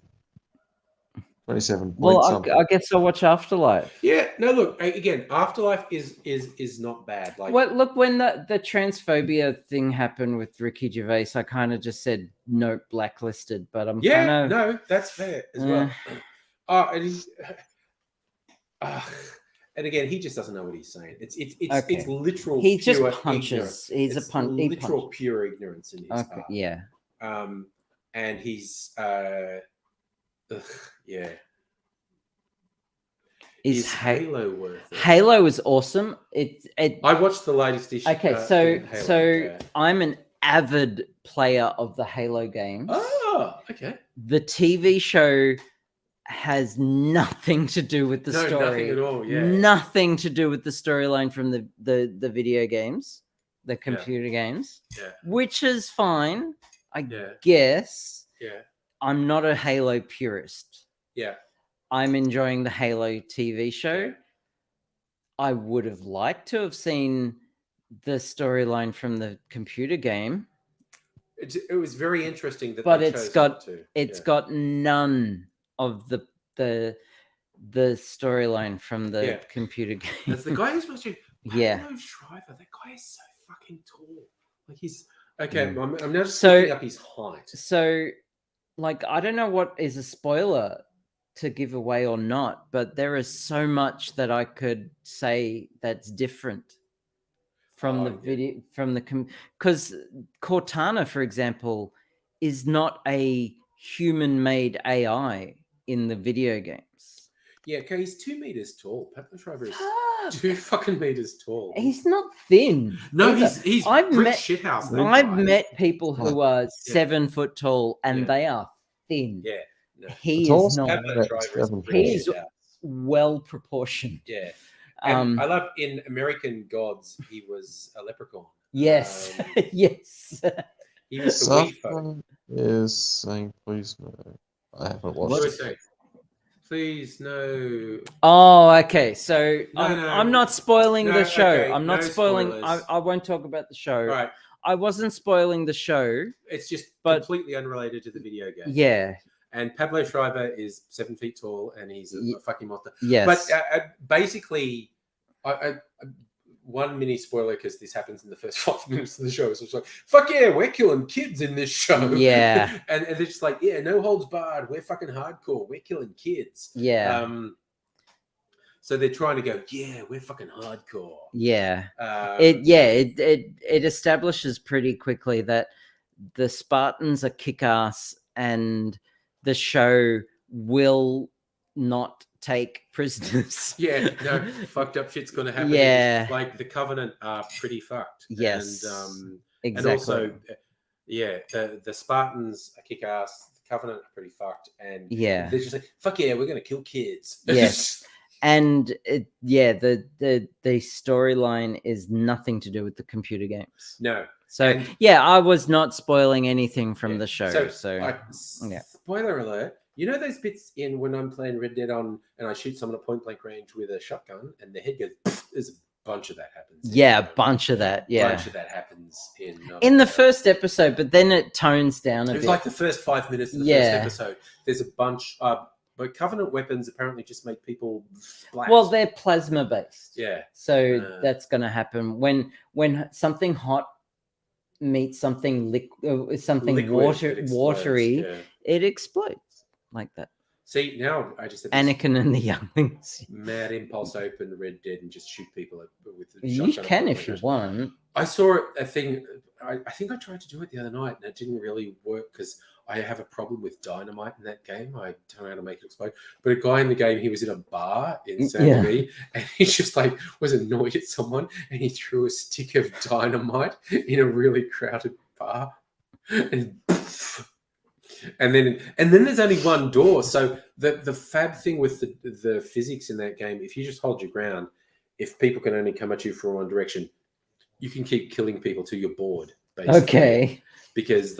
27 point well, something. I guess I'll watch Afterlife. yeah. No, look. Again, Afterlife is not bad. Like, Well, look, when the transphobia thing happened with Ricky Gervais, I kind of just said nope, blacklisted. But I'm yeah, kind of no, that's fair as well. And he's, and again, he just doesn't know what he's saying. It's Okay. literal. he just pure punches. ignorance. He's It's a punch. He literal punches. pure ignorance in his Okay, part. yeah. And he's yeah. Is Is Halo worth it? Halo is awesome. It I watched the latest issue. okay. Halo, So yeah. I'm an avid player of the Halo games. Oh, okay. The TV show has nothing to do with the No, story. nothing at all. Yeah. Nothing to do with the storyline from the video games, the computer games, Yeah. which is fine, I Yeah. guess. Yeah. I'm not a Halo purist. Yeah. I'm enjoying the Halo TV show. Yeah. I would have liked to have seen the storyline from the computer game, It was very interesting that, but they it's chose got not to. it's Yeah. got none of the storyline from the Yeah. computer game. That's the guy who's watching. Yeah. Pablo Schreiber. That guy is so fucking tall. Like he's okay. Mm. I'm now just So- looking up his height. So, like, I don't know what is a spoiler to give away or not, but there is so much that I could say that's different from the Oh, yeah. video, from the because Cortana, for example, is not a human-made AI in the video games. Yeah, okay, he's 2 meters tall. Pablo Schreiber is Fuck. 2 fucking meters tall. He's not thin. no, either. he's I've brick met- shithouse. that I've guy. met people who are 7 foot tall and Yeah. they are thin. Yeah, no. He The tallest is not. man Pablo is Schreiber is 7 brick He is- shithouse. Well proportioned. Yeah, and Um, I love in American Gods he was a leprechaun. yes, yes. He was the wee folk. Someone is saying, please no. I haven't What watched do I it. say? Please no. Oh, okay. So No, I'm no. not spoiling No, the show. okay, I'm not no spoiling. spoilers. I won't talk about the show. All right, I wasn't spoiling the show. it's just But- completely unrelated to the video game. Yeah. And Pablo Schreiber is 7 feet tall, and he's a fucking monster. Yes. But basically, one mini spoiler because this happens in the first 5 minutes of the show. So it's like, fuck yeah, we're killing kids in this show. Yeah. and they're just like, yeah, no holds barred. We're fucking hardcore. We're killing kids. yeah. So they're trying to go, yeah, we're fucking hardcore. yeah. Um, It establishes pretty quickly that the Spartans are kick-ass and the show will not take prisoners. Yeah, no, fucked up shit's gonna happen. Yeah. Like the Covenant are pretty fucked. Yes. And Exactly. and also, yeah, the Spartans are kick ass. The Covenant are pretty fucked, and Yeah. they're just like, fuck yeah, we're gonna kill kids. Yes. And the storyline is nothing to do with the computer games. no. So And- yeah, I was not spoiling anything from Yeah. the show. So, yeah. Spoiler alert. You know those bits in when I'm playing Red Dead on and I shoot someone at point blank range with a shotgun and their head goes. Pfft, there's a bunch of that happens. yeah, a bunch of that. Yeah. bunch of that happens In the first episode, but then it tones down a It was bit. like the first 5 minutes of the Yeah. first episode. There's a bunch. But Covenant weapons apparently just make people splat. Well, they're plasma based. yeah. So that's going to happen when something hot meets something something Liquid that explodes, watery, yeah. it explodes like that. See, now I just had this Anakin and the younglings. mad impulse to open Red Dead and just shoot people with the You shotgun can at if you point want. I saw a thing. I think I tried to do it the other night and it didn't really work because I have a problem with dynamite in that game. I don't know how to make it explode. But a guy in the game, he was in a bar in San Yeah. Luis and he just like was annoyed at someone and he threw a stick of dynamite in a really crowded bar and then there's only one door. So the fab thing with the physics in that game, if you just hold your ground, if people can only come at you from one direction, you can keep killing people till you're bored. Basically, Okay. because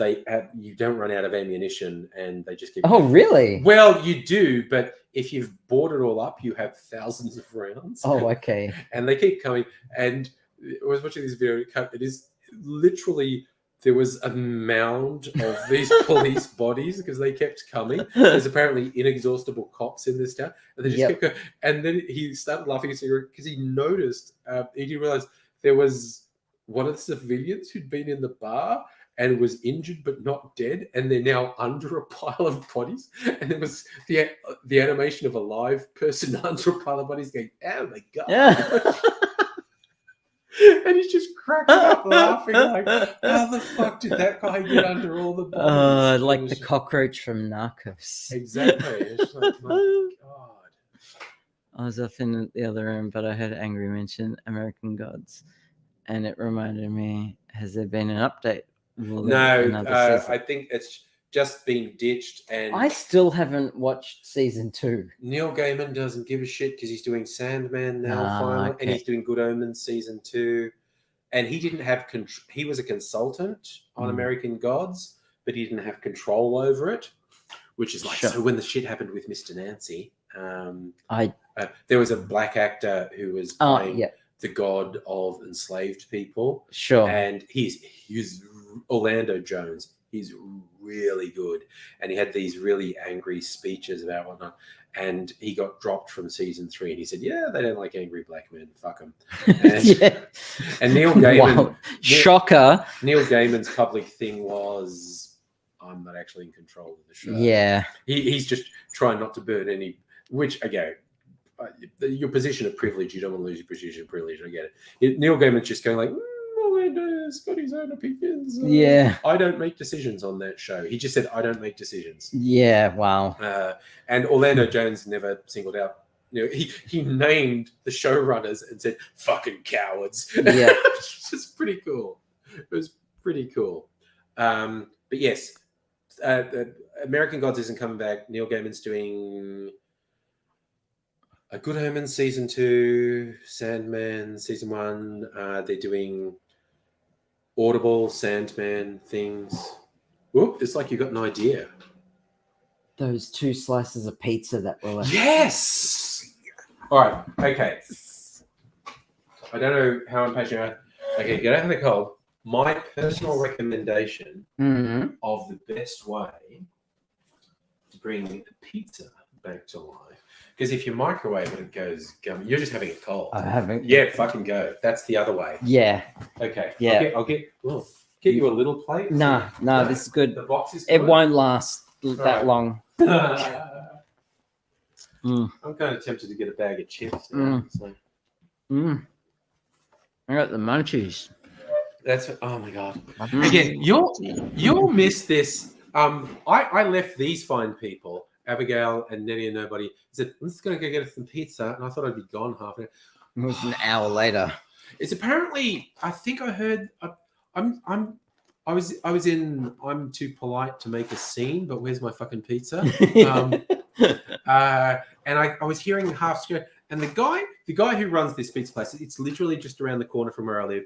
you don't run out of ammunition and they just keep. Oh, really? Well, you do, but if you've bought it all up, you have thousands of rounds. Oh, okay. And they keep coming. And I was watching this video. It is literally there was a mound of these police bodies because they kept coming. There's apparently inexhaustible cops in this town, and they just Yep. kept going. And then he started laughing because he noticed he didn't realize there was one of the civilians who'd been in the bar and was injured but not dead, and they're now under a pile of bodies. And there was the animation of a live person under a pile of bodies going, "Oh my god!" Yeah. And he's just cracking up laughing like, "How the fuck did that guy get under all the bodies?" Like It the was- cockroach from Narcos. Exactly. It's like, my god. I was off in the other room, but I heard Angry mention American Gods, and it reminded me: has there been an update? Will there be No, another season? I think it's just been ditched, and I still haven't watched season 2. Neil Gaiman doesn't give a shit because he's doing Sandman now Ah, finally, okay. and he's doing Good Omens season 2. And he didn't have he was a consultant on Mm. American Gods, but he didn't have control over it, which is like Sure. so when the shit happened with Mr. Nancy. I There was a black actor who was oh playing yeah, the god of enslaved people, sure. and he's Orlando Jones. He's really good, and he had these really angry speeches about whatnot. And he got dropped from season 3, and he said, "Yeah, they don't like angry black men. Fuck them." And, Yeah. and Neil Gaiman, Wow. Shocker. Neil Gaiman's public thing was, "I'm not actually in control of the show." Yeah. He's just trying not to burn any. Which again, your position of privilege, you don't want to lose your position of privilege. I get it. Neil Gaiman's just going like, Orlando's got his own opinions. Yeah. I don't make decisions on that show. He just said, I don't make decisions. Yeah. Wow. And Orlando Jones never singled out he named the showrunners and said "fucking cowards." Yeah. It's just pretty cool. It was pretty cool. But yes, American Gods isn't coming back. Neil Gaiman's doing A Good Omens season 2, Sandman season 1. They're doing Audible Sandman things. Whoop! It's like you got an idea. Those 2 slices of pizza that were left. Yes. All right. Okay. I don't know how impatient I am. Okay, get out of the cold. My personal recommendation Mm-hmm. of the best way to bring pizza back to life, because if you microwave it, it goes gummy. You're just having a cold. I haven't. Yeah, fucking go. That's the other way. Yeah. Okay. Yeah. I'll get you a little plate. No, this is good. The box is. It good. won't last that Right. long. Mm. I'm kind of tempted to get a bag of chips. Now. So I got the munchies. that's oh my god. Mm. Again, you'll miss this. I left these fine people, Abigail and Nettie and Nobody. Said, "I'm just gonna go get us some pizza," and I thought I'd be gone half an hour. It was an hour later. It's apparently. I think I heard. I was in. I'm too polite to make a scene, but where's my fucking pizza? And I was hearing half scare. And the guy who runs this pizza place, it's literally just around the corner from where I live.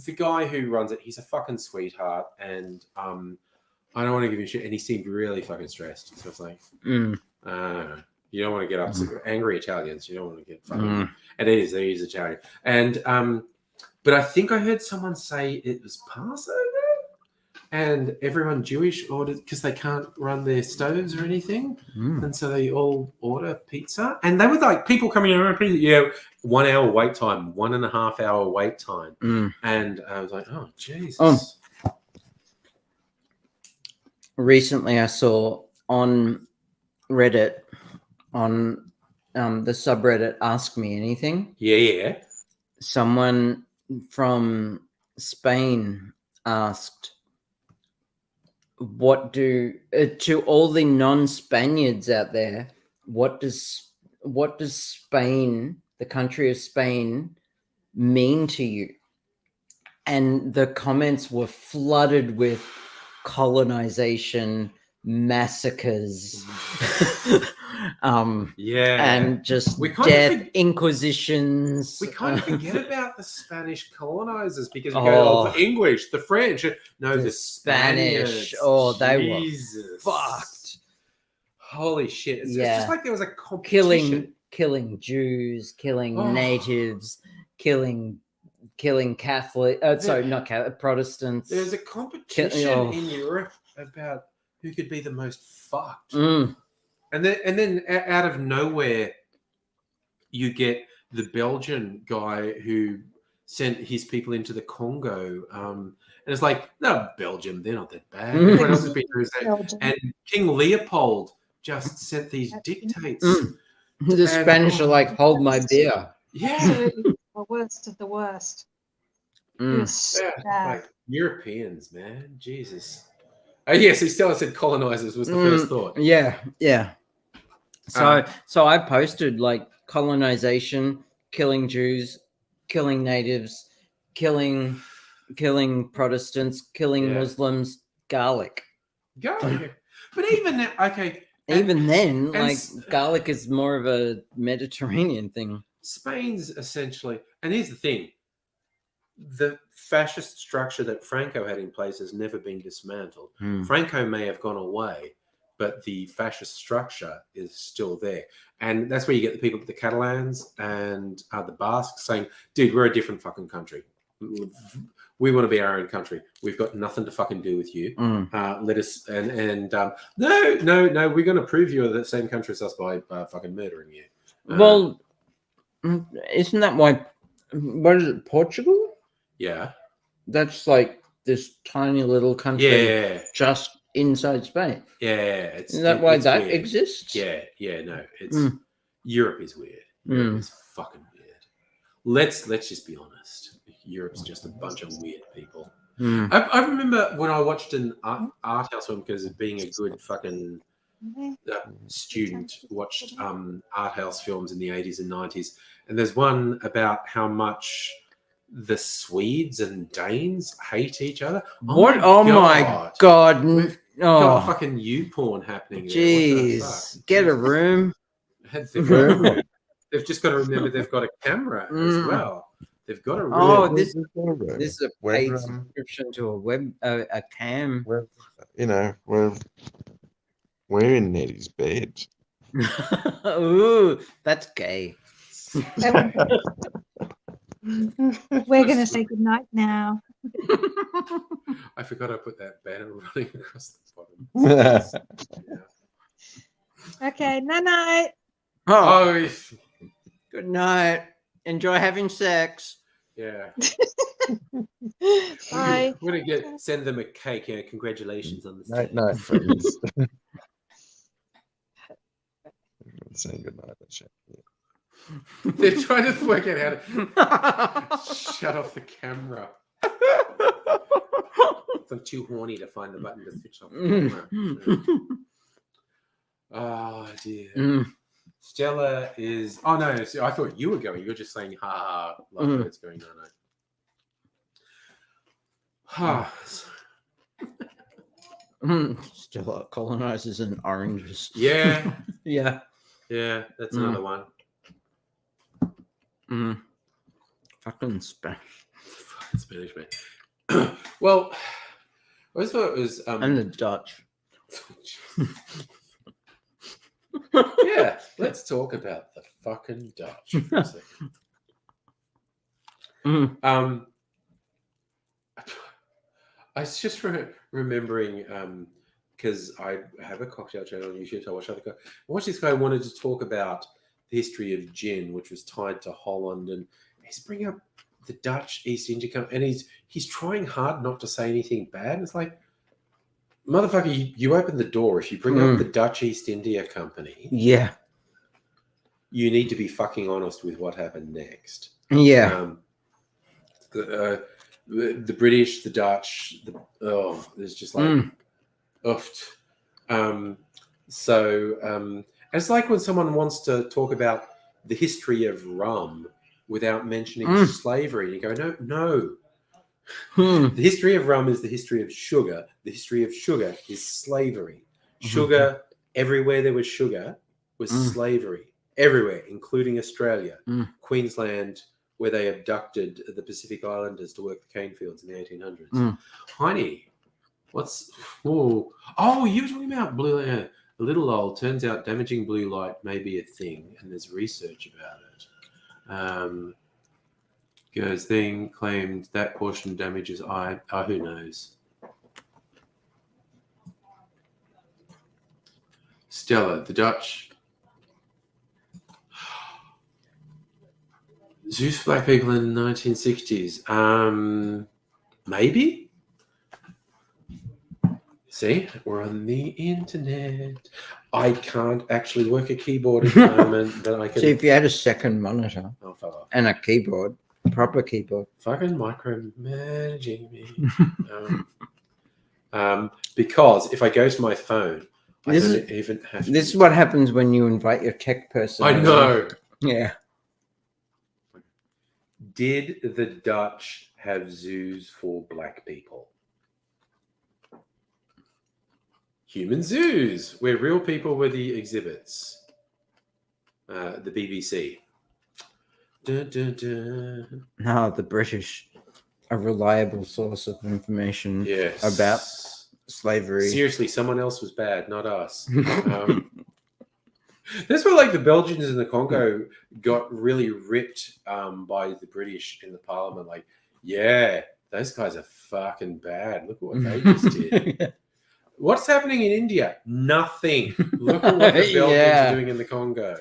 The guy who runs it, he's a fucking sweetheart, and I don't want to give him shit. And he seemed really fucking stressed. So it's like, you don't want to get upset. Angry Italians, you don't want to get fucking. And it is Italian. And but I think I heard someone say it was Passover, and everyone Jewish ordered because they can't run their stoves or anything, and so they all order pizza. And they were like people coming in, 1 hour wait time, 1.5 hour wait time, and I was like, oh Jesus. Recently, I saw on Reddit, on the subreddit Ask Me Anything, Yeah. someone from Spain asked, what do to all the non-Spaniards out there, what does Spain, the country of Spain, mean to you? And the comments were flooded with colonization, massacres, and just We kind death, inquisitions. We kind of forget about the Spanish colonizers because we go, the English, the French. No, the Spanish. Spanish. Oh, they Jesus. were fucked. Holy shit. It's just like there was a competition. Killing Jews, killing Oh. natives, killing Catholic. Sorry, not Catholic, Protestants. There's a competition in Europe about who could be the most fucked. And then out of nowhere, you get the Belgian guy who sent his people into the Congo. And it's like, no, Belgium, they're not that bad. Everyone else has been through that. Belgium. And King Leopold just sent these dictates. The Spanish are like, hold my beer. Yeah. Absolutely the worst of the worst. It was Yeah, bad. like Europeans, man. Jesus. Oh, yes, he still said colonizers was the first thought. Yeah. So I posted like colonization, killing Jews, killing natives, killing Protestants, killing Muslims, garlic. Go. But even now, okay. Even then, like s- garlic is more of a Mediterranean thing. Spain's essentially, and here's the thing: the fascist structure that Franco had in place has never been dismantled. Franco may have gone away, but the fascist structure is still there, and that's where you get the people, the Catalans and the Basques, saying, "Dude, we're a different fucking country. We want to be our own country. We've got nothing to fucking do with you. Let us no, we're going to prove you're the same country as us by fucking murdering you." Well, isn't that why? What is it? Portugal? Yeah. That's like this tiny little country Yeah. just inside Spain. Yeah. Isn't that why it's that weird. exists? Yeah. No. It's Europe is weird. Europe is fucking weird. Let's just be honest. Europe's just a bunch of weird people. I remember when I watched an art house film because of being a good fucking student who watched art house films in the 80s and 90s, and there's one about how much the Swedes and Danes hate each other. What? Oh my God. We've got Oh, fucking U-porn happening there. What the fuck? jeez. Get a room. They've just got to remember they've got a camera as well. They've got to really... Oh, this This is a Where, paid subscription to a cam. we're in Nettie's bed. Ooh, that's gay. We're going to say goodnight now. I forgot I put that banner running across the bottom. Okay, night. Oh, Oh, good night. Enjoy having sex. yeah. Bye. We're gonna send them a cake. Yeah, congratulations on this. Night, friends. Saying good night. They're trying to work out how to shut off the camera. I'm too horny to find the button to switch off the camera. Oh dear. Mm. Stella is. Oh no! I thought you were going. You were just saying, "Ha ha!" Like what's going on? Ha. Still colonizers and oranges. Yeah, Yeah. yeah. That's another one. Fucking Spanish. Fucking Spanish, man. Well, I always thought it was. And the Dutch. Yeah, let's talk about the fucking Dutch for a second. I was just remembering because I have a cocktail channel on YouTube. So I watched this guy wanted to talk about the history of gin, which was tied to Holland, and he's bringing up the Dutch East India Company, and he's trying hard not to say anything bad. It's like, motherfucker, you open the door. If you bring up the Dutch East India Company, Yeah. you need to be fucking honest with what happened next. Yeah. The British, the Dutch, there's just like, it's like when someone wants to talk about the history of rum without mentioning slavery, and you go, no. The history of rum is the history of sugar. The history of sugar is slavery. Sugar, everywhere there was sugar, was slavery. Everywhere, including Australia. Queensland, where they abducted the Pacific Islanders to work the cane fields in the 1800s. Heine, what's... you were talking about blue light. A little old. Turns out damaging blue light may be a thing, and there's research about it. Goes thing claimed that portion damages eye. Who knows? Stella, the Dutch. Zeus for black people in the 1960s. Maybe. See, we're on the internet. I can't actually work a keyboard at the moment, but I can. See, if you had a second monitor Oh, fuck off. and a keyboard, proper keyboard. Fucking micromanaging me. Because if I go to my phone, I don't even have to. This is what happens when you invite your tech person. I know. Yeah. Did the Dutch have zoos for black people? Human zoos, where real people were the exhibits. The BBC. Dun, dun, dun. No, the British, a reliable source of information Yes. about slavery. Seriously, someone else was bad, not us. That's where, like, the Belgians in the Congo got really ripped by the British in the Parliament. Like, yeah, those guys are fucking bad. Look at what they just did. What's happening in India? Nothing. Look at what the Belgians are doing in the Congo.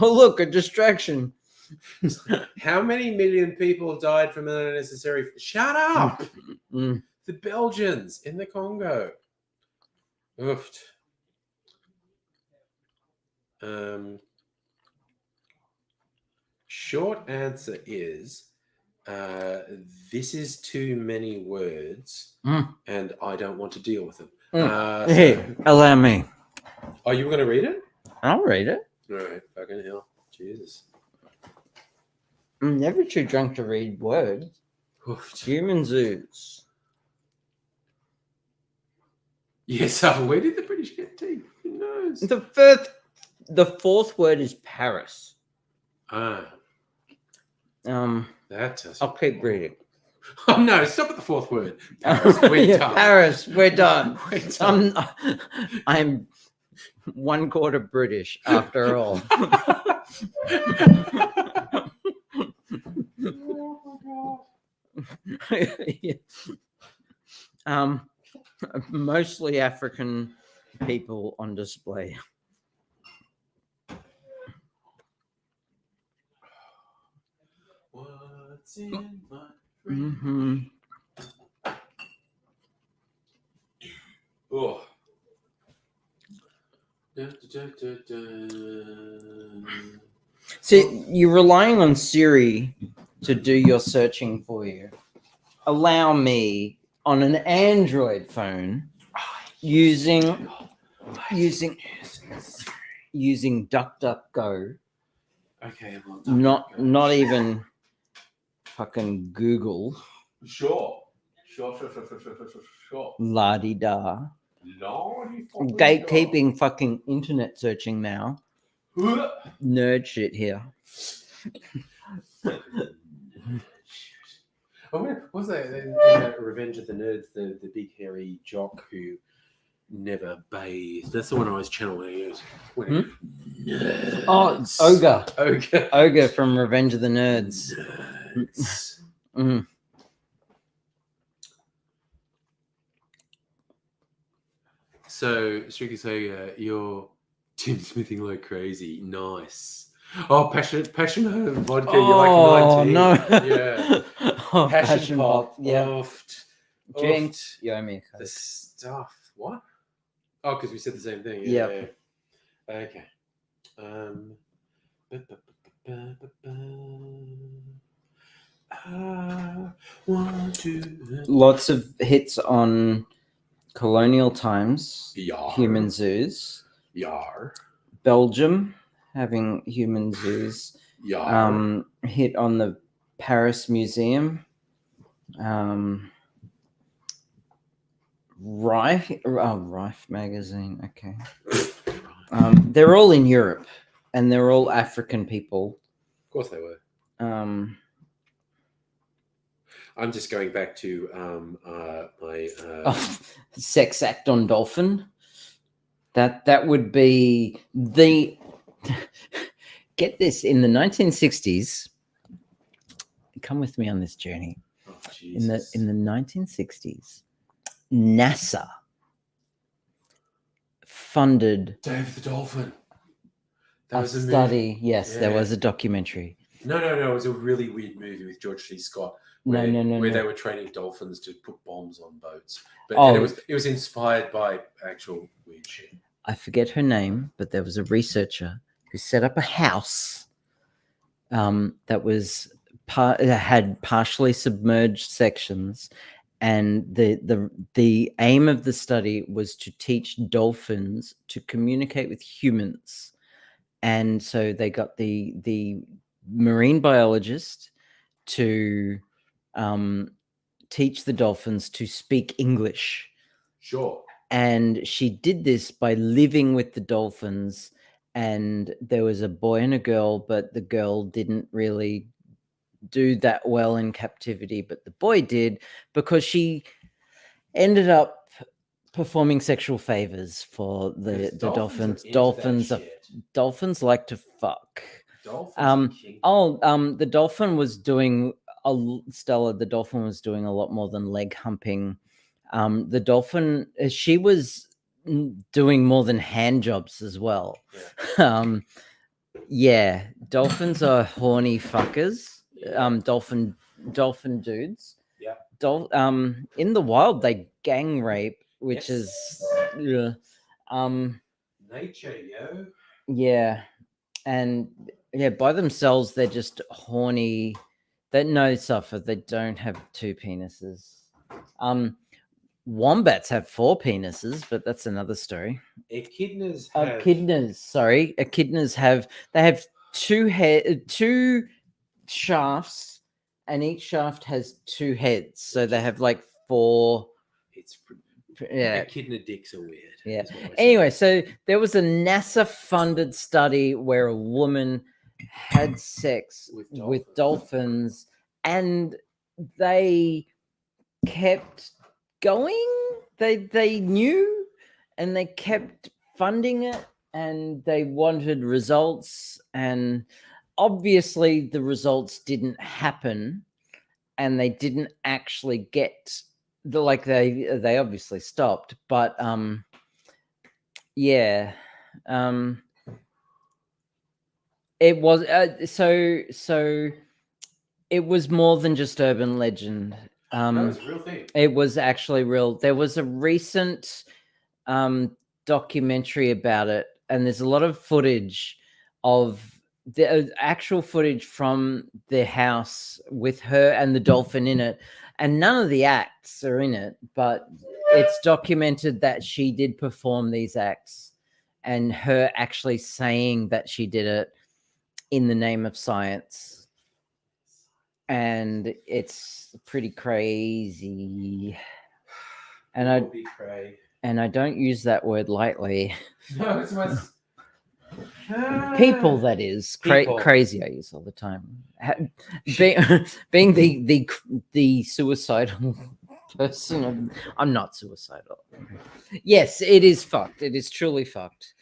Oh, look, a distraction. How many million people died from unnecessary... Shut up! Mm. The Belgians in the Congo. Oof. Short answer is this is too many words and I don't want to deal with them. Hey, allow me. Oh, you were going to read it? I'll read it. All right, fucking hell. Jesus. I'm never too drunk to read words. Oof. Human zoos. Yes, where did the British get tea? Who knows? The fourth word is Paris. Ah, that. I'll keep reading. Oh no! Stop at the fourth word. Paris. We're Yeah, done. Paris, we're done. We're done. I'm 1/4 British after all. Yeah. Mostly African people on display. What's in my Hmm. Oh. Da, da, da, da. See, you're relying on Siri to do your searching for you. Allow me on an Android phone using DuckDuckGo, Okay, well, not even fucking Google, Sure. la di da. Lordy fucking Gatekeeping fucking internet searching now. God. Nerd shit here. Oh, what was that in Revenge of the Nerds? The big hairy jock who never bathed. That's the one I was channeling. Nerds. Oh, Ogre. Ogre. Ogre from Revenge of the Nerds. Nerds. Mhm. So, Strictly say you're Tim Smithing like crazy. Nice. Oh, passion vodka. You're like 19. no. Yeah. Oh, Passion pop. Yeah. Oofed. Drink. Oofed. You owe me a Coke. The stuff. What? Oh, because we said the same thing. Yep. Yeah. Okay. I want to. Lots of hits on Colonial Times, Yar. human zoos. Yar. Belgium having human zoos. Yar. Hit on the Paris Museum. Rife magazine. Okay. They're all in Europe, and they're all African people. Of course they were. I'm just going back to my. Sex act on dolphin. That would be the. Get this, in the 1960s. Come with me on this journey. Oh, In the Jesus. 1960s, NASA funded Dave the Dolphin. That a was a movie. study. Yes, there Yeah. was a documentary. No. It was a really weird movie with George C. Scott. No, Where, no, no, where no. they were training dolphins to put bombs on boats. But Oh. and it was inspired by actual weird shit. I forget her name, but there was a researcher who set up a house that was had partially submerged sections, and the aim of the study was to teach dolphins to communicate with humans. And so they got the marine biologist to teach the dolphins to speak English. Sure. And she did this by living with the dolphins. And there was a boy and a girl, but the girl didn't really do that well in captivity, but the boy did, because she ended up performing sexual favors for the dolphins. Dolphins like to fuck. The dolphin was doing Stella. The dolphin was doing a lot more than leg humping. The dolphin, she was doing more than hand jobs as well. Yeah, dolphins are horny fuckers. Dolphin dudes. Yeah. In the wild they gang rape, which is nature, yo. yeah. And yeah, by themselves they're just horny. They no suffer. They don't have two penises. wombats have 4 penises, but that's another story. Echidnas have Echidnas have 2 shafts, and each shaft has 2 heads, so they have like 4. It's Yeah. echidna dicks are weird. Yeah. is what we're Anyway, saying. so there was a NASA-funded study where a woman had sex With with dolphins, and they kept going. They knew, and they kept funding it, and they wanted results, and obviously the results didn't happen, and they didn't actually get they obviously stopped, but yeah, it was so it was more than just urban legend. that was a real thing. It was actually real. There was a recent documentary about it, and there's a lot of footage of the actual footage from the house with her and the dolphin in it, and none of the acts are in it, but it's documented that she did perform these acts, and her actually saying that she did it in the name of science. And it's pretty crazy. And It will be cray. I don't use that word lightly. No, it's my People, that is People. crazy. I use all the time. Being the suicidal person, I'm not suicidal. Yes, it is fucked. It is truly fucked.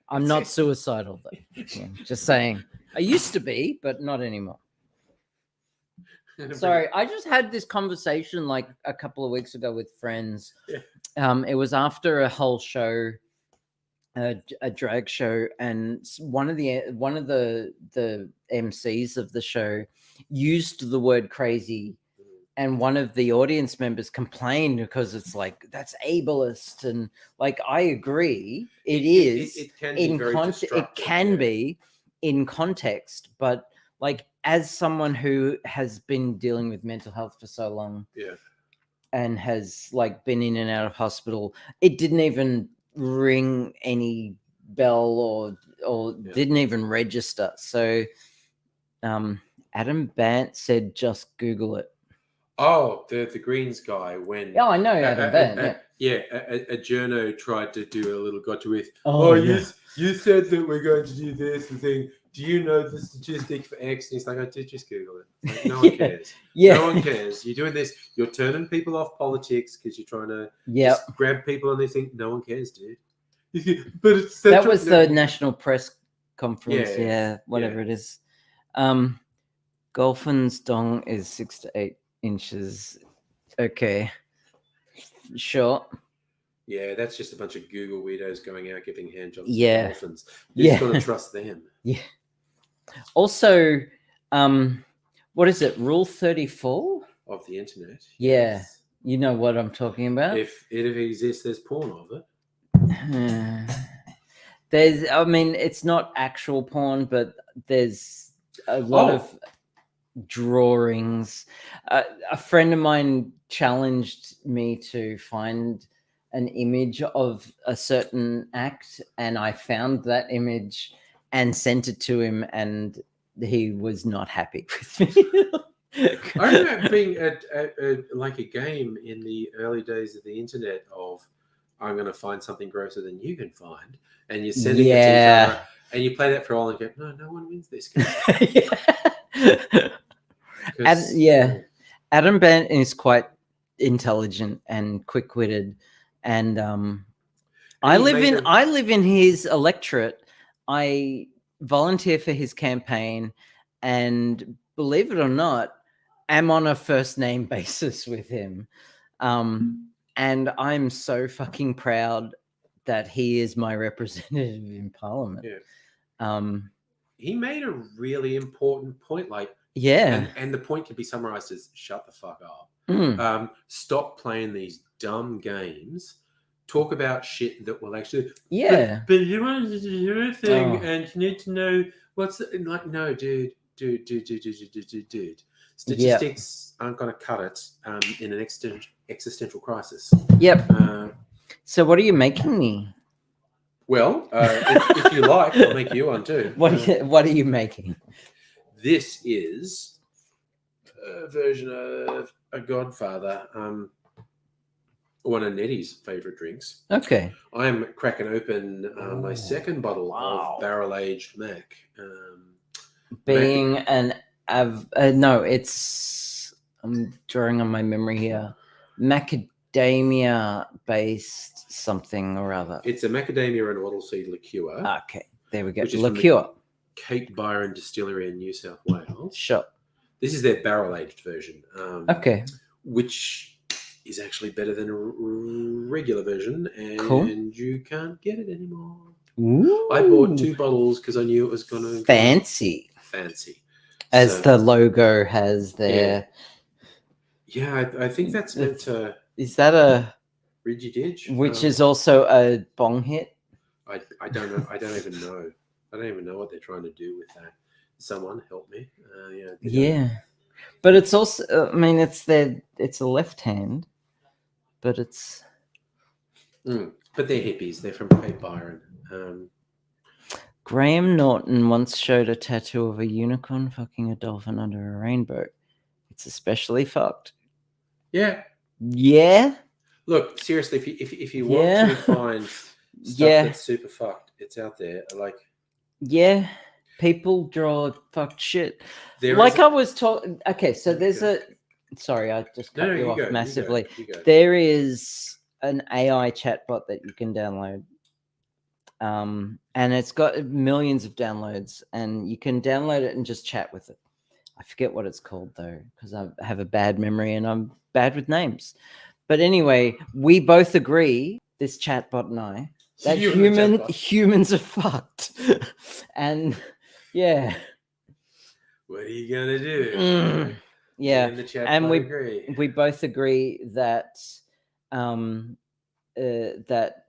I'm not suicidal though. Yeah, just saying. I used to be, but not anymore. Sorry, I just had this conversation like a couple of weeks ago with friends. Yeah. It was after a whole show, a drag show, and one of the MCs of the show used the word crazy, and one of the audience members complained because it's like that's ableist, and like I agree, it is. It can be very It destructive, can yeah. be in context, but like as someone who has been dealing with mental health for so long, Yeah. and has like been in and out of hospital, it didn't even ring any bell or Yeah. didn't even register. So Adam Bant said just Google it. Oh, the Greens guy when Yeah, I know Adam Bant. Yeah. a journo tried to do a little gotcha with. Oh, yeah. you said that we're going to do this and thing. Do you know the statistic for X? And he's like, I did just Google it. Like, no one Yeah. cares. Yeah. No one cares. You're doing this. You're turning people off politics because you're trying to Yeah. just grab people and they think no one cares, dude. But it's That was the national press conference. Yeah, Yeah, whatever it is. Golfin's dong is 6 to 8 inches. Okay. Sure. Yeah, that's just a bunch of Google weirdos going out giving handjobs Yeah. to dolphins. You're Yeah. just going to trust them. Yeah. Also, what is it? Rule 34? Of the internet. Yeah. Yes. You know what I'm talking about? If it exists, there's porn of it. I mean, it's not actual porn, but there's a lot of drawings. A friend of mine challenged me to find an image of a certain act, and I found that image and sent it to him, and he was not happy with me. I remember being at like a game in the early days of the internet of I'm going to find something grosser than you can find, and you're sending it to each other, and you play that for a while and go, no one wins this game. Adam Bant is quite intelligent and quick-witted, and I live in his electorate. I volunteer for his campaign, and believe it or not, am on a first name basis with him. And I'm so fucking proud that he is my representative in Parliament. Yeah. He made a really important point, like, yeah, and the point can be summarized as shut the fuck up. Stop playing these dumb games. Talk about shit that will actually. Yeah. But you want to do a thing, and you need to know what's like. No, dude. Statistics aren't going to cut it in an existential crisis. Yep. Uh, So what are you making me? well, if you like, I'll make you one too. What are you making? This is a version of a Godfather, one of Nettie's favourite drinks. Okay. I'm cracking open my Ooh, second bottle wow. of barrel-aged Mac. Being no, it's I'm drawing on my memory here. Macadamia based something or other. It's a macadamia and oil seed liqueur. Okay, there we go. Which is from the- Liqueur. Cape Byron Distillery in New South Wales. Sure. This is their barrel-aged version. Okay. Which is actually better than a regular version, and Cool. you can't get it anymore. Ooh. I bought 2 bottles because I knew it was going to Fancy, fancy. as So, the logo has there. yeah, I think that's meant to Is that a Ridgy Didge, which is also a bong hit? I don't know. I don't even know. I don't even know what they're trying to do with that. Someone help me. Yeah, but it's also. I mean, it's a left hand, but it's. But they're hippies. They're from Cape Byron. Graham Norton once showed a tattoo of a unicorn fucking a dolphin under a rainbow. It's especially fucked. Yeah. Yeah. Look, seriously, if you Yeah. want to find stuff Yeah. that's super fucked, it's out there. Like Yeah. People draw fucked shit. there Like is I was talking. Okay, so there's Okay. Sorry, I just cut no, you you off go, massively. You go. There is an AI chatbot that you can download. And it's got millions of downloads, and you can download it and just chat with it. I forget what it's called though, because I have a bad memory and I'm bad with names. But anyway, we both agree, this chatbot and I, that You and the chatbot. humans are fucked. And yeah. What are you gonna do? Mm, yeah. Me and the chat And bot we- agree. We both agree that that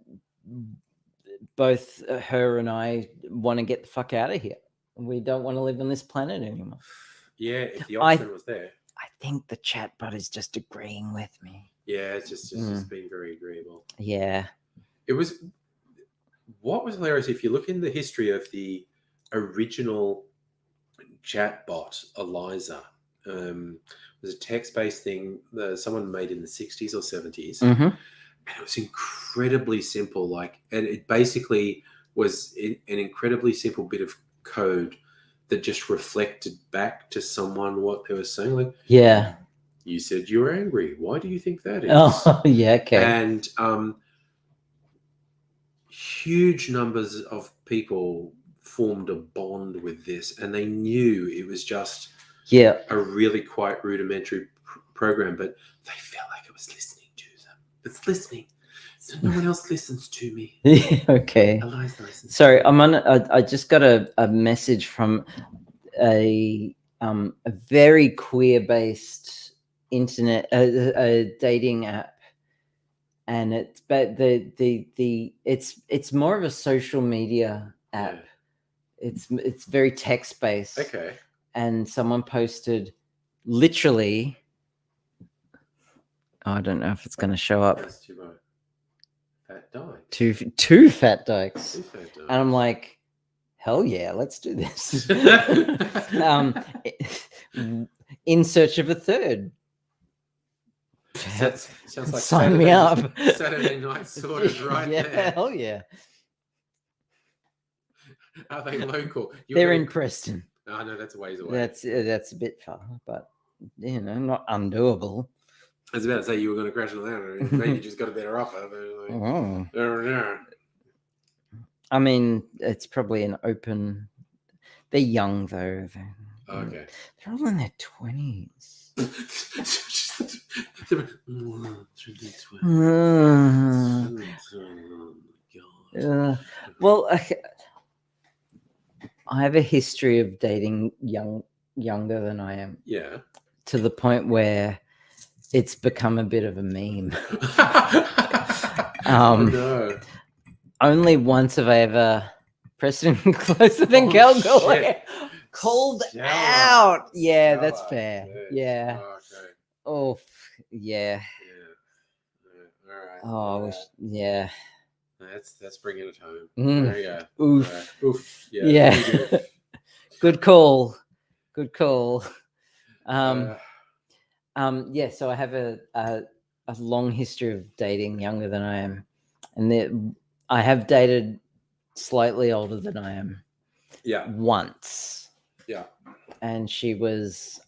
both her and I want to get the fuck out of here. We don't want to live on this planet anymore. Yeah, if the I- option was there. I think the chatbot is just agreeing with me. Yeah, it's just being very agreeable. Yeah. It was what was hilarious if you look in the history of the original chatbot Eliza. It was a text-based thing that someone made in the 60s or 70s. Mm-hmm. And it was incredibly simple. Like, and it basically was an incredibly simple bit of code that just reflected back to someone what they were saying. Like, Yeah. you said you were angry. Why do you think that is? Oh, yeah. Okay. And huge numbers of people formed a bond with this, and they knew it was just Yeah. a really quite rudimentary program, but they felt like it was listening to them. It's listening. So no one else listens to me. Okay. Eliza listens. Sorry, I'm on. I just got a message from a very queer-based internet a dating app, and it's it's more of a social media app. It's very text-based. Okay. And someone posted literally. Oh, I don't know if it's going to show up. That's too much. Fat dyke. Two fat dykes. Two fat dykes. And I'm like, hell yeah, let's do this. In search of a third. Sounds like Sign me up. Saturday night sorted right yeah, there. hell yeah. Are they local? You're They're gonna- in Preston. Oh no, that's a ways away. That's a bit far, but not undoable. I was about to say you were going to crash on that. Maybe you just got a better offer. But like, Oh. no. I mean, it's probably an open. They're young though. Okay. They're all in their 20s. Well, I have a history of dating younger than I am, Yeah. to the point where it's become a bit of a meme. Oh, no. Only once have I ever Preston closer than Oh, Calgary shit. called Shower. out. Yeah, that's Shower, fair. yes. Yeah. Okay. Oh, yeah. Yeah. right. Oh, I wish, yeah. That's bringing it home. Mm. There you go. Oof. All right. Oof. Yeah. Yeah. big oof. Good call. Good call. Uh, Yeah, so I have a long history of dating younger than I am. And I have dated slightly older than I am yeah. once. Yeah. And she was,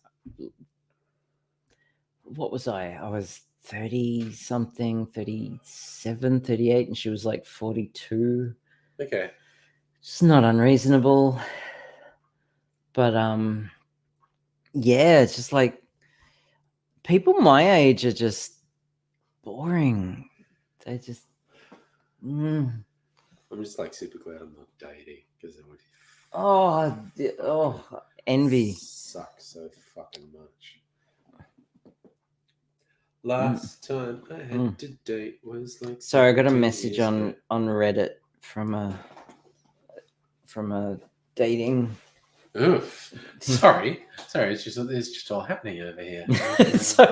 what was I? I was 30 something, 37, 38, and she was like 42. Okay. It's not unreasonable. But yeah, it's just like people my age are just boring. They just I'm just like super glad I'm not dating because it would envy. suck so fucking much. Last time I had to date was like. Sorry, I got a 17 message years on ago. Reddit from a dating. Oof. Sorry. It's just all happening over here. So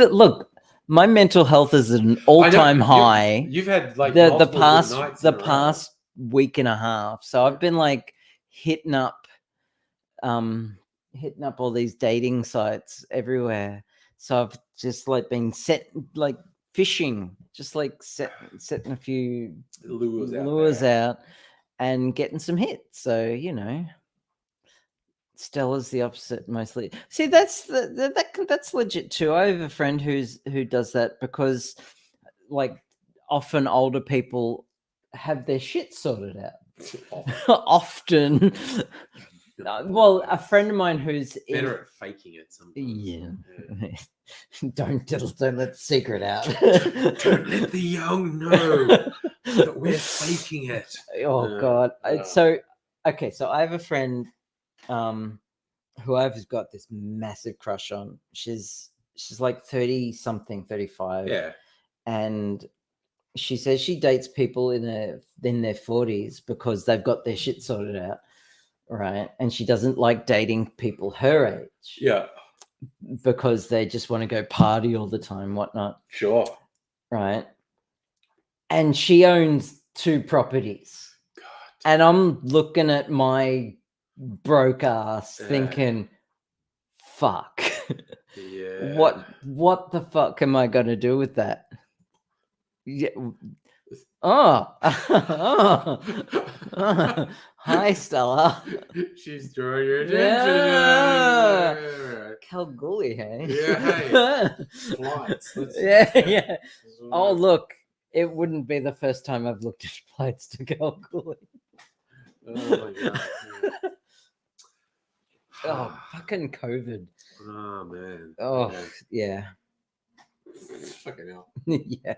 look, my mental health is at an all-time high. You've had like the multiple good past nights the in a row. past week and a half. So I've been like hitting up all these dating sites everywhere. So I've just like been fishing, just like setting a few lures out and getting some hits. So, you know, Stella's the opposite mostly. See, that's that's legit too. I have a friend who does that because like often older people have their shit sorted out. Often. Well, a friend of mine who's better at faking it sometimes. Yeah. Don't let the secret out. Don't let the young know that we're faking it. Oh God. So I have a friend who I've got this massive crush on. She's like 30 something, 35. Yeah. And she says she dates people in their 40s because they've got their shit sorted out. Right. And she doesn't like dating people her age. Yeah. Because they just want to go party all the time, whatnot. Sure. Right. And she owns 2 properties. God. And I'm looking at my broke ass thinking, fuck. Yeah. What the fuck am I gonna do with that? Yeah. Oh. Hi, Stella. She's drawing your attention. Yeah. Kalgoorlie, hey? Yeah, hey. Flights. Yeah. Oh, look, it wouldn't be the first time I've looked at flights to Kalgoorlie. Oh my God. Oh, fucking COVID. Oh man. Oh, Okay. yeah. Fucking hell. Yeah.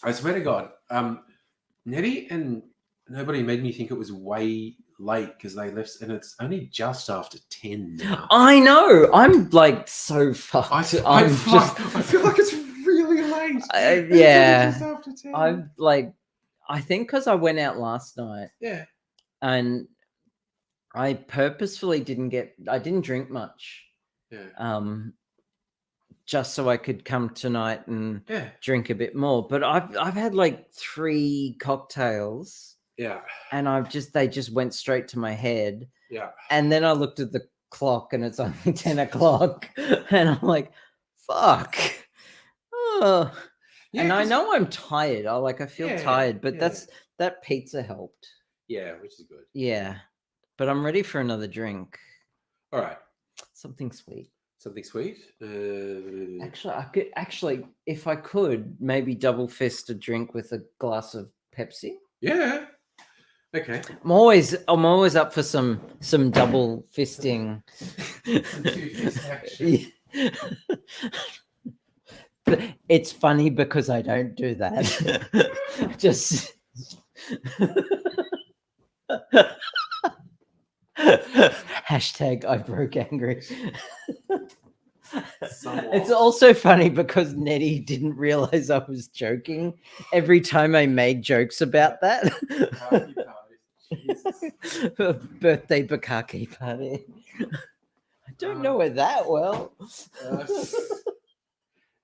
I swear to God, Nettie and nobody made me think it was way late because they left, and it's only just after 10 now. I know. I'm like so fucked. I feel like it's really late. It's yeah. only just after 10. I'm like, I think because I went out last night. Yeah. And I purposefully didn't drink much. Yeah. Just so I could come tonight and Yeah. drink a bit more. But I've had like 3 cocktails. Yeah. And they just went straight to my head. Yeah. And then I looked at the clock and it's only 10 o'clock. And I'm like, fuck. Oh. Yeah, and I know I'm tired. I feel tired, but that pizza helped. Yeah, which is good. Yeah. But I'm ready for another drink. All right. Something sweet. Something sweet? Actually, if I could, maybe double fist a drink with a glass of Pepsi. Yeah. Okay. I'm always up for some double fisting. Some 2-fist action. But it's funny because I don't do that. Just hashtag I broke angry. It's also funny because Nettie didn't realize I was joking every time I made jokes about that. Birthday bukkake party. I don't know it that well.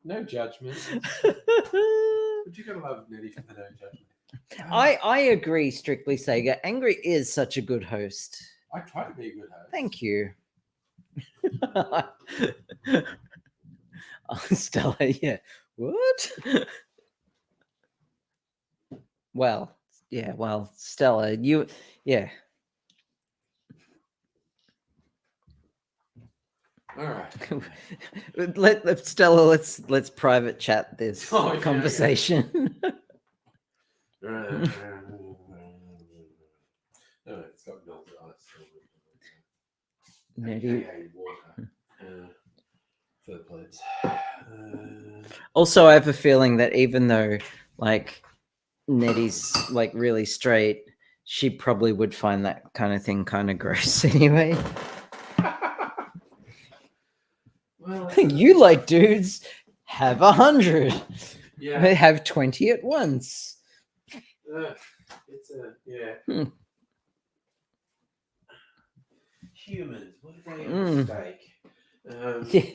No judgment. But you gotta love Nettie for the no judgment. I agree, Strictly Sega. Angry is such a good host. I try to be a good host. Thank you. Oh, Stella, yeah. What? Well, yeah, well, Stella, you, yeah. All right. Stella, let's private chat this Oh, yeah, conversation. No, it's got melted ice. Nettie. AKA water. For the plates. Also, I have a feeling that even though like Nettie's like really straight, she probably would find that kind of thing kind of gross anyway. Well, You like dudes, have 100. yeah. They have 20 at once. It's a yeah. Hmm. Humans, what are they Mm. mistake? Yeah.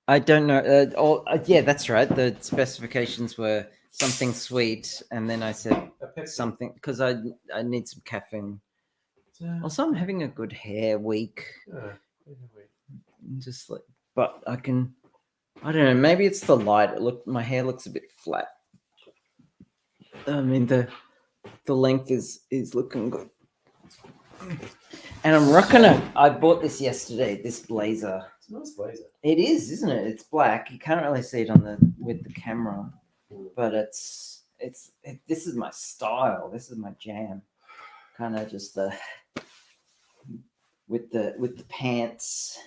I don't know. Yeah, that's right. The specifications were something sweet, and then I said A Pepsi. something because I need some caffeine. Uh, Also, I'm having a good hair week. anyway. Just like, but I don't know. Maybe it's the light. My hair looks a bit flat. I mean, the length is looking good. And I'm rocking I bought this yesterday. This blazer. It's a nice blazer. It is, isn't it? It's black. You can't really see it with the camera, but this is my style. This is my jam. Kind of just with the pants.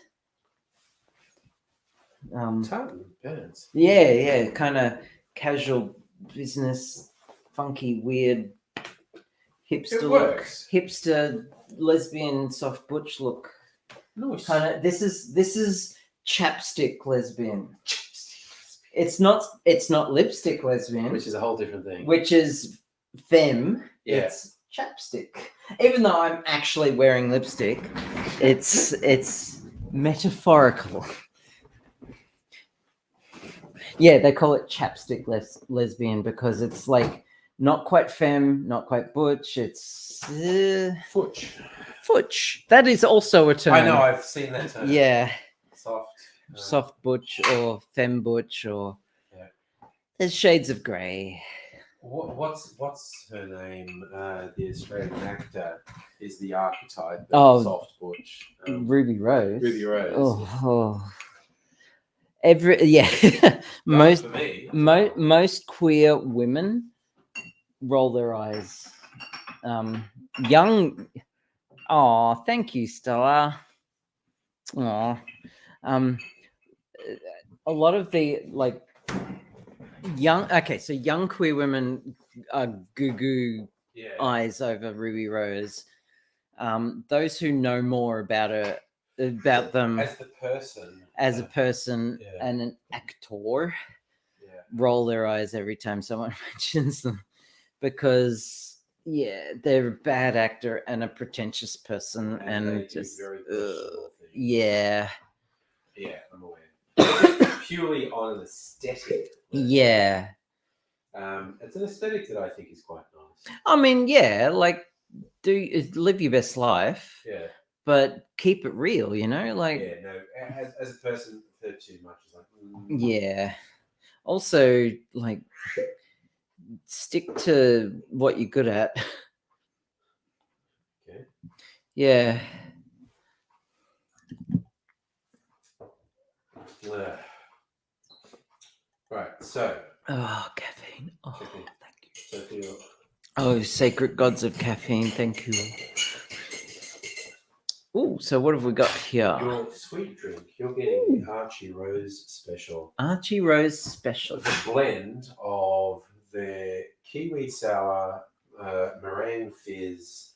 Tartan pants. Yeah, kind of casual business, funky, weird, hipster It look, works. hipster, lesbian, soft butch look. Nice. Kind of. This is chapstick lesbian. It's not lipstick lesbian, Which is a whole different thing. which is femme. Yeah. It's chapstick. Even though I'm actually wearing lipstick, it's metaphorical. Yeah, they call it chapstick lesbian because it's like not quite femme, not quite butch. It's Futch. futch. That is also a term. I know, I've seen that term. Yeah, Soft. soft butch or femme butch or Yeah. there's shades of grey. What's her name? The Australian actor is the archetype Oh. of soft butch. Ruby Rose. Ruby Rose. Oh. Yeah. Most most for me. most queer women roll their eyes. Young. Oh, thank you, Stella. Oh, a lot of the like young. Okay, so young queer women are goo Yeah. eyes over Ruby Rose. Those who know more about them As the person. as a person Yeah. and an actor Yeah. roll their eyes every time someone mentions them because they're a bad actor and a pretentious person they and do just very questionable things. yeah Yeah, I'm aware. Purely on an aesthetic. yeah. It's an aesthetic that I think is quite nice. I mean, like live your best life, Yeah. but keep it real, like Yeah, no. As a person, I've heard too much. It's like, yeah. Also, like stick to what you're good at. Okay. Yeah. Ugh. Right, so Oh, caffeine. Oh, Caffeine. thank you. so for your Oh, sacred gods of caffeine, thank you. Oh, so what have we got here? your sweet drink, you're getting the Archie Rose special. Archie Rose special. It's a blend of the kiwi sour, meringue fizz,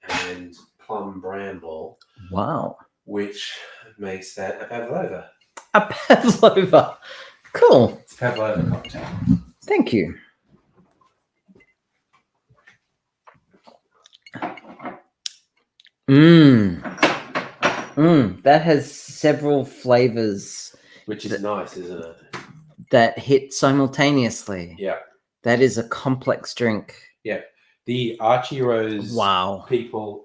and plum bramble, Wow. which makes that a pavlova. A pavlova. Cool. It's a pavlova cocktail. Thank you. That has several flavors. Which is nice, isn't it? that hit simultaneously. Yeah. That is a complex drink. The Archie Rose Wow. people,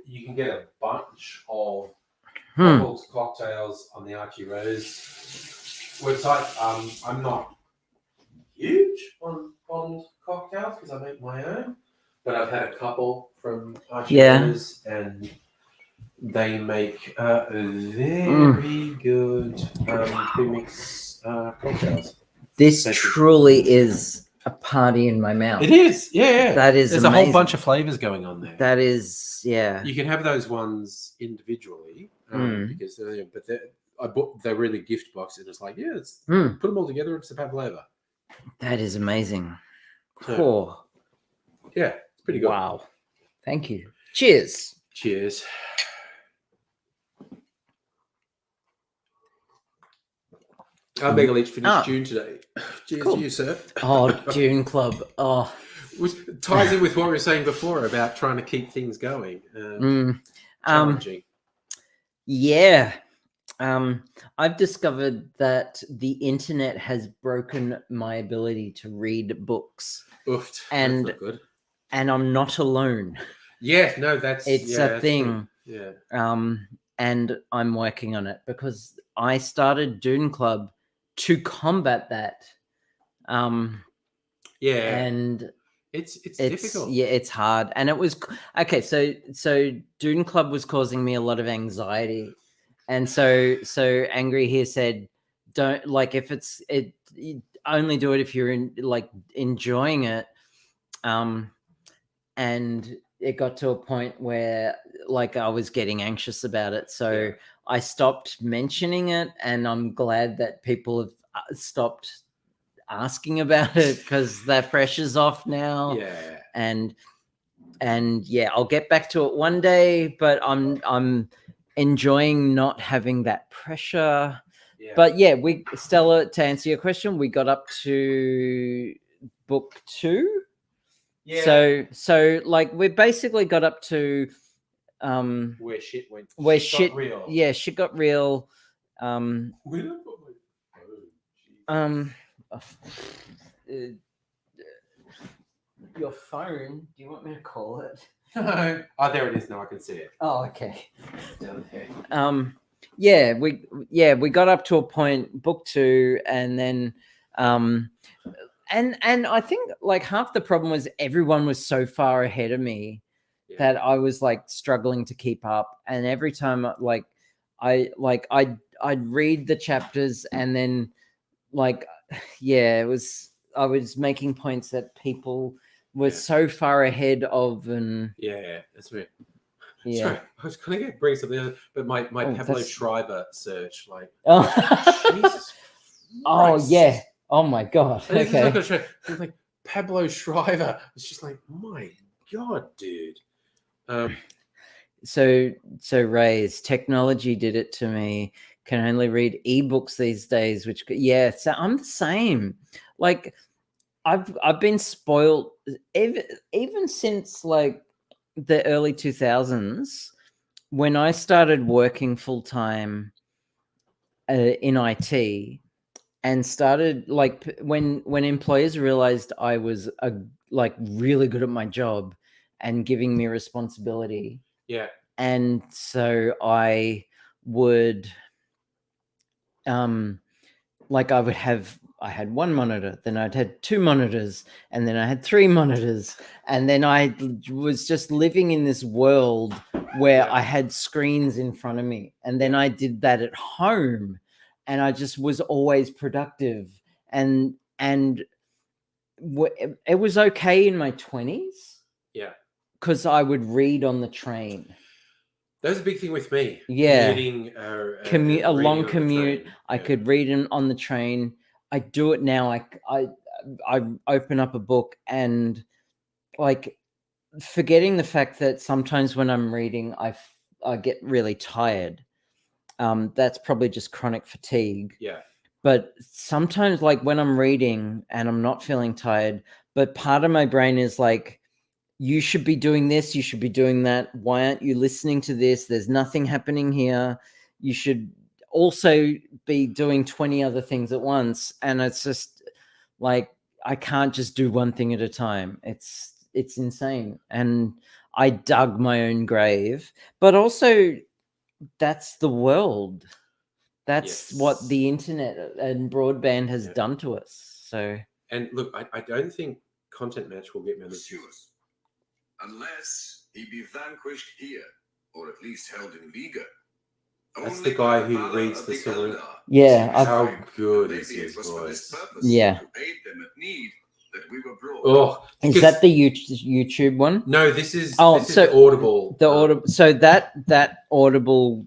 you can get a bunch of Hmm. bottled cocktails on the Archie Rose website. I'm not huge on bottled cocktails because I make my own, but I've had a couple from Archie Yeah. Rose, and they make very good premix cocktails. This Thank you. truly is a party in my mouth. It is, yeah. That is There's a amazing. whole bunch of flavors going on there. That is, yeah. You can have those ones individually because they were in the gift box, and it's like, yeah, put them all together. It's a pavlova. That is amazing. So, Cool. yeah, it's pretty good. Wow. Thank you. Cheers. Cheers. Our Mega Leech finished June today. Cheers Cool. to you, sir. Oh, Dune Club. Oh. Which ties in with what we were saying before about trying to keep things going. Challenging. Yeah. I've discovered that the internet has broken my ability to read books, Oofed. and- That's not good. and I'm not alone. Yeah, no, that's It's yeah, a that's thing. true. Yeah. And I'm working on it because I started Dune Club to combat that. Yeah. And It's it's difficult. yeah, it's hard. And it was okay. So Dune Club was causing me a lot of anxiety, and so Angry here said, "Don't like if it's it. Only do it if you're enjoying it." And it got to a point where I was getting anxious about it, so I stopped mentioning it, and I'm glad that people have stopped asking about it because that pressure's off now. Yeah. And yeah, I'll get back to it one day, but I'm enjoying not having that pressure. Yeah. But yeah, Stella, to answer your question, we got up to book 2. Yeah. So we basically got up to Where shit went. where got shit real. Yeah, shit got real. We don't put my- Your phone, do you want me to call it? No. Oh, there it is. Now I can see it. Oh, okay. Down there. Yeah, we got up to a point, book 2, and then and I think half the problem was everyone was so far ahead of me that I was struggling to keep up. And every time I'd read the chapters, and then I was making points that people were so far ahead of, and Yeah, that's right. yeah. Sorry, I was going to bring something else, but my Pablo that's- Schreiber search, Oh, Jesus oh Christ. yeah. Oh my god. And it's not Okay. gonna show- it's like Pablo Schreiber. It's just like, my God, dude. So Ray's technology did it to me. Can only read ebooks these days, which so I'm the same. I've been spoiled even since the early 2000s when I started working full time in IT, and started when employers realized I was really good at my job and giving me responsibility. Yeah. And so I would I had one monitor, then I'd had 2 monitors, and then I had 3 monitors, and then I was just living in this world where I had screens in front of me, and then I did that at home, and I just was always productive, and it was okay in my 20s. Yeah. Because I would read on the train. That was a big thing with me. Yeah. Commuting, A reading long on the commute. train. I Yeah. could read on the train. I do it now. I open up a book and forgetting the fact that sometimes when I'm reading, I get really tired. That's probably just chronic fatigue. Yeah. But sometimes when I'm reading and I'm not feeling tired, but part of my brain is you should be doing this, you should be doing that. Why aren't you listening to this? There's nothing happening here. You should also be doing 20 other things at once, and it's just like I can't just do one thing at a time. It's insane, and I dug my own grave. But also, that's the world. That's what Yes. the internet and broadband has Yeah. done to us. So, And look, I don't think Content Match will get managed. Unless he be vanquished here, or at least held in vigor. That's Only the guy by who valor reads of the Silmarillion. Eldar Yeah, seems I've- How to good maybe is it his was for this voice? purpose, Yeah. to aid them at need, that we were brought. Oh, is because- that the YouTube one? No, this is Oh, this so is Audible. The Audible. So that Audible,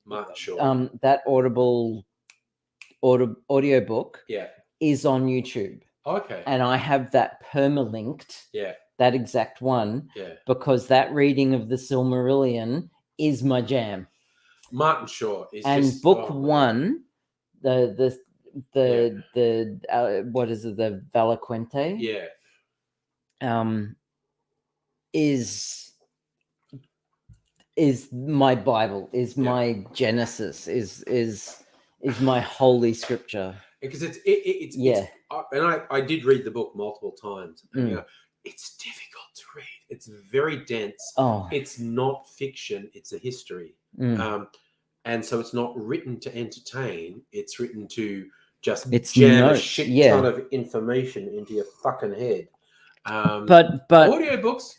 Martin Shaw. that Audible audiobook Yeah. is on YouTube, Okay. and I have that permalinked. Yeah. That exact one, Yeah. because that reading of the Silmarillion is my jam. Martin Shaw is And just book oh, one, the what is it, the Valaquente? Yeah. Is my Bible, is Yeah. my Genesis, is my holy scripture. Because it's Yeah. and I did read the book multiple times. And, Mm. it's difficult to read. It's very dense. Oh, It's not fiction. It's a history. mm. And so it's not written to entertain. It's written to just It's jam notes, a shit yeah. ton of information into your fucking head. But audiobooks,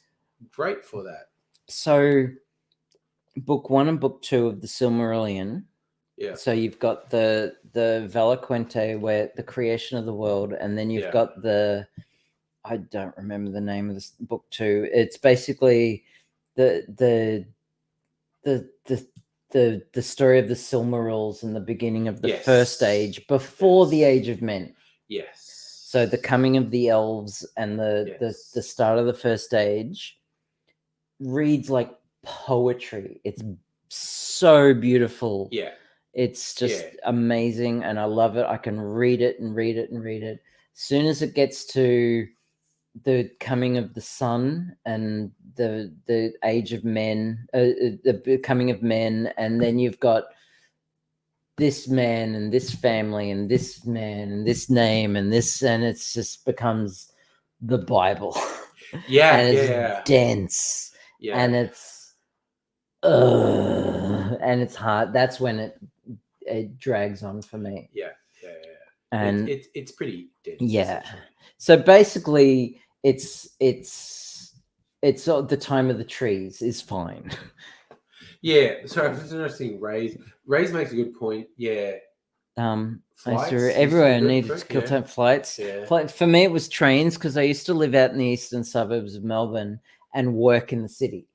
great for that. so book one and book two of the Silmarillion. Yeah. So you've got the Valaquente, where the creation of the world, and then you've Yeah. got I don't remember the name of this book two. It's basically the story of the Silmarils and the beginning of the Yes. first age before the Yes. Age of Men. Yes. So the coming of the elves and the Yes. start of the first age reads like poetry. It's so beautiful. Yeah. It's just Yeah. amazing, and I love it. I can read it and read it and read it. Soon as it gets to the coming of the sun and the age of men, the coming of men, and then you've got this man and this family and this man and this name and this, and it's just becomes the Bible. Yeah. And it's Yeah. dense, Yeah. and it's hard. That's when it drags on for me. Yeah. And it's pretty dense. Yeah. essentially. so basically, it's the time of the trees is fine. Yeah. So it's interesting. Ray's makes a good point. Yeah. I Flights saw used to everywhere be good needed for to it, kill yeah. time flights. Yeah. For me, it was trains, because I used to live out in the eastern suburbs of Melbourne and work in the city.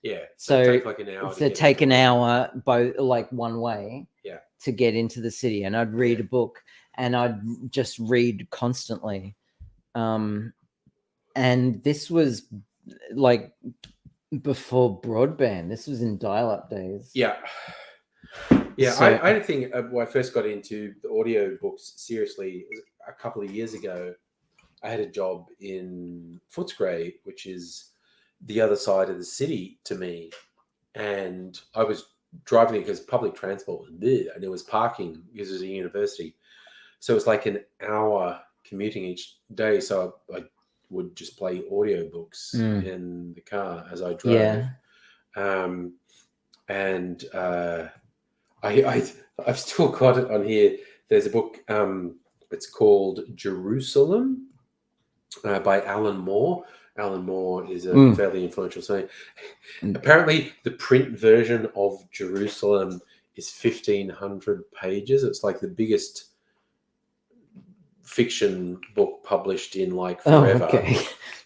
Yeah. So it'd take like an hour. To take an hour both like one way, Yeah. to get into the city, and I'd read a book, and I'd just read constantly. And this was like before broadband. This was in dial-up days. Yeah. Yeah, So- I think when I first got into the audio books seriously a couple of years ago, I had a job in Footscray, which is the other side of the city to me. And I was driving because public transport was there, and there was parking because it was a university. So it was like an hour commuting each day. So I would just play audiobooks in the car as I drove. Yeah. I've still got it on here. There's a book. It's called Jerusalem by Alan Moore. Alan Moore is a fairly influential saying. Apparently, the print version of Jerusalem is 1,500 pages. It's like the biggest fiction book published in like forever. Oh, okay.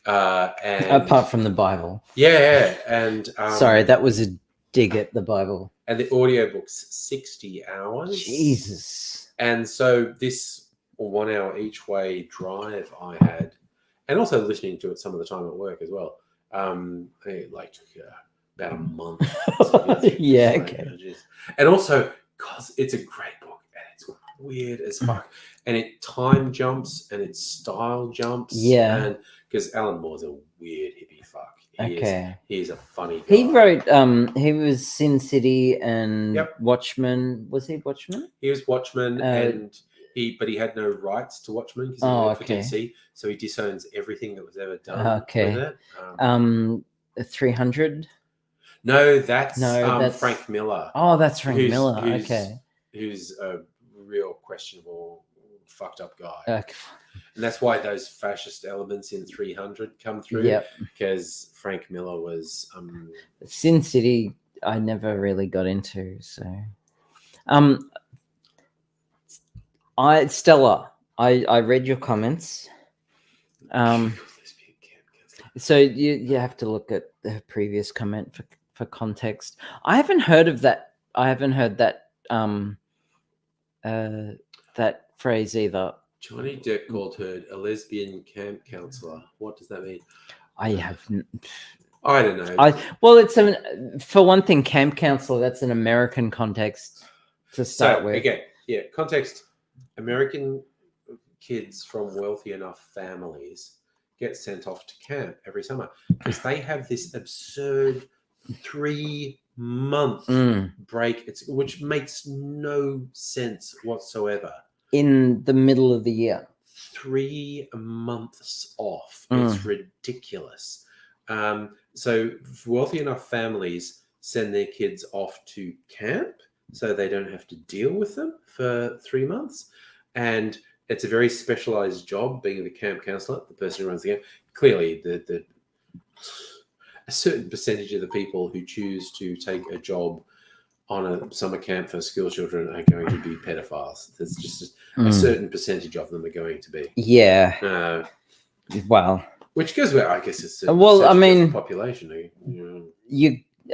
And Apart from the Bible. yeah, and Sorry, that was a dig at the Bible. and the audiobook's 60 hours. Jesus. And so this 1 hour each way drive I had, and also listening to it some of the time at work as well. It like took about a month. Yeah, Like, okay. just- and also because it's a great book and it's weird as fuck, and it time jumps and it style jumps. Yeah. and because Alan Moore's a weird hippie fuck. Okay. He is a funny guy. He wrote. He was Sin City and Yep. Watchmen. Was he Watchmen? He was Watchmen, but he had no rights to Watchmen because he worked for DC, so he disowns everything that was ever done Okay. with it. 300. No, that's that's Frank Miller. Oh, that's Frank Miller. Who's a real questionable, fucked up guy. Okay. And that's why those fascist elements in 300 come through. Yep. Because Frank Miller was Sin City. I never really got into. So, Stella. I read your comments. So you have to look at the previous comment for context. I haven't heard of that. I haven't heard that that phrase either. Johnny Depp called her a lesbian camp counselor. What does that mean? I haven't. I don't know. Well, it's for one thing, camp counselor. That's an American context to start with. Again, yeah, context. American kids from wealthy enough families get sent off to camp every summer because they have this absurd 3-month break, which makes no sense whatsoever. In the middle of the year. 3 months off. It's ridiculous. So wealthy enough families send their kids off to camp so they don't have to deal with them for 3 months. And it's a very specialized job being the camp counselor, the person who runs the camp. Clearly, a certain percentage of the people who choose to take a job on a summer camp for school children are going to be pedophiles. There's just a certain percentage of them are going to be. Yeah. Well, which goes where I guess it's I mean, population.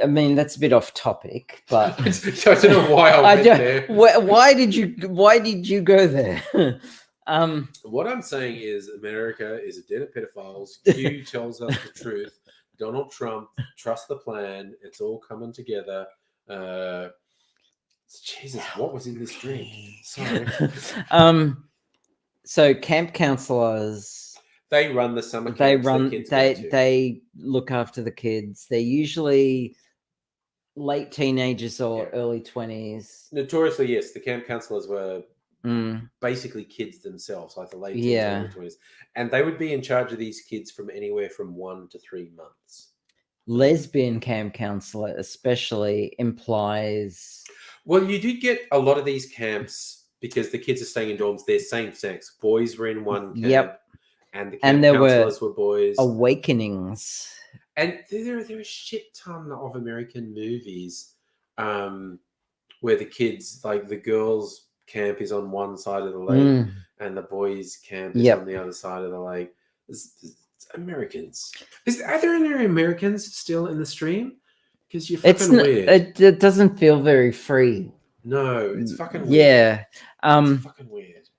I mean, that's a bit off topic, but I don't know why I went there. Why did you go there? What I'm saying is America is a den of pedophiles. Q tells us the truth. Donald Trump, trust the plan. It's all coming together. Jesus, what was in this drink? Sorry. So camp counselors, they run the summer camps. They look after the kids. They're usually late teenagers or early 20s. Notoriously, yes. The camp counselors were basically kids themselves, like the late teens, early 20s. And they would be in charge of these kids from anywhere from 1 to 3 months. Lesbian camp counselor especially implies... Well, you do get a lot of these camps because the kids are staying in dorms. They're same sex. Boys were in one camp. And the camp counselors were boys. Awakenings. And there are a shit ton of American movies where the kids, like the girls' camp is on one side of the lake and the boys' camp is on the other side of the lake. It's Americans. Are there any Americans still in the stream? Because you're fucking weird. It doesn't feel very free. No, it's fucking weird. Yeah. It's fucking weird.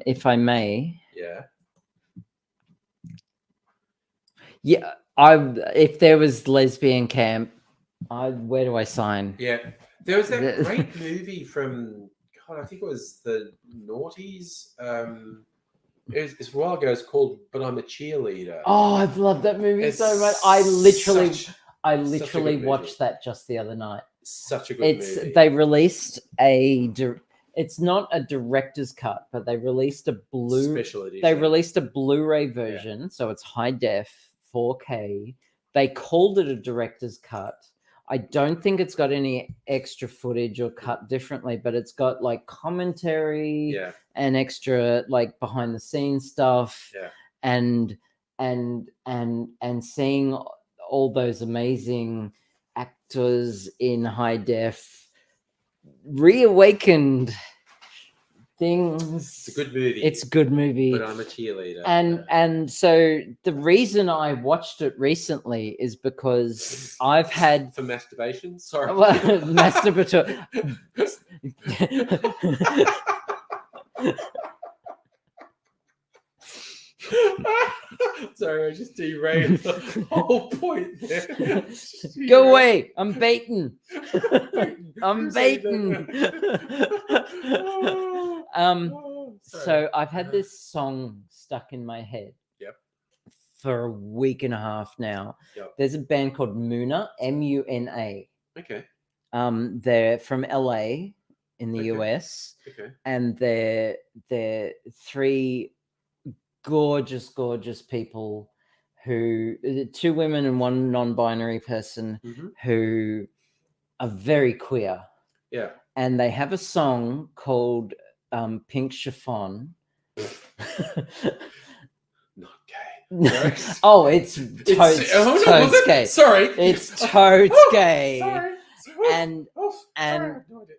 If I may. Yeah. Yeah. If there was lesbian camp, where do I sign? Yeah. There was that great movie from I think it was the noughties. It's a while ago. It's called "But I'm a Cheerleader." Oh, I've loved that movie so much. I literally watched that just the other night. Such a good movie. They released it's not a director's cut, but they released a special edition. They released a Blu-ray version, so it's high def, 4K. They called it a director's cut. I don't think it's got any extra footage or cut differently, but it's got like commentary and extra like behind the scenes stuff and seeing all those amazing actors in high def reawakened things. It's a good movie. It's a good movie. But I'm a cheerleader. And so the reason I watched it recently is because I've had for masturbation. Sorry, masturbatory. Sorry, I just derailed the whole point there. Go away! I'm baiting. I'm baiting. So I've had this song stuck in my head for a week and a half now. Yep. There's a band called Muna, Muna. Okay. They're from LA in the Okay. US, Okay. and they're three gorgeous people who, two women and one non-binary person, Mm-hmm. who are very queer. Yeah. And they have a song called Pink Chiffon. Not gay. Oh, it's totes was it? gay. Sorry. It's totes gay. Sorry. And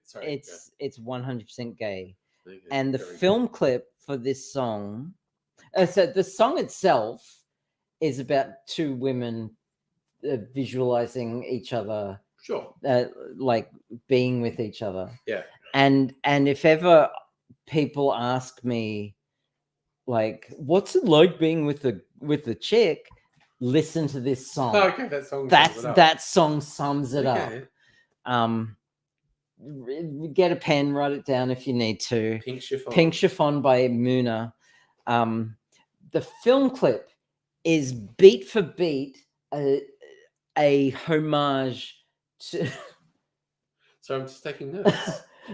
sorry. it's 100% gay. Okay, And the very good. film clip for this song, so the song itself is about two women visualizing each other, Sure. like being with each other. Yeah. And if ever people ask me, like, what's it like being with a chick, listen to this song. Oh, okay, that song. sums it up. That song sums it Okay. up. Get a pen, write it down if you need to. Pink Chiffon. Pink Chiffon by Muna. The film clip is beat for beat a homage to. So I'm just taking notes.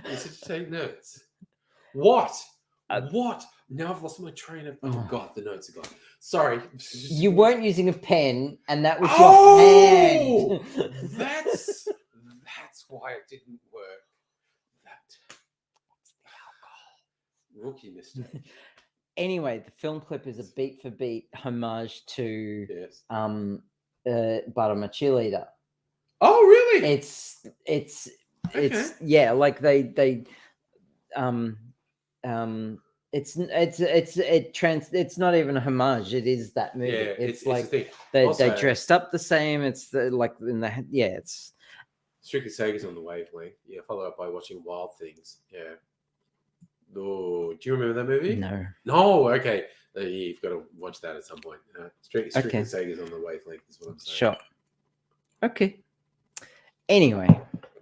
You said to take notes. What? What? Now I've lost my train of. Oh God, the notes are gone. Sorry. You weren't using a pen, and that was Oh! your hand. That's why it didn't work. Rookie mistake. Anyway, the film clip is a beat for beat homage to Yes. But I'm a Cheerleader. Oh, really? It's Okay. yeah, like it's not even a homage. It is that movie. Yeah, it's the like thing. they Also- dressed up the same. It's like in the it's Strictly Sega's on the wavelength. Yeah, follow up by watching Wild Things. Yeah. Oh, do you remember that movie? no. No. Okay. Yeah, you've got to watch that at some point. Strictly Okay. Sega's on the wavelength is what I'm saying. Sure. Okay. Anyway,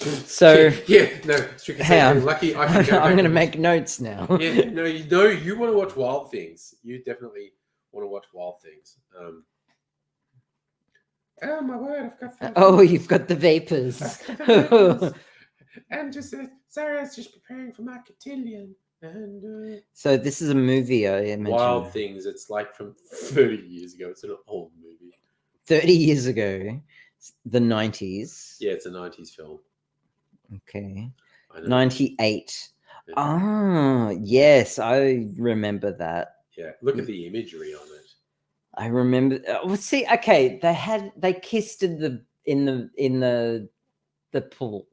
so yeah, no. Strictly Hang Sega. on. Lucky I can go back I'm going to and- make notes now. Yeah, no, you want to watch Wild Things. You definitely want to watch Wild Things. Oh my word, I've got that. Oh, you've got the vapors. And just Sarah's just preparing for my cotillion. And So this is a movie, I imagine. Wild Things. It's like from 30 years ago. It's an old movie. 30 years ago, the 90s. Yeah, it's a 90s film. Okay. I know. 98. Yeah. Ah, yes, I remember that. Yeah, look at the imagery on it. I remember. Well, see, okay, they kissed in the pool,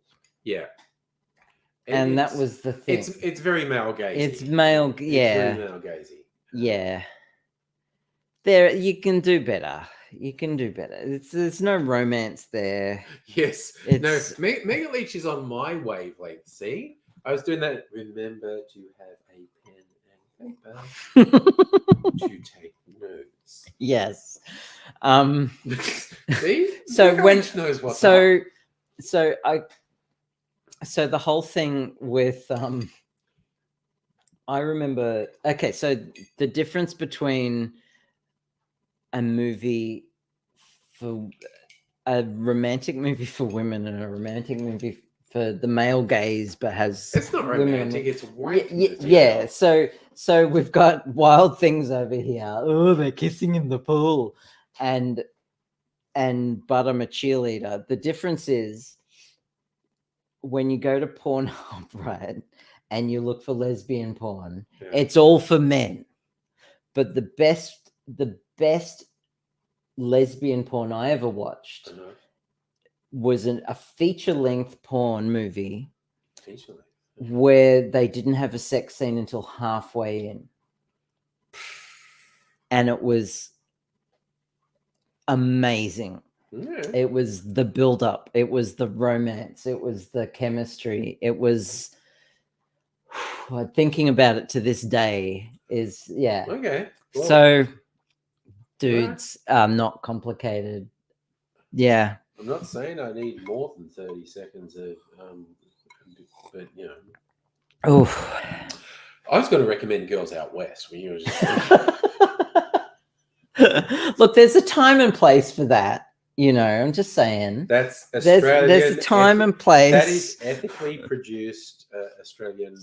Yeah, and that it's- was the thing. it's very male gazy. It's male, It's yeah, really male gazy. yeah. There, you can do better. You can do better. There's no romance there. Yes. It's- No, Mega Leech is on my wavelength. See, I was doing that. Remember to have a pen and paper to take notes. Yes. See, So Mega when- Leech knows what's up. So the whole thing with I remember. Okay, so the difference between a movie for a romantic movie for women and a romantic movie for the male gaze, but has It's not women in romantic. it. It's wank. Yeah. So we've got Wild Things over here. Oh, they're kissing in the pool, and But I'm a Cheerleader. The difference is when you go to Pornhub, right, and you look for lesbian porn, Yeah. it's all for men. But the best lesbian porn I ever watched I know. was a feature-length porn movie Essentially. where they didn't have a sex scene until halfway in. And it was amazing. Yeah. It was the build-up. It was the romance. It was the chemistry. It was thinking about it to this day is, yeah. Okay. Well, So, dudes are not complicated. Yeah. I'm not saying I need more than 30 seconds of, but you know, Oh. I was going to recommend Girls Out West when you were just Look, there's a time and place for that. I'm just saying. That's There's Australian. a time and place. That is ethically produced Australian.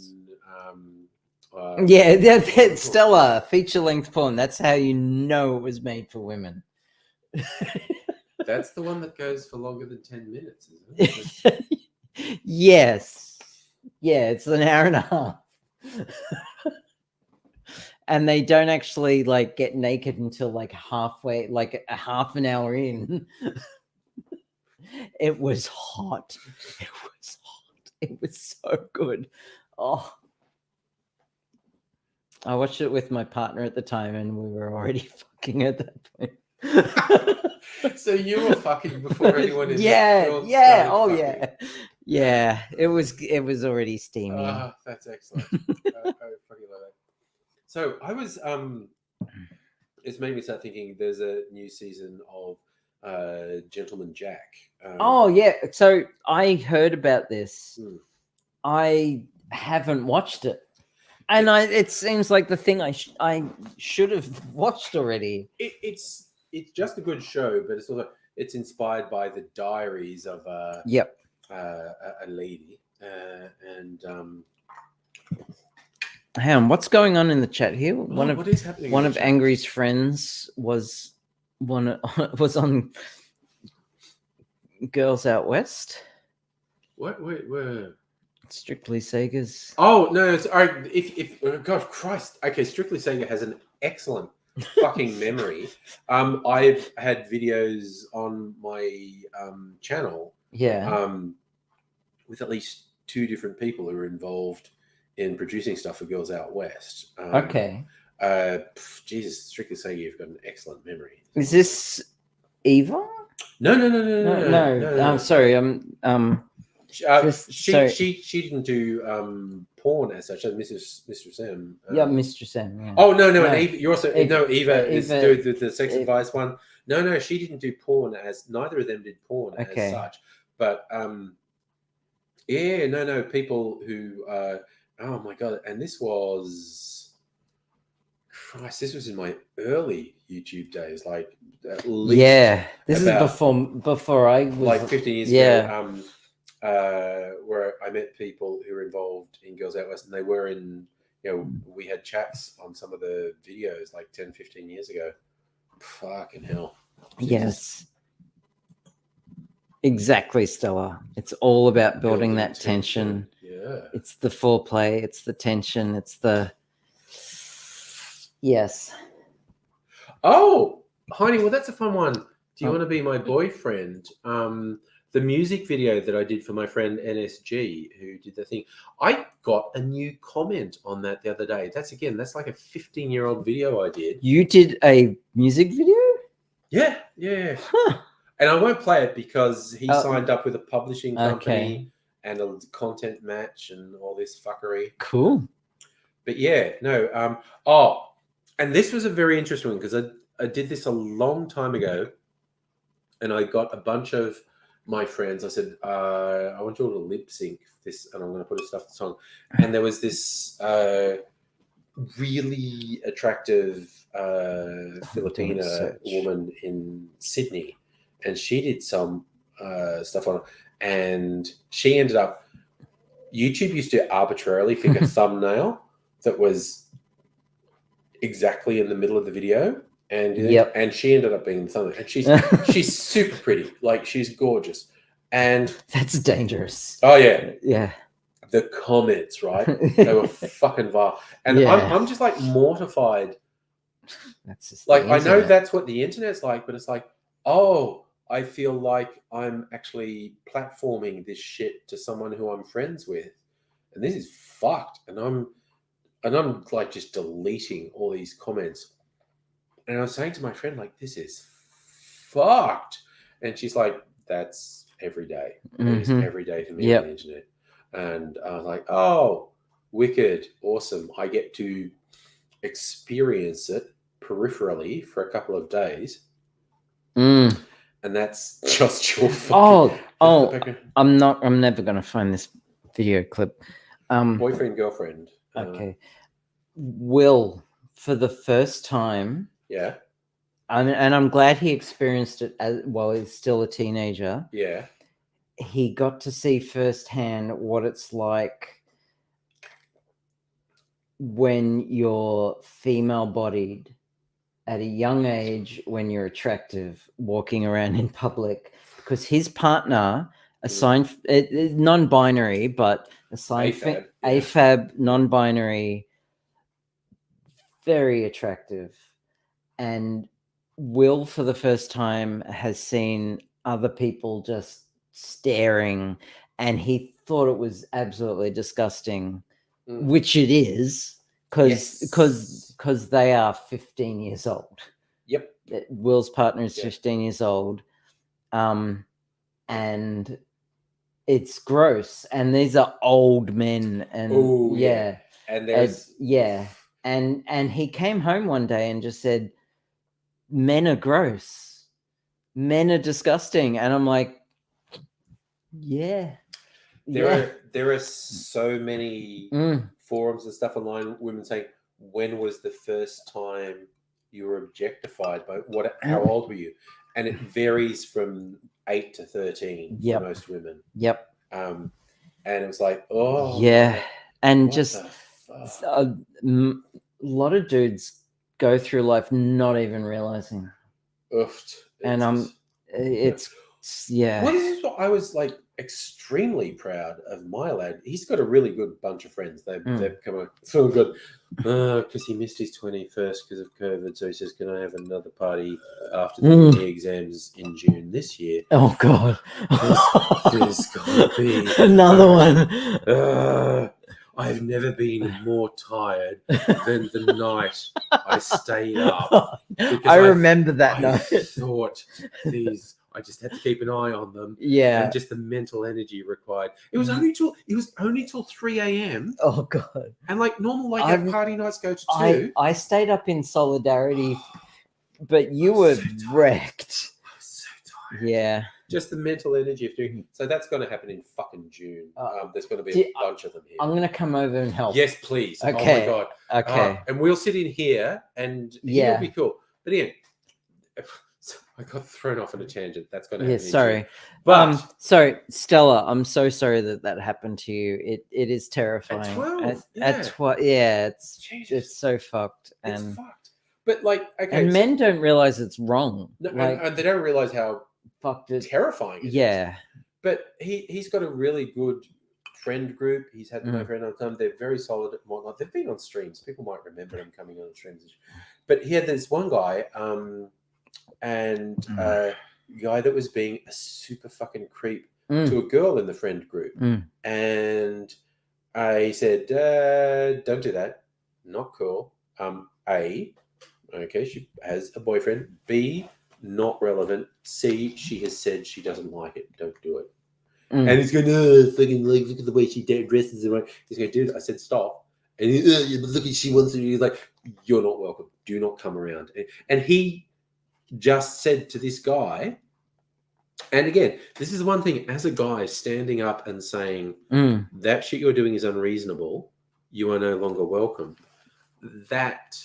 Yeah, that's Stella feature-length porn. That's how you know it was made for women. That's the one that goes for longer than 10 minutes, isn't it? Yes. Yeah, it's an hour and a half. And they don't actually like get naked until like halfway, like a half an hour in. It was hot. It was hot. It was so good. Oh. I watched it with my partner at the time and we were already fucking at that point. So you were fucking before anyone in the Yeah, film yeah, started oh fucking. yeah. Yeah, it was already steamy. Ah, that's excellent. I fucking love it. So I was it's made me start thinking there's a new season of Gentleman Jack. Oh yeah, so I heard about this. Hmm. I haven't watched it. And it seems like the thing I should have watched already. It's just a good show, but it's inspired by the diaries of Yep. a lady, and Hang on, what's going on in the chat here? what is happening? One in of the chat? Angry's friends was on Girls Out West. What? Wait. Strictly Sega's. Oh no! It's, all right, if oh, gosh Christ. Okay, Strictly Sega has an excellent fucking memory. I've had videos on my channel Yeah. with at least 2 different people who are involved in producing stuff for Girls Out West. Okay. Jesus, Strictly Sega, you've got an excellent memory. Is this Eva? No. No. I'm sorry. She didn't do porn as such. Mr. Sam. Yeah, Mr. Sam. Yeah. Oh no, No. and Eva, you're also Eva is Eva- doing the sex advice one. No, she didn't do porn as neither of them did porn Okay. as such. But yeah, no, people who oh my god, and this was this was in my early YouTube days, like at least Yeah. This about- is before I was like 15 years Yeah. ago, where I met people who were involved in Girls Out West, and they were in, we had chats on some of the videos like 10, 15 years ago. Fucking hell. Yes. Exactly, Stella. It's all about building that tension. Yeah. It's the foreplay, it's the tension, it's the yes. Oh, honey, well, that's a fun one. Do you Oh. want to be my boyfriend? The music video that I did for my friend NSG, who did the thing, I got a new comment on that the other day. That's like a 15-year-old video I did. You did a music video? Yeah. Huh. And I won't play it because he Oh. signed up with a publishing company Okay. and a content match and all this fuckery. Cool. But yeah, no. And this was a very interesting one because I did this a long time ago, and I got a bunch of my friends. I said, I want you all to lip sync this, and I'm going to put a stuff song. And there was this really attractive Filipina search. woman in Sydney, and she did some stuff on it, and she ended up. YouTube used to arbitrarily pick a thumbnail that was exactly in the middle of the video, and Yep. and she ended up being the thumbnail. And she's super pretty, like she's gorgeous, and That's dangerous. oh yeah, Yeah. the comments, right? They were fucking vile, and Yeah. I'm just like mortified. That's just Like the I know internet. that's what the internet's like, but it's like, oh, I feel like I'm actually platforming this shit to someone who I'm friends with, and this is fucked. And I'm like just deleting all these comments. And I was saying to my friend, like, this is fucked. And she's like, that's every day. It is Mhm. every day for me Yep. on the internet. And I was like, oh, wicked, awesome. I get to experience it peripherally for a couple of days. Mm. And that's just your fucking Oh, I'm never gonna find this video clip. boyfriend, girlfriend. Okay. Will, for the first time, Yeah. and I'm glad he experienced it as while he's still a teenager. Yeah. He got to see firsthand what it's like when you're female bodied at a young age, when you're attractive, walking around in public, because his partner assigned non-binary, but assigned AFAB, yeah. AFAB, non-binary, very attractive, and Will for the first time has seen other people just staring, and he thought it was absolutely disgusting, which it is, because they are 15 years old. Yep. Will's partner is Yeah. 15 years old, and it's gross. And these are old men, and Oh, yeah, And there's and he came home one day and just said, "Men are gross, men are disgusting," and I'm like, yeah. there are so many Mm. forums and stuff online, women saying, when was the first time you were objectified by how old were you? And it varies from 8 to 13 Yep. for most women. Yep. And it was like, oh Yeah. And what just the fuck? a lot of dudes go through life not even realizing, Oofed. and it's yeah. Well, this is what I was like extremely proud of my lad. He's got a really good bunch of friends. They've come up so good because he missed his 21st because of COVID. So he says, "Can I have another party after the uni exams in June this year?" Oh God. There's gonna be Another one. I've never been more tired than the night I stayed up. because I remember that I night. thought I just had to keep an eye on them. Yeah. And just the mental energy required. It was only till 3 a.m. Oh God. And like normal, like our party nights go to 2. I stayed up in solidarity, but you were so tired. wrecked. I was so tired. Yeah. Just the mental energy of doing. So that's going to happen in fucking June. There's going to be do- a bunch of them here. I'm gonna come over and help. Yes, please. Okay. Oh my god. Okay. And we'll sit in here, and Yeah. it'll be cool. But Ian, I got thrown off on a tangent. That's going to Yeah, happen. in sorry. June. But Sorry, Stella, I'm so sorry that happened to you. It is terrifying. 12, At 12, yeah, it's Jesus. so fucked. It's And fucked. But like, okay, and so- men don't realize it's wrong. no, Like, and they don't realize how fucked it. terrifying it is. Yeah. But he's got a really good friend group. He's had my Mm. friend on time. They're very solid and whatnot. They've been on streams. People might remember them coming on streams. But he had this one guy, and guy that was being a super fucking creep to a girl in the friend group. And I said, don't do that. Not cool. A, okay, she has a boyfriend. B, not relevant. C, she has said she doesn't like it. Don't do it. And he's going, fucking like, look at the way she dresses. And he's going, dude, I said stop. And he, look at she wants to. He's like, you're not welcome. Do not come around. And he just said to this guy, and again, this is one thing, as a guy standing up and saying that shit you're doing is unreasonable, you are no longer welcome. That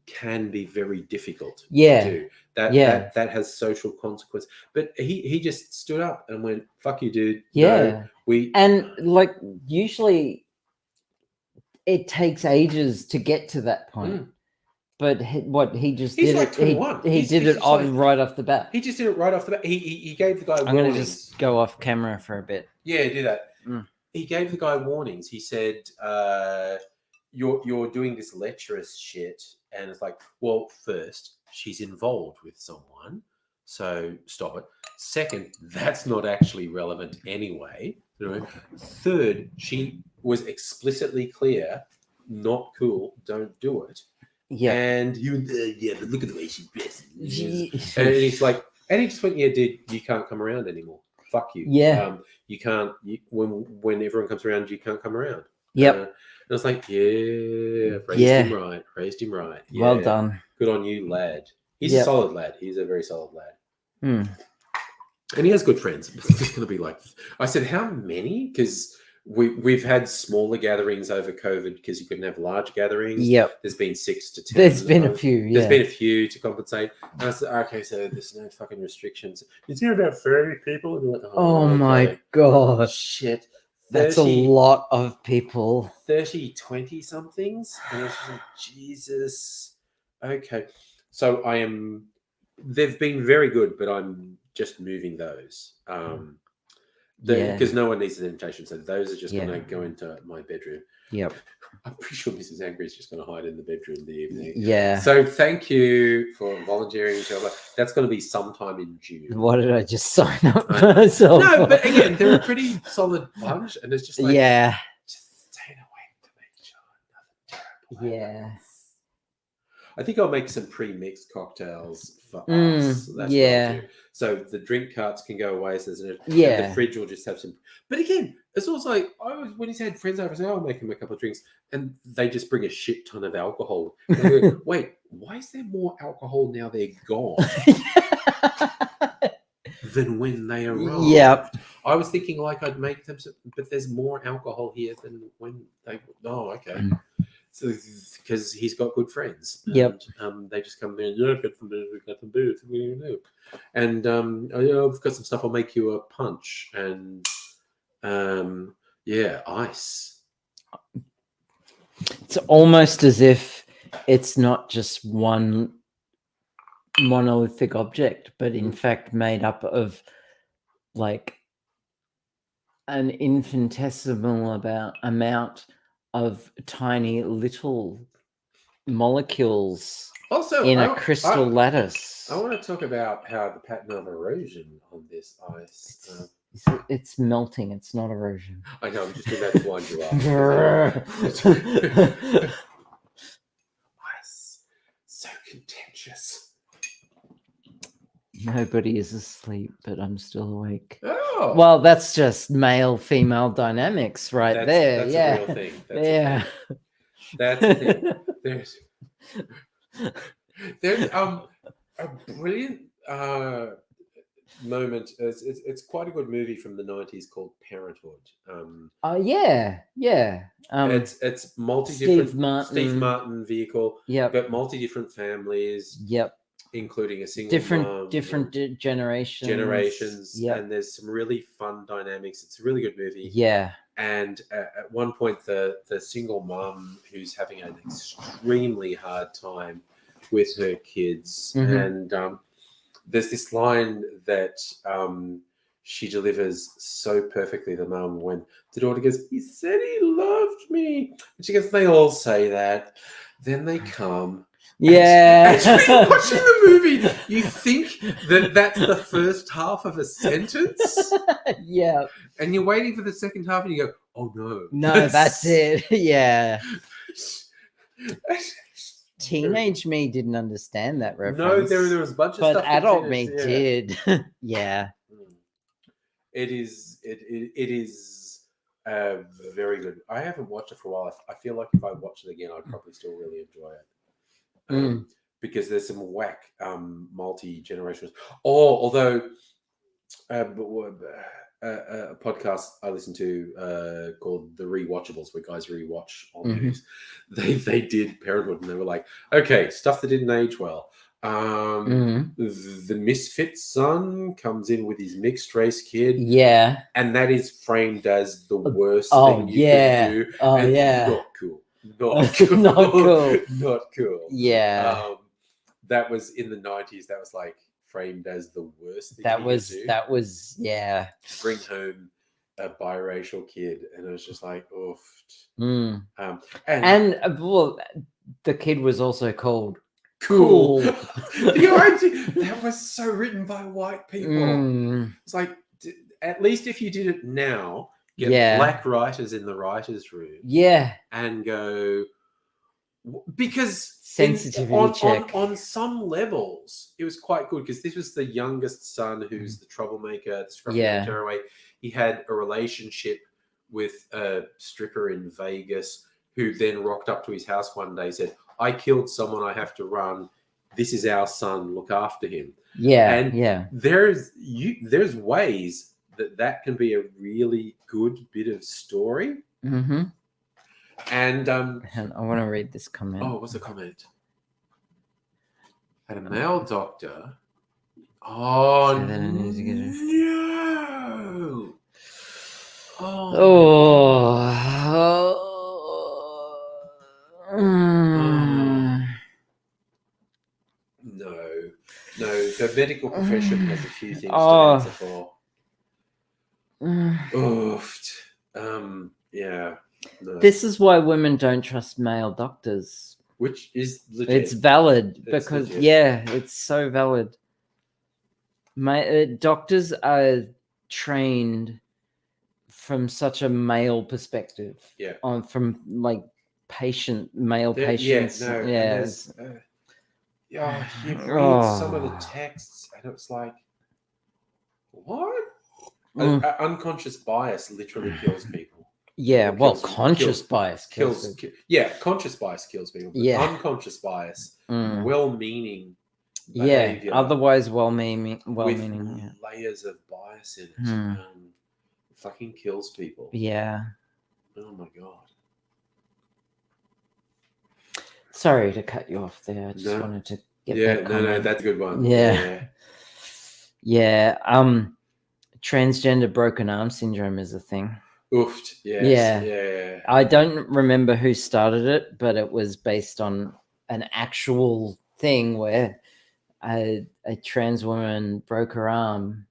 can be very difficult Yeah. to do. That has social consequence. But he just stood up and went, fuck you, dude. Yeah. No, And like usually it takes ages to get to that point. But he just He's did like it. 21. He He's did it just like- right off the bat. he just did it right off the bat. He gave the guy I'm gonna warnings. just go off camera for a bit. Yeah, do that. Mm. He gave the guy warnings. He said, "You're doing this lecherous shit," and it's like, well, first, she's involved with someone, so stop it. Second, that's not actually relevant anyway. You know? Third, she was explicitly clear, not cool. Don't do it. Yeah. And you, but look at the way she dresses. And he's like, and he just went, yeah, dude, you can't come around anymore. Fuck you. Yeah. You can't. When everyone comes around, you can't come around. Yep. And I was like, yeah, him right. Raised him right. Yeah, Well done. Good on you, lad. He's Yep. a solid lad. He's a very solid lad. Hmm. And he has good friends. It's just going to be like, I said, how many? Because we've had smaller gatherings over COVID because you couldn't have large gatherings. Yep. There's been 6 to 10. There's been a few. Yeah. There's been a few to compensate. And I said, okay, so there's no fucking restrictions. Is there about 30 people? And we're like, Oh okay. my gosh. Shit. That's a lot of people. 30, 20 somethings. And I was just like, Jesus. Okay. So they've been very good, but I'm just moving those. Because no one needs an invitation. So those are just going to go into my bedroom. Yep. I'm pretty sure Mrs. Angry is just going to hide in the bedroom in the evening. Yeah. So thank you for volunteering each other. That's going to be sometime in June. What did I just sign up for myself? No, but again, they're a pretty solid bunch, and it's just like, just stay away to make sure nothing terrible happens. I think I'll make some pre-mixed cocktails for us. That's what I'll do. So the drink carts can go away. So and the fridge will just have some. But again, it's also like when he's had friends over, I say, I'll make him a couple of drinks, and they just bring a shit ton of alcohol. And I go, wait, why is there more alcohol now they're gone than when they arrived? Yep. I was thinking like I'd make them, but there's more alcohol here than when they. Oh, okay. So, because he's got good friends. And, they just come there and got some booze. What are you gonna do? And I've got some stuff. I'll make you a punch and ice. It's almost as if it's not just one monolithic object, but in fact made up of like an infinitesimal amount of tiny little molecules Also, in a crystal lattice. I want to talk about how the pattern of erosion on this ice. It's melting. It's not erosion. I know. I'm just doing that to wind you up. Ice, so contentious. Nobody is asleep, but I'm still awake. Oh, well, that's just male-female dynamics, right there. That's yeah, a real thing. That's a thing. There's a brilliant moment. It's quite a good movie from the 90s called Parenthood. It's multi-different Steve Martin vehicle. Got multi-different families. Including a single different generations. And there's some really fun dynamics. It's a really good movie. And at one point, the single mom who's having an extremely hard time with her kids, and there's this line that she delivers so perfectly. The mom, when the daughter goes, "He said he loved me," and she goes, "They all say that." Then they come. And when you're watching the movie, you think that that's the first half of a sentence. And you're waiting for the second half, and you go, "Oh no, that's it." Teenage me didn't understand that reference. No, there was a bunch of but stuff. But adult me did. It is very good. I haven't watched it for a while. I feel like if I watch it again, I'd probably still really enjoy it. Because there's some whack multi-generational. Although a podcast I listen to called The Rewatchables, where guys rewatch old movies. They did Parenthood, and they were like, okay, stuff that didn't age well. The misfit son comes in with his mixed race kid. And that is framed as the worst thing you can do. Not cool. Not cool. Not cool. That was in the 90s. That was like framed as the worst thing. That was bring home a biracial kid, and it was just like, oof. Well, the kid was also called Cool. That was so written by white people. It's like, at least if you did it now, get black writers in the writers' room. And go, because sensitivity check. On some levels, it was quite good, because this was the youngest son who's the troublemaker, the scruffy tearaway. He had a relationship with a stripper in Vegas who then rocked up to his house one day and said, "I killed someone, I have to run. This is our son, look after him." There's ways that can be a really good bit of story. Mm-hmm. And And I want to read this comment. oh, what's the comment? Had a male doctor. Oh Say that in no! Mm. No, the medical profession has a few things Oh. to answer for. Mm. Oof. Yeah. No. This is why women don't trust male doctors. Which is legit. It's valid It's because legit. yeah, it's so valid. Doctors are trained from such a male perspective. Yeah. From like male There- patients. Yeah, no. and Yeah. there's, yeah, you read some of the Oh. texts, and it's like, what? Mm. Unconscious bias literally kills people. Yeah, Or well, kills- conscious kills- bias kills. Kills. Yeah, conscious bias kills people. But Yeah. unconscious bias, Mm. well-meaning Yeah, behavior otherwise well-meaning. with Yeah. layers of bias in it, Hmm. fucking kills people. Yeah. Oh my god. Sorry to cut you off there. I just No. wanted to get Yeah, that no, comment. that's a good one. Yeah. Yeah. Transgender broken arm syndrome is a thing. Oofed. Yes. Yeah. Yeah. I don't remember who started it, but it was based on an actual thing where a trans woman broke her arm,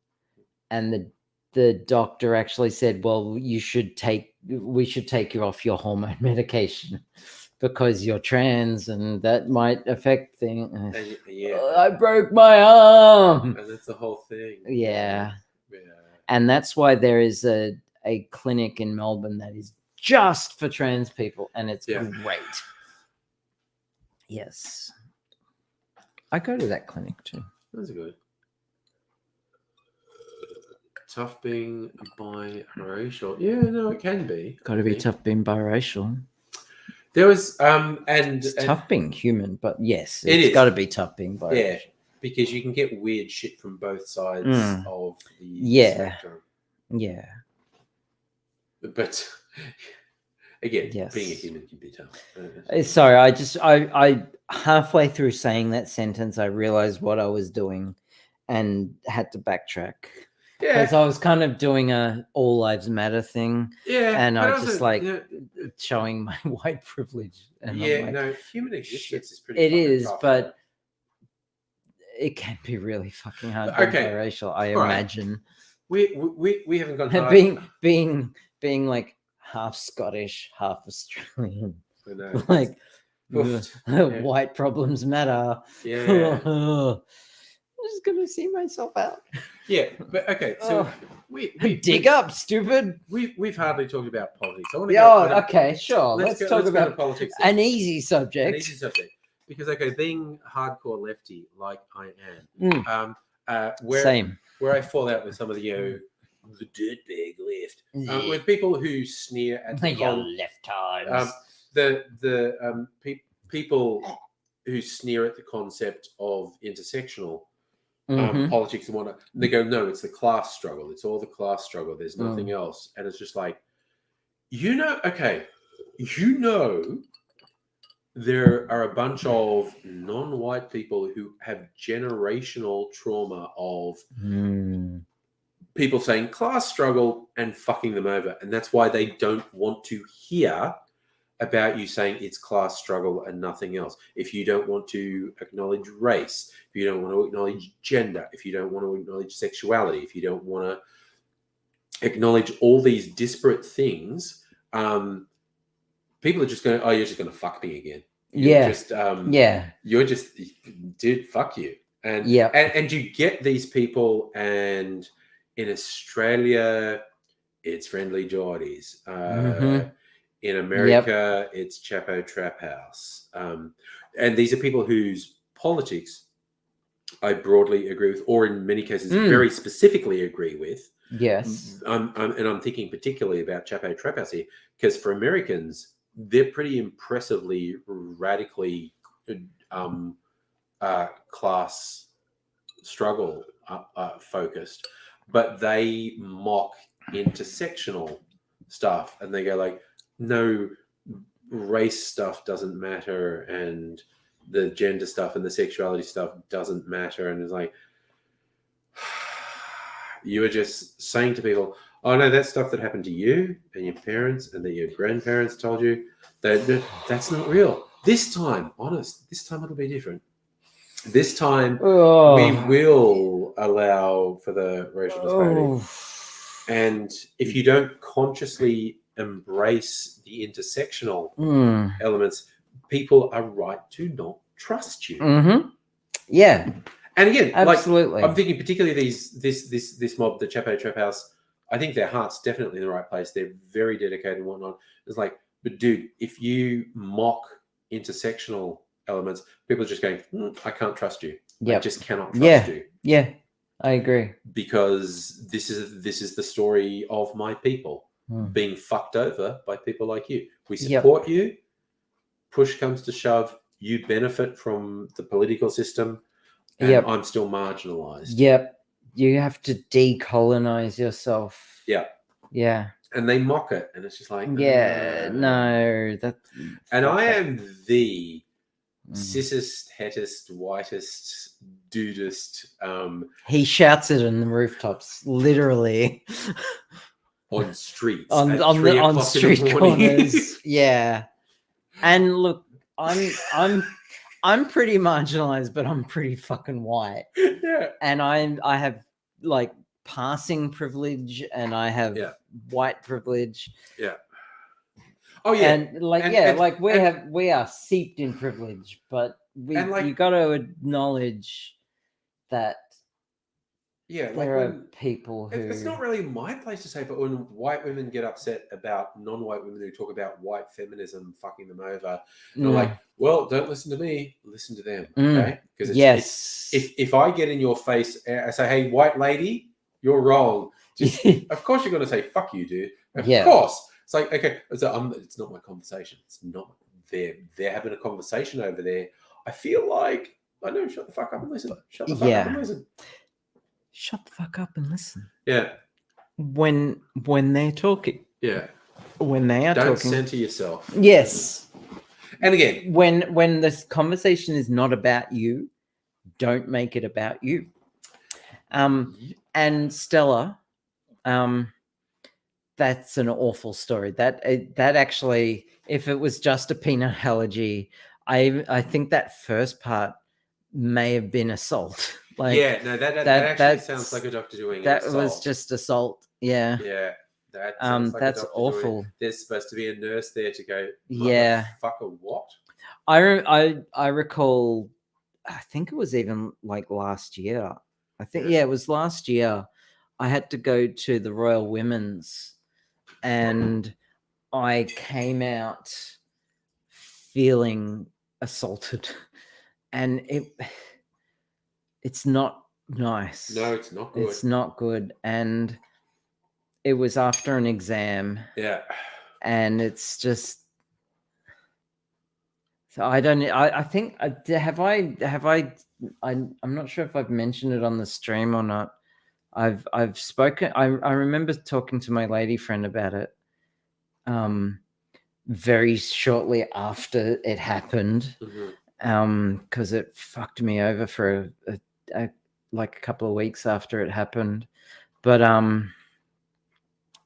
and the doctor actually said, "Well, we should take you off your hormone medication because you're trans, and that might affect things." And, yeah. I broke my arm. And that's the whole thing. Yeah. Yeah. And that's why there is a clinic in Melbourne that is just for trans people, and it's Yeah. great. Yes. I go to that clinic too. That's good. Tough being biracial. Yeah, no, it can be. Got to be tough being biracial. There was and It's tough being human, but yes, It it's is. got to be tough being biracial. Yeah, because you can get weird shit from both sides Mm. of the Yeah. spectrum. Yeah. But again, Yes. being a human can be tough. Sorry, I halfway through saying that sentence, I realized what I was doing and had to backtrack. Yeah, Because I was kind of doing a all lives matter thing, yeah, and but I also, just like you know, showing my white privilege. And I'm yeah, like, no, human existence is pretty. it fucking is, tough, but it can be really fucking hard But, being okay, biracial, I all right. imagine. we haven't gone hard. being like half Scottish, half Australian. I know. Like Oof. Yeah. white problems matter. Yeah, I'm just gonna see myself out. yeah, but okay, so Oh. we Dig up, stupid. We've hardly talked about politics. I want to Yeah, go. okay, sure. Let's talk go to about politics. an easy subject. An easy subject, because okay, being hardcore lefty like I am, where Same. where I fall out with some of the the dirtbag left, with people who sneer at the Your left times. the people who sneer at the concept of intersectional Mhm. politics and whatnot. They go, no, it's the class struggle. It's all the class struggle. There's Mm. nothing else. And it's just like, there are a bunch of non-white people who have generational trauma of Mm. people saying class struggle and fucking them over. And that's why they don't want to hear about you saying it's class struggle and nothing else. If you don't want to acknowledge race, if you don't want to acknowledge gender, if you don't want to acknowledge sexuality, if you don't want to acknowledge all these disparate things, people are just going, oh, you're just going to fuck me again. Yeah. Just, Yeah. You're just, dude, fuck you. And, Yeah. and you get these people, and in Australia, it's Friendly Geordies. Mhm. In America, it's Chapo Trap House. And these are people whose politics I broadly agree with, or in many cases, very specifically agree with. Yes. And I'm thinking particularly about Chapo Trap House here, because for Americans, they're pretty impressively radically class struggle focused. but they mock intersectional stuff, and they go like, no, race stuff doesn't matter, and the gender stuff and the sexuality stuff doesn't matter, and it's like, you are just saying to people, oh no, that stuff that happened to you and your parents and that your grandparents told you, that's not real. This time, honest, this time it'll be different. This time we will allow for the racial disparity. And if you don't consciously embrace the intersectional elements, people are right to not trust you. Yeah. And again, Absolutely. like, I'm thinking particularly this mob, the Chapo Trap House, I think their heart's definitely in the right place. They're very dedicated and whatnot. It's like, but dude, if you mock intersectional elements, people are just going, I can't trust you. I just cannot trust you. Yeah, I agree. Because this is the story of my people being fucked over by people like you. We support you. Push comes to shove, you benefit from the political system, and I'm still marginalized. Yep. You have to decolonize yourself. Yeah. Yeah. And they mock it, and it's just like, no, that. And I am the cisest, hetest, whitest, dudest. He shouts it on the rooftops, literally. On streets, on street corners. Yeah. And look, I'm pretty marginalized, but I'm pretty fucking white. Yeah. And I have like passing privilege, and I have white privilege. Yeah. Oh yeah. And like we are seeped in privilege, but you got to acknowledge that. Yeah, like there are people who... It's not really my place to say, but when white women get upset about non-white women who talk about white feminism fucking them over, they're like, well, don't listen to me, listen to them, okay? Because if I get in your face, I say, hey, white lady, you're wrong. Of course you're going to say, fuck you, dude. Of course. It's like, okay, so it's not my conversation. It's not. They're having a conversation over there. I feel like, I know, shut the fuck up and listen. Shut the fuck up and listen. Shut the fuck up and listen. Yeah. When they're talking. Yeah. When they are talking. Don't center yourself. Yes. And again, when this conversation is not about you, don't make it about you. And Stella, that's an awful story. That actually, if it was just a peanut allergy, I think that first part may have been assault. Like, that actually sounds like a doctor doing that assault. was just assault. Yeah. Yeah. That sounds like that's awful. There's supposed to be a nurse there to go, fucker, what? I recall, I think it was even like last year. I think it was last year. I had to go to the Royal Women's, and I came out feeling assaulted, and it's not nice. No, it's not good. It's not good. And it was after an exam. Yeah. And it's just, so I think, I'm not sure if I've mentioned it on the stream or not. I've spoken, I remember talking to my lady friend about it very shortly after it happened. Because it fucked me over for like a couple of weeks after it happened. But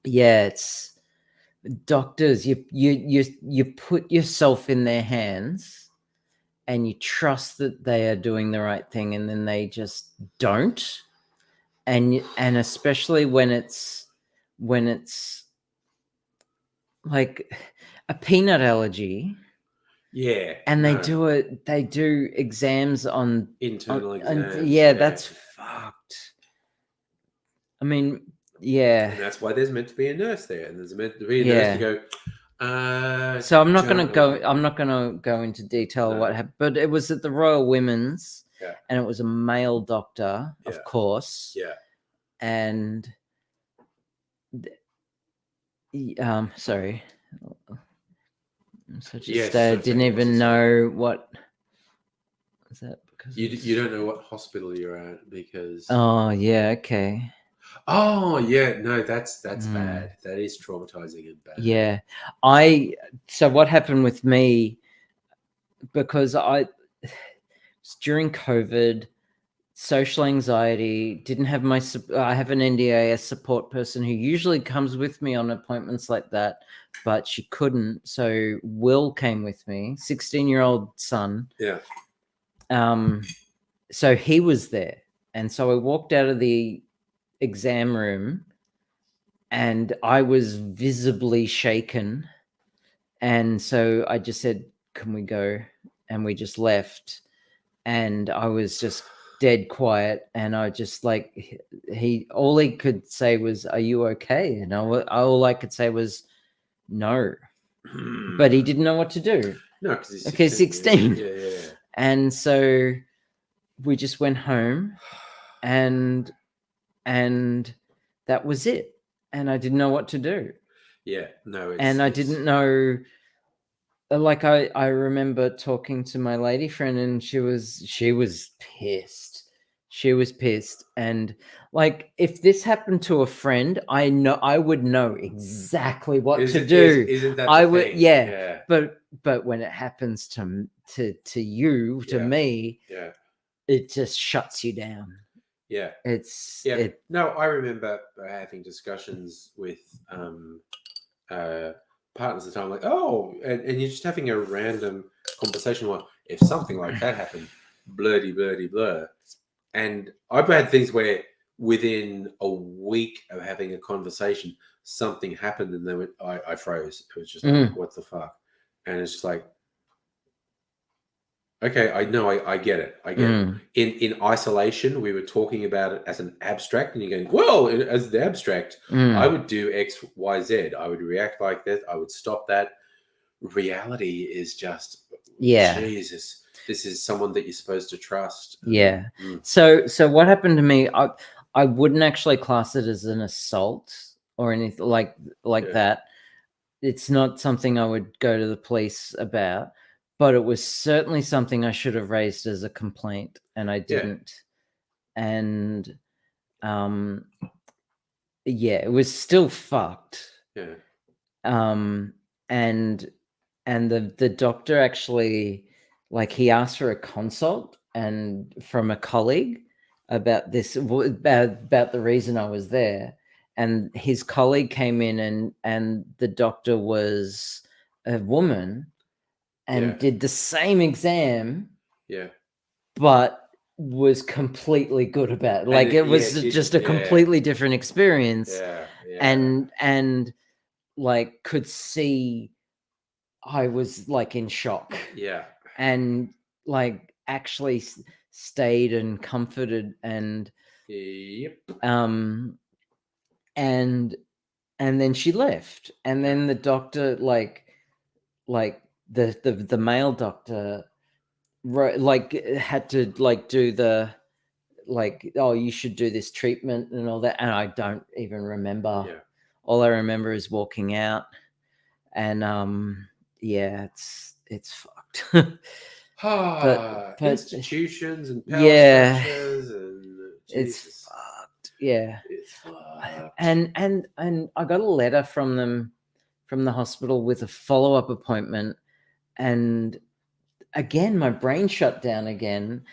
it's doctors, you put yourself in their hands and you trust that they are doing the right thing, and then they just don't. And especially when it's like a peanut allergy. Yeah. And they do exams on internal exams. That's fucked. I mean, and that's why there's meant to be a nurse there, and there's meant to be a nurse to go. So I'm not going to go into detail of what happened, but it was at the Royal Women's, and it was a male doctor, of course. Yeah. And sorry. Such a state. Didn't even know what is that, because you don't know what hospital you're at because okay. Oh yeah, no, that's Mm. bad. That is traumatizing and bad. Yeah. So what happened with me, because during COVID, social anxiety, didn't have I have an NDAS support person who usually comes with me on appointments like that, but she couldn't. So Will came with me, 16-year-old son. Yeah. So he was there. And so I walked out of the exam room and I was visibly shaken. And so I just said, "Can we go?" And we just left. And I was just dead quiet. And I just like, all he could say was, "Are you okay?" And all I could say was, "No." But he didn't know what to do. No, because he's Okay, 16. Yeah. And so we just went home and that was it. And I didn't know what to do. Yeah. No, And I didn't know, like I remember talking to my lady friend and she was pissed. She was pissed. And like, if this happened to a friend, I would know exactly what to do. Isn't that I the would, thing? yeah. But when it happens to you, to Yeah. me, Yeah. it just shuts you down. Yeah. Yeah. No, I remember having discussions with partners at the time, like, and you're just having a random conversation. Like, if something like that happened, blurdy, blur. And I've had things where within a week of having a conversation, something happened, and then I froze. It was just like, what the fuck? And it's just like, okay, I know, I get it. I get it. In isolation, we were talking about it as an abstract, and you're going, well, as the abstract, I would do X, Y, Z. I would react like this. I would stop that. Reality is just, Jesus, this is someone that you're supposed to trust. Yeah. So what happened to me? I wouldn't actually class it as an assault or anything like that. It's not something I would go to the police about. But it was certainly something I should have raised as a complaint, and I didn't. And it was still fucked. Yeah. And the doctor actually, like, he asked for a consult and from a colleague about this, about the reason I was there. And his colleague came in and the doctor was a woman and did the same exam, but was completely good about it. Like, it was just a completely different experience. And like, could see I was like in shock. And like actually stayed and comforted and and then she left. And then the doctor, like the male doctor, had to like do the, like, oh, you should do this treatment and all that. And I don't even remember. All I remember is walking out, and it's fucked. but institutions and power structures and it's fucked. It's fucked. And I got a letter from them, from the hospital, with a follow-up appointment, and again my brain shut down again,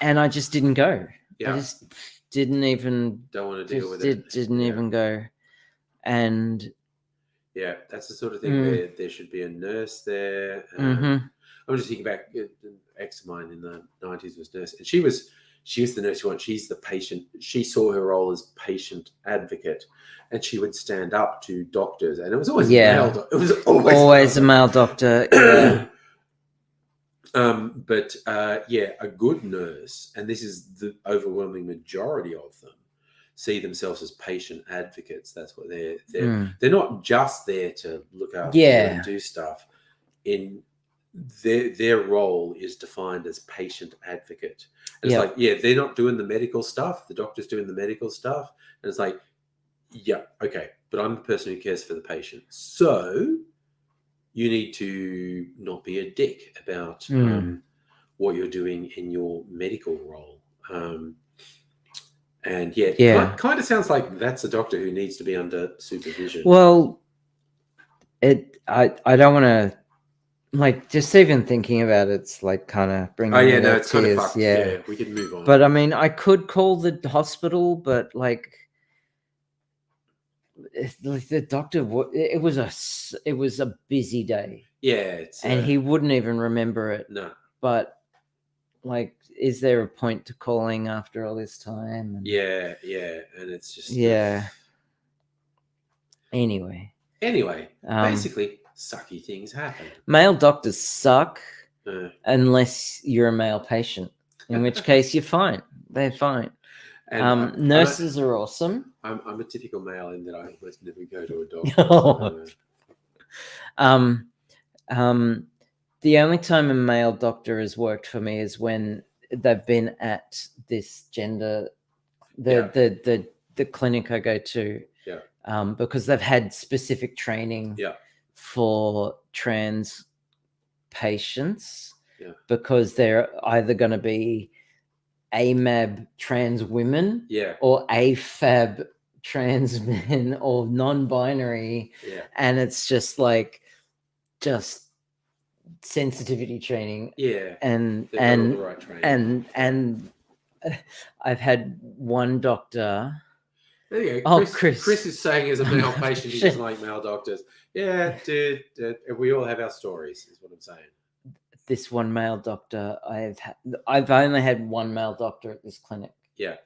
and I just didn't go. I just didn't even don't want to deal with it. Didn't even go. And that's the sort of thing where there should be a nurse there. I'm just thinking back, an ex of mine in the 90s was a nurse, and she was the nurse you want. She's the patient. She saw her role as patient advocate, and she would stand up to doctors, and it was always male. It was always a male doctor. But a good nurse, and this is the overwhelming majority of them, see themselves as patient advocates. That's what they're not just there to look after you and do stuff. In their role is defined as patient advocate. And it's like, they're not doing the medical stuff. The doctor's doing the medical stuff. And it's like, okay, but I'm the person who cares for the patient. So you need to not be a dick about what you're doing in your medical role. And yeah, Yeah. kind of sounds like that's a doctor who needs to be under supervision. Well, I don't want to, like, just even thinking about it's like kind of bringing Oh yeah, me no, to it's kind of tears. fucked. Yeah. Yeah, we can move on. But I mean, I could call the hospital, but like, like the doctor, it was a busy day, yeah, it's and he wouldn't even remember it. no, But like, is there a point to calling after all this time? And yeah, and it's just yeah. Anyway, basically, sucky things happen. male doctors suck Uh, unless you're a male patient, in which case you're fine. They're fine. and Nurses are awesome. I'm a typical male in that I almost never go to a doctor. Oh. So, The only time a male doctor has worked for me is when they've been at this gender, the clinic I go to, because they've had specific training for trans patients, because they're either going to be AMAB trans women, or AFAB trans men, or non-binary, and it's just like sensitivity training, and they've got all the right training. and I've had one doctor. There you go. Oh, Chris Chris. is saying as a male patient he Shit. doesn't like male doctors. Yeah, dude, we all have our stories, is what I'm saying. This one male doctor I've only had one male doctor at this clinic. Yeah.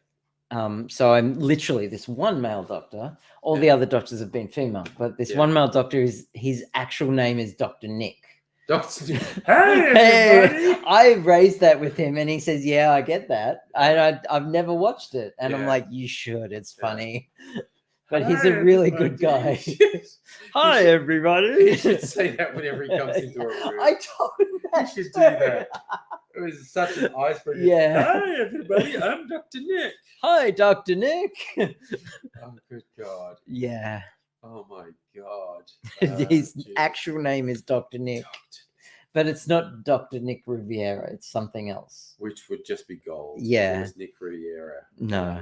So I'm literally this one male doctor. All the other doctors have been female, but this one male doctor his actual name is Dr. Nick. Doctor, Hey, I raised that with him, and he says, "Yeah, I get that. I've never watched it," and I'm like, "You should. It's funny." But he's a really good guy. Hi, everybody. You should say that whenever he comes into a room. I told him that. You should do that. It was such an icebreaker. Yeah. Hi, everybody. I'm Dr. Nick. Hi, Dr. Nick. Oh, good God. Yeah. Oh, my God. His Jeez. actual name is Dr. Nick, but it's not Dr. Nick Riviera. It's something else. Which would just be gold. Yeah. It was Nick Riviera. No.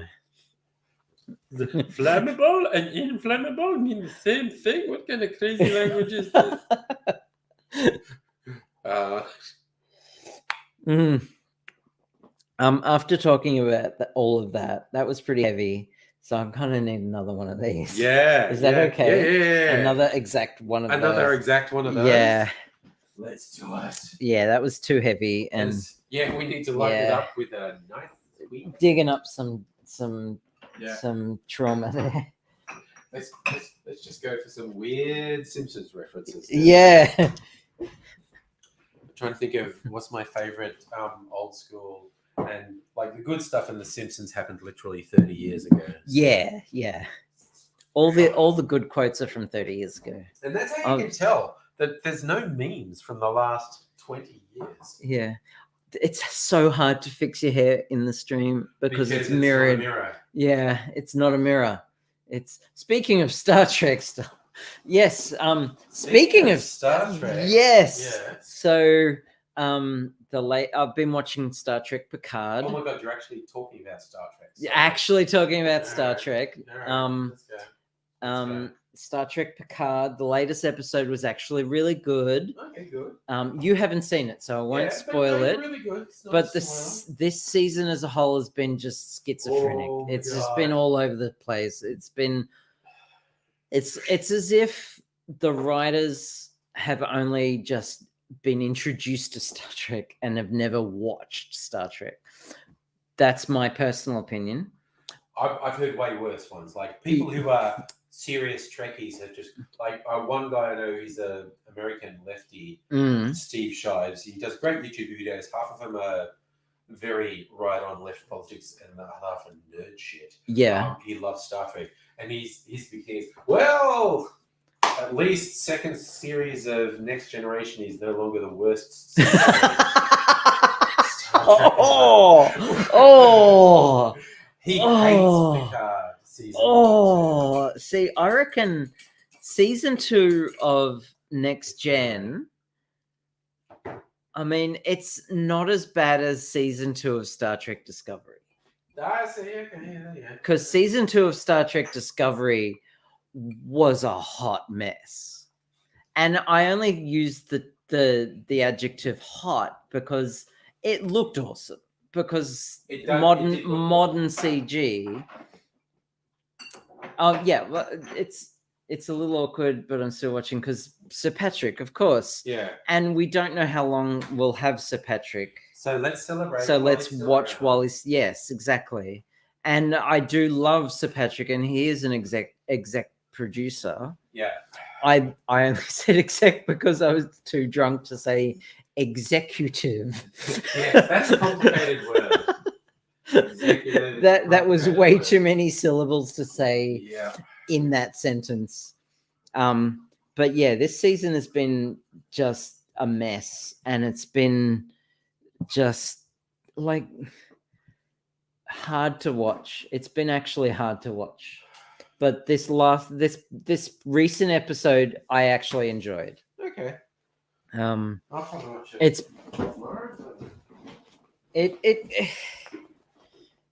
Flammable and inflammable mean the same thing? What kind of crazy language is this? After talking about all of that, that was pretty heavy. So I'm kind of need another one of these. Yeah. Is that okay? Yeah. Another exact one of Another those. exact one of those. Yeah. Let's do it. Yeah, that was too heavy, and yeah, we need to light it up with a knife. digging up some trauma there. Let's just go for some weird Simpsons references. Yeah. I'm trying to think of what's my favorite old school, and like the good stuff in The Simpsons happened literally 30 years ago. Yeah. All the good quotes are from 30 years ago. And that's how you can tell that there's no memes from the last 20 years. Yeah. It's so hard to fix your hair in the stream because it's mirrored. Not a mirror. Yeah, it's not a mirror. It's speaking of Star Trek stuff. Yes. Speaking of Star Trek. Yes. Yeah. So I've been watching Star Trek Picard. Oh my God, you're actually talking about Star Trek. You're actually talking about Star Alright. Trek. Alright, let's go. Star Trek Picard, the latest episode was actually really good. Okay, good. You haven't seen it, so I won't spoil it. Really good. It's not But a spoiler. this season as a whole has been just schizophrenic. Oh my It's just God. been all over the place. It's as if the writers have only just been introduced to Star Trek and have never watched Star Trek. That's my personal opinion. I've heard way worse ones. Like people who are serious Trekkies have just like one guy I know, he's a American lefty, Steve Shives. He does great YouTube videos. Half of them are very right on left politics, and the half are nerd shit. Yeah. He loves Star Trek, and his big thing is, well, at least second series of Next Generation is no longer the worst. Oh. He hates Picard season. Oh, see, I reckon season 2 of Next Gen, I mean, it's not as bad as season 2 of Star Trek Discovery. I see. Okay, yeah. because season 2 of Star Trek Discovery was a hot mess, and I only used the adjective hot because it looked awesome. Because It did look modern CG. Oh yeah, well, it's a little awkward, but I'm still watching because Sir Patrick, of course, Yeah. and we don't know how long we'll have Sir Patrick. So let's celebrate. So while let's he's still watch around. while he's yes, exactly. And I do love Sir Patrick, and he is an exec producer. Yeah. I only said exec because I was too drunk to say executive. Yeah, that's a complicated word. Executive is a that was complicated way word. too many syllables to say Yeah. in that sentence. But yeah, this season has been just a mess, and it's been just like hard to watch. It's been actually hard to watch. But this recent episode I actually enjoyed. Okay. I'll probably watch it. It's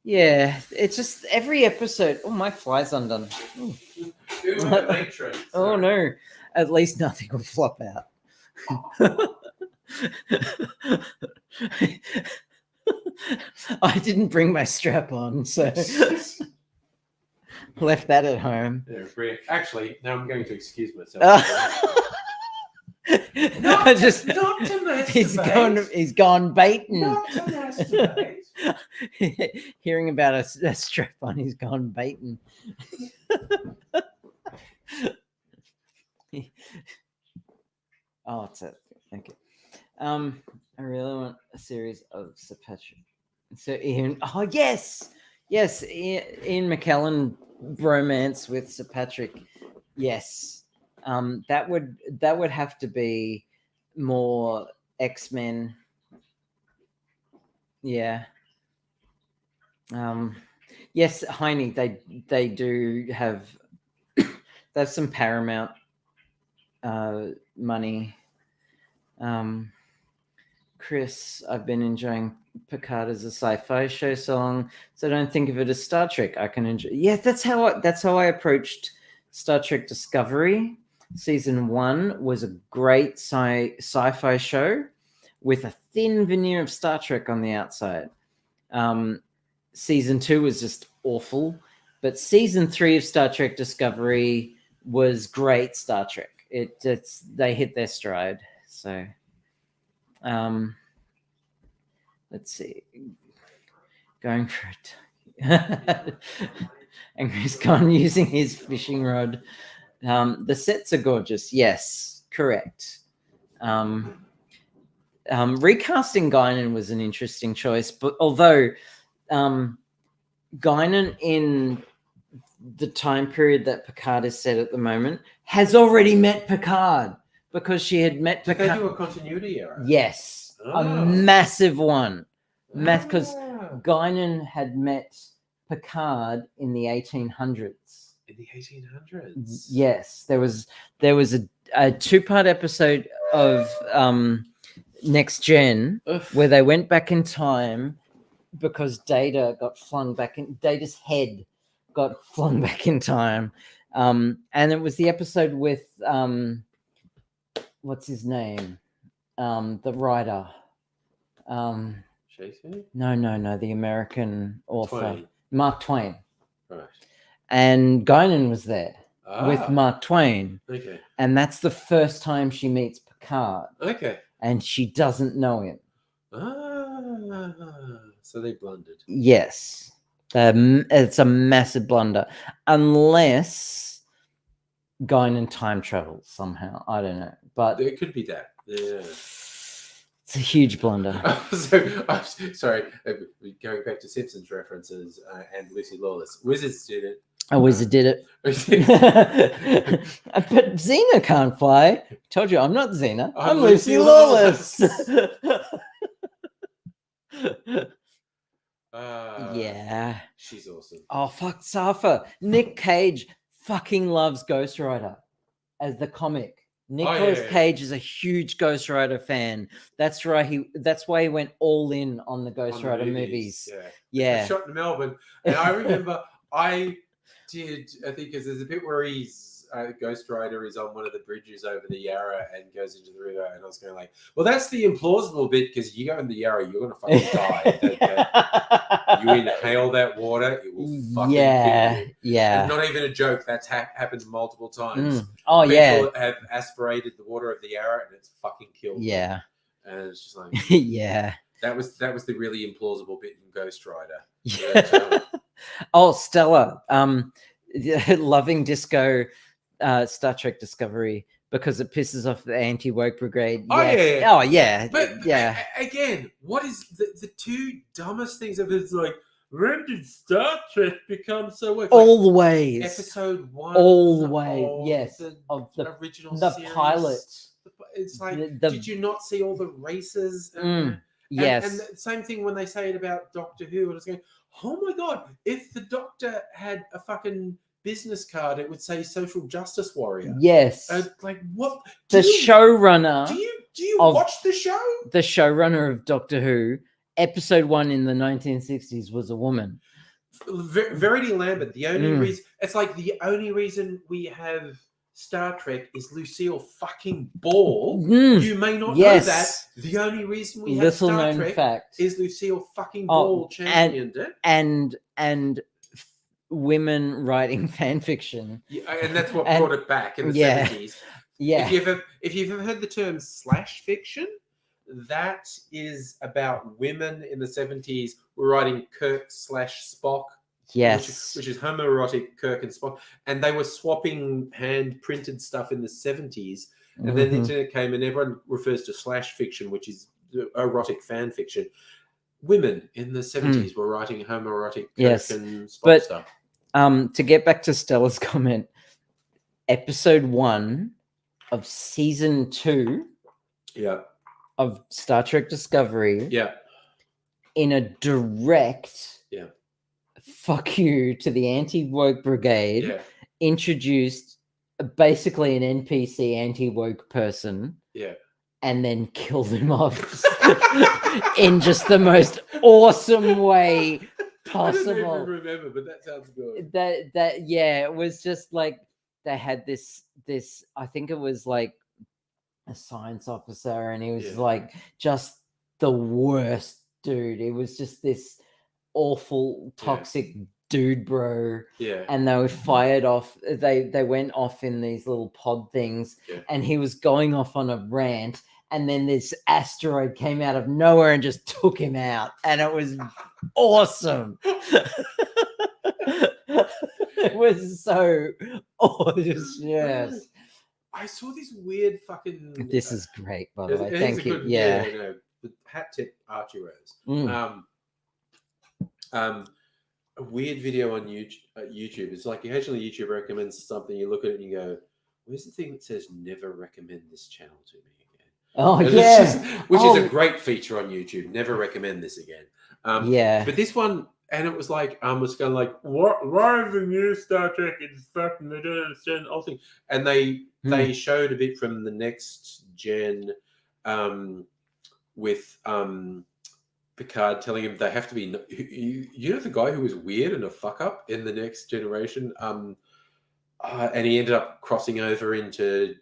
yeah, it's just every episode. Oh, my fly's undone. Ooh. Oh no, at least nothing will flop out. I didn't bring my strap on, so left that at home. Yeah, brilliant. Actually, now I'm going to excuse myself. I just not to masturbate. he's gone baiting. Not to masturbate. Hearing about a strap on, he's gone baiting. Oh, it's it. Thank you. I really want a series of Sir Patrick. So Ian, oh yes, Ian McKellen bromance with Sir Patrick. Yes, that would have to be more X-Men. Yeah. Yes, Heine, they do have there's some Paramount money. Chris, I've been enjoying Picard as a sci-fi show song, so don't think of it as Star Trek. I can enjoy. Yeah, that's how I approached Star Trek Discovery. Season 1 was a great sci-fi show with a thin veneer of Star Trek on the outside. Season 2 was just awful, but season 3 of Star Trek Discovery was great Star Trek. They hit their stride. So, let's see. Going for it. And Chris gone using his fishing rod. The sets are gorgeous. Yes, correct. Recasting Guinan was an interesting choice, but although Guinan in the time period that Picard is set at the moment has already met Picard because she had met Did Picard. they do a continuity error? Yes, Oh. a massive one. Because Ah. Guinan had met Picard in the 1800s. In the 1800s. Yes, there was a 2-part episode of Next Gen Oof. where they went back in time because Data's head got flung back in time. And it was the episode with what's his name? The writer. Shakespeare? No, the American author. Twain. Mark Twain. Right. And Guinan was there with Ah, Mark Twain. Okay. And that's the first time she meets Picard. Okay. And she doesn't know him. Ah, so they blundered. Yes. It's a massive blunder. Unless Guinan time travels somehow. I don't know. But It could be that. Yeah. it's a huge blunder. Sorry, going back to Simpsons references and Lucy Lawless. Wizard student. A wizard did it. But Xena can't fly. Told you I'm not Xena. I'm Lucy Lawless. Yeah. She's awesome. Oh, fuck, Safa. Nick Cage fucking loves Ghost Rider as the comic. Nicolas yeah. Cage is a huge Ghost Rider fan. That's right. That's why he went all in on the Ghost on the Rider movies. Yeah. Yeah. Shot in Melbourne. And I remember I think because there's a bit where he's Ghost Rider is on one of the bridges over the Yarra and goes into the river, and I was going like, well, that's the implausible bit because you go in the Yarra, you're gonna fucking die. You inhale that water, it will fucking yeah, kill you. yeah. And not even a joke. That's happened multiple times. Oh People yeah, have aspirated the water of the Yarra, and it's fucking killed them. yeah, And it's just like yeah. that was the really implausible bit in Ghost Rider. Yeah. Oh, Stella. Loving Disco, Star Trek Discovery because it pisses off the anti-woke brigade. Oh, Yes. yeah. Oh yeah. But yeah. Again, what is the two dumbest things of it's like? When did Star Trek become so woke? All the ways. Episode 1, All the way. of Yes. the Of the original the series. pilot. It's like, The- did you not see all the races? Yes. And the same thing when they say it about Doctor Who, and it's going, oh my god, if the Doctor had a fucking business card, it would say social justice warrior. Yes. Like what? The showrunner. showrunner. Do you of- watch the show? The showrunner of Doctor Who, episode 1 in the 1960s was a woman. Verity Lambert. The only Mm. reason it's like the only reason we have Star Trek is Lucille fucking Ball. You may not Yes. know that. The only reason we have Little Star known Trek fact. is Lucille fucking Oh, Ball championed it. and women writing fan fiction. Yeah, and that's what and- brought it back in the yeah. 70s. Yeah. If you've ever heard the term slash fiction, that is about women in the 70s were writing Kirk / Spock, Yes. which is homoerotic Kirk and Spock, and they were swapping hand printed stuff in the 70s, and then the Mhm. internet came, and everyone refers to slash fiction, which is erotic fan fiction. Women in the 70s were writing homoerotic Kirk Yes, and Spock but- stuff. To get back to Stella's comment, episode 1 of season 2 Yeah, of Star Trek Discovery, yeah, in a direct Yeah. fuck you to the anti-woke brigade, yeah, introduced basically an NPC anti-woke person yeah. and then killed him off in just the most awesome way I don't even possible. remember, but that sounds good. That yeah, it was just like they had this I think it was like a science officer, and he was Yeah. like just the worst dude. It was just this awful toxic dude bro, Yeah, and they were fired off. They went off in these little pod things, Yeah. and he was going off on a rant, and then this asteroid came out of nowhere and just took him out, and it was awesome. It was so awesome. Yes, I saw this weird fucking. this is great, by the way. it is Thank a you. good- Yeah. no, the hat tip Archie Rose. Mm. A weird video on YouTube. It's like occasionally YouTube recommends something, you look at it and you go, "Where's the thing that says never recommend this channel to me again?" Oh And it's yeah. just- which is Oh. a great feature on YouTube. Never recommend this again. Yeah. But this one, and it was like, was kind of like, why is the new Star Trek? It's fucking, they don't understand the whole thing. And they showed a bit from the next gen, with Picard telling him they have to be. You know the guy who was weird and a fuck up in the Next Generation, and he ended up crossing over into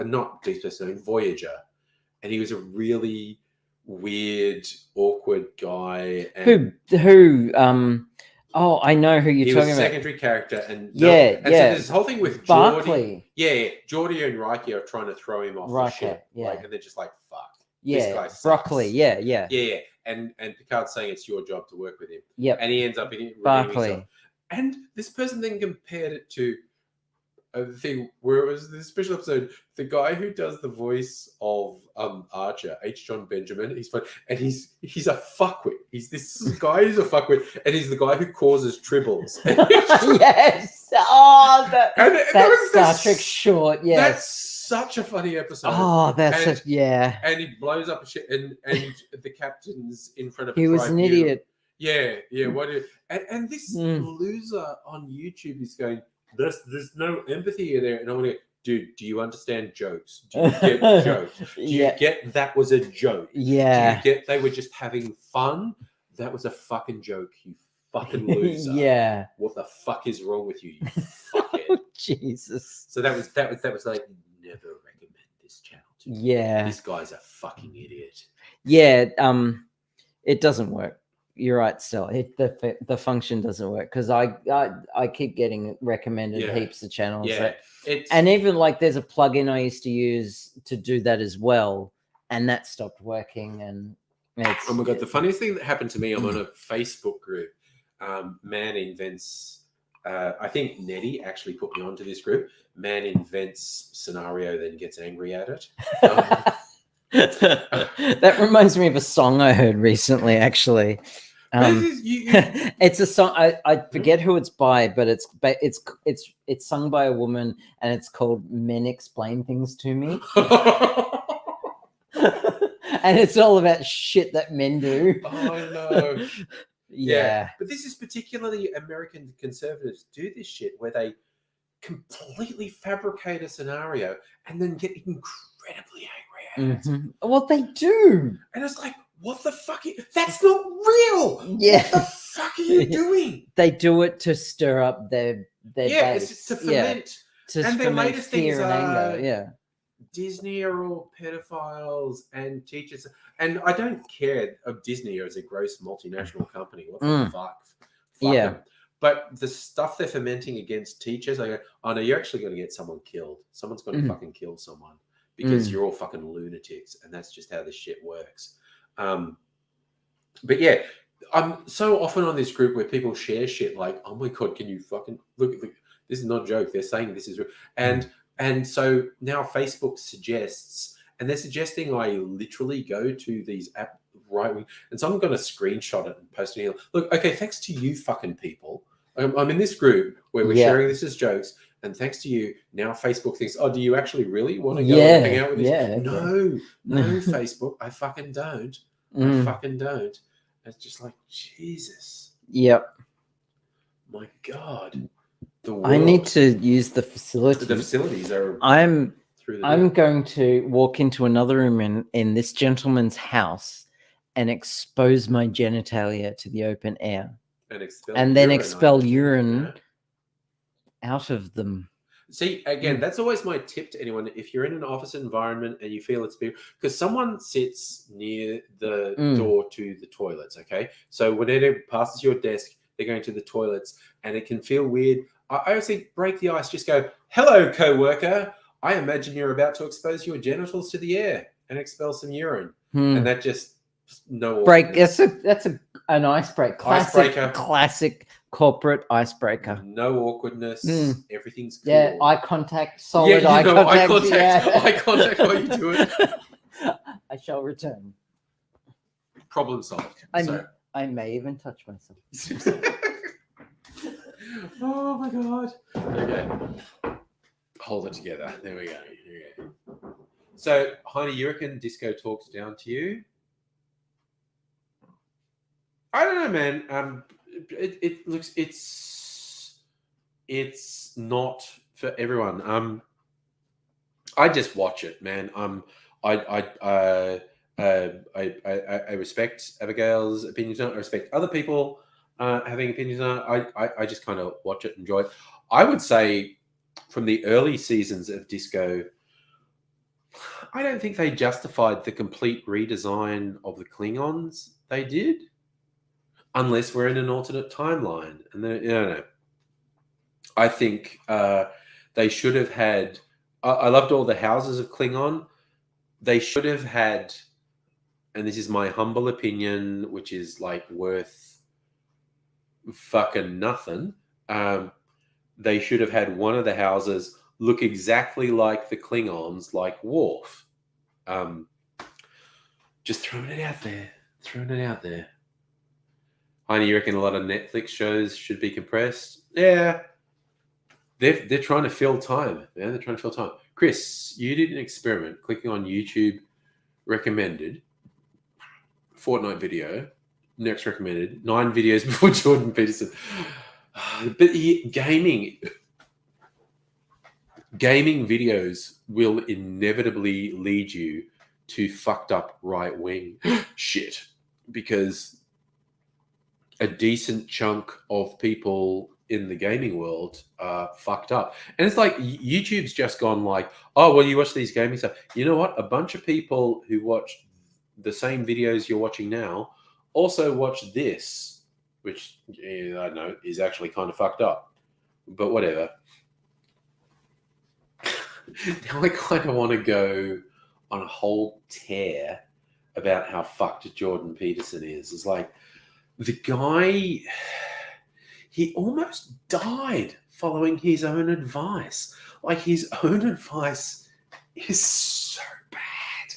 not Deep Space Nine, Voyager, and he was a really weird, awkward guy. And Who oh, I know who you're he was talking a about. secondary character, and Yeah, and yeah. So there's this whole thing with Geordi. Barclay. Yeah, Geordi and Riker are trying to throw him off the Riker, ship, yeah. and they're just like, "Fuck." This guy Yeah. sucks. Broccoli. Yeah, yeah. Yeah, and Picard's saying it's your job to work with him, Yep. and he ends up in Barclay. And this person then compared it to a thing where it was this special episode. The guy who does the voice of Archer, H. John Benjamin, he's fun, and he's a fuckwit. He's this guy who's a fuckwit, and he's the guy who causes tribbles. Yes. Oh, that was Star this- Trek short. Yes. That's such a funny episode. Oh, that's and, yeah. and he blows up a ship, and the captain's in front of. He a was an tribune. idiot. Yeah. What? And this Mm. loser on YouTube is going, there's no empathy in there, and I'm going to go, dude, do you understand jokes? Do you get jokes? Do you Yeah. get that was a joke? Do Yeah. you get they were just having fun? That was a fucking joke, you fucking loser. Yeah. What the fuck is wrong with you, you fuckhead? Jesus. So that was like, never recommend this channel to me. Yeah. This guy's a fucking idiot. Yeah. It doesn't work. You're right. Still, the function doesn't work because I keep getting recommended Yeah. heaps of channels. Yeah. It's And even like there's a plugin I used to use to do that as well, and that stopped working. And it's oh my god, the funniest thing that happened to me, I'm on a Facebook group. Man invents I think Nettie actually put me onto this group. Man invents scenario, then gets angry at it. That reminds me of a song I heard recently, actually. It's a song I forget who it's by, but it's sung by a woman, and it's called "Men Explain Things to Me," and it's all about shit that men do. Oh no. Yeah. But this is particularly American conservatives do this shit where they completely fabricate a scenario and then get incredibly angry at it. Mhm. Well, they do. And it's like, what the fuck? That's not real. Yeah. What the fuck are you doing? They do it to stir up their Yeah, base. it's to ferment. To and their ferment latest fear things and are anger. Yeah. Disney are all pedophiles and teachers. And I don't care of Disney as a gross multinational company. What the fuck? Yeah. 'em. But the stuff they're fermenting against teachers, I go, oh no, you're actually going to get someone killed. Someone's going to fucking kill someone because you're all fucking lunatics. And that's just how this shit works. But yeah, I'm so often on this group where people share shit like, oh my God, can you fucking look, this is not a joke. They're saying this is real. And so now Facebook suggests, and they're suggesting I literally go to these app right wing, and so I'm going to screenshot it and post it here. Look, okay, thanks to you fucking people. I'm in this group where we're sharing this as jokes, and thanks to you, now Facebook thinks, oh, do you actually really want to go and hang out with this? Yeah. No, Facebook, I fucking don't. I fucking don't. It's just like, Jesus, Yep. my God. The I need world. to use the facility. The facilities are I'm through the I'm roof. going to walk into another room in this gentleman's house and expose my genitalia to the open air and expel and then urine, expel I imagine. urine Yeah. out of them. See, again, that's always my tip to anyone. If you're in an office environment and you feel it's because someone sits near the door to the toilets, okay? So whenever it passes your desk, they're going to the toilets and it can feel weird. I always say break the ice. Just go, hello, co-worker. I imagine you're about to expose your genitals to the air and expel some urine. And that just no break. awkwardness. That's an icebreaker. Icebreaker. Classic corporate icebreaker. No awkwardness. Everything's cool. Yeah, eye contact, solid Yeah, eye you know, contact. eye contact. Yeah. Eye contact while you do it. I shall return. Problem solved. I may even touch myself. Oh my God. Okay. Hold it together. There we go. So, Heine, you reckon Disco talks down to you? I don't know, man. It looks it's not for everyone. I just watch it, man. I respect Abigail's opinions on it. I respect other people having opinions on it. I just kind of watch it, enjoy it. I would say from the early seasons of Disco, I don't think they justified the complete redesign of the Klingons they did, unless we're in an alternate timeline. And then, you know, I think they should have had. I loved all the houses of Klingon. They should have had, and this is my humble opinion, which is like worth fucking nothing. They should have had one of the houses look exactly like the Klingons, like Worf. Just throwing it out there. Heine, you reckon a lot of Netflix shows should be compressed? Yeah. They're trying to fill time. Yeah, they're trying to fill time. Chris, you did an experiment clicking on YouTube recommended, Fortnite video, next recommended, 9 videos before Jordan Peterson. But gaming, gaming videos will inevitably lead you to fucked up right wing shit, because a decent chunk of people in the gaming world are fucked up. And it's like YouTube's just gone like, oh, well, you watch these gaming stuff. You know what? A bunch of people who watch the same videos you're watching now also watch this, which, I don't know, is actually kind of fucked up. But whatever. Now I kind of want to go on a whole tear about how fucked Jordan Peterson is. It's like, the guy, he almost died following his own advice. Like, his own advice is so bad.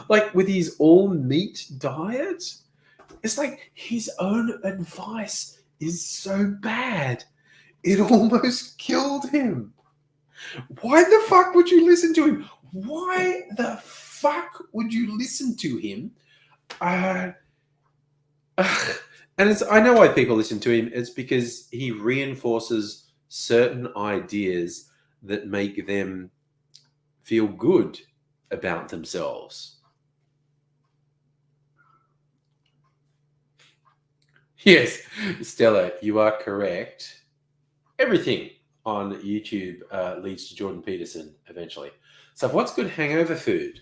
Like, with his all meat diet, it's like his own advice is so bad. It almost killed him. Why the fuck would you listen to him? Why the fuck would you listen to him? And I know why people listen to him. It's because he reinforces certain ideas that make them feel good about themselves. Yes, Stella, you are correct. Everything on YouTube leads to Jordan Peterson eventually. So what's good hangover food?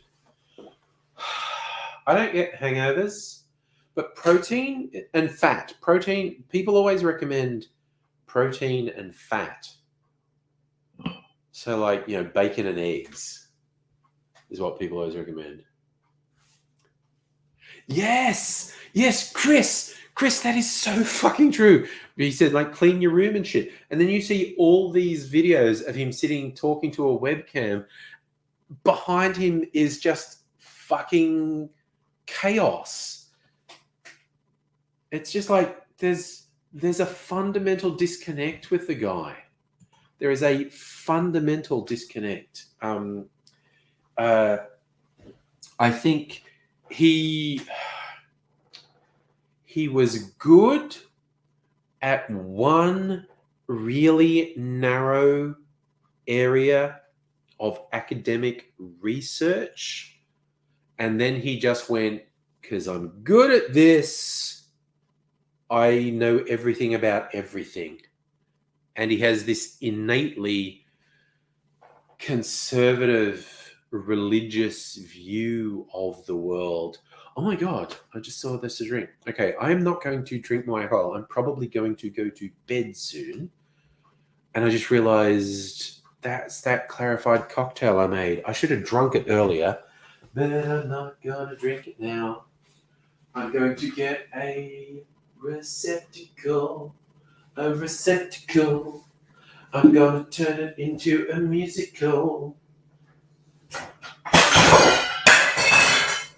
I don't get hangovers, but protein and fat. Protein, people always recommend protein and fat. So like, bacon and eggs is what people always recommend. Yes, Chris, that is so fucking true. He said, like, clean your room and shit. And then you see all these videos of him sitting, talking to a webcam. Behind him is just fucking chaos. It's just like, there's a fundamental disconnect with the guy. There is a fundamental disconnect. I think he was good at one really narrow area of academic research, and then he just went, because I'm good at this, I know everything about everything. And he has this innately conservative religious view of the world. Oh my God, I just saw this to drink. Okay, I'm not going to drink my whole. I'm probably going to go to bed soon. And I just realized that's that clarified cocktail I made. I should have drunk it earlier, but I'm not going to drink it now. I'm going to get a receptacle. I'm going to turn it into a musical.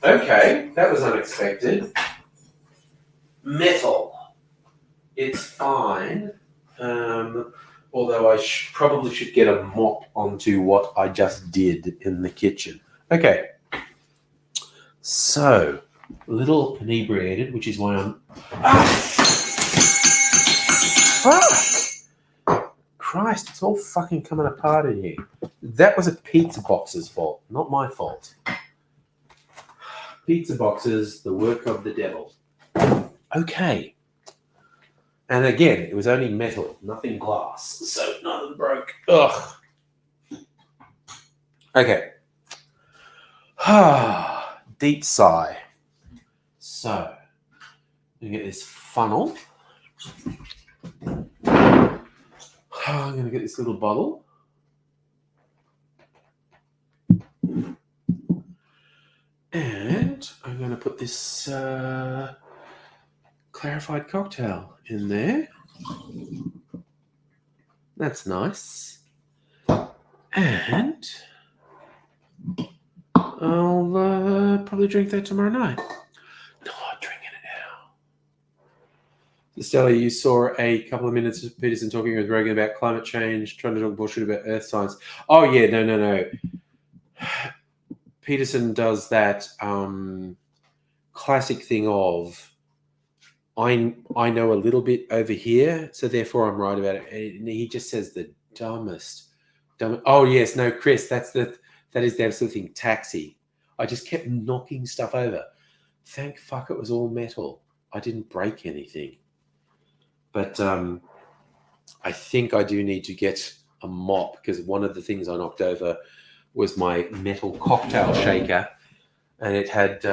Okay, that was unexpected. Metal. It's fine. Although I probably should get a mop onto what I just did in the kitchen. Okay. So, a little inebriated, which is why I'm... Fuck! Christ, it's all fucking coming apart in here. That was a pizza box's fault, not my fault. Pizza boxes, the work of the devil. Okay. And again, it was only metal, nothing glass. So nothing broke. Ugh. Okay. Deep sigh. So, I'm going to get this funnel. I'm going to get this little bottle. And I'm going to put this clarified cocktail in there. That's nice. And I'll probably drink that tomorrow night. Not drinking it now. So Stella, you saw a couple of minutes of Peterson talking with Rogan about climate change, trying to talk bullshit about earth science. Oh, yeah, no. Peterson does that classic thing of, I know a little bit over here, so therefore I'm right about it. And he just says the dumbest Oh yes, no, Chris, that is the absolute thing. Taxi. I just kept knocking stuff over. Thank fuck it was all metal. I didn't break anything. But I think I do need to get a mop because one of the things I knocked over was my metal cocktail shaker, and it had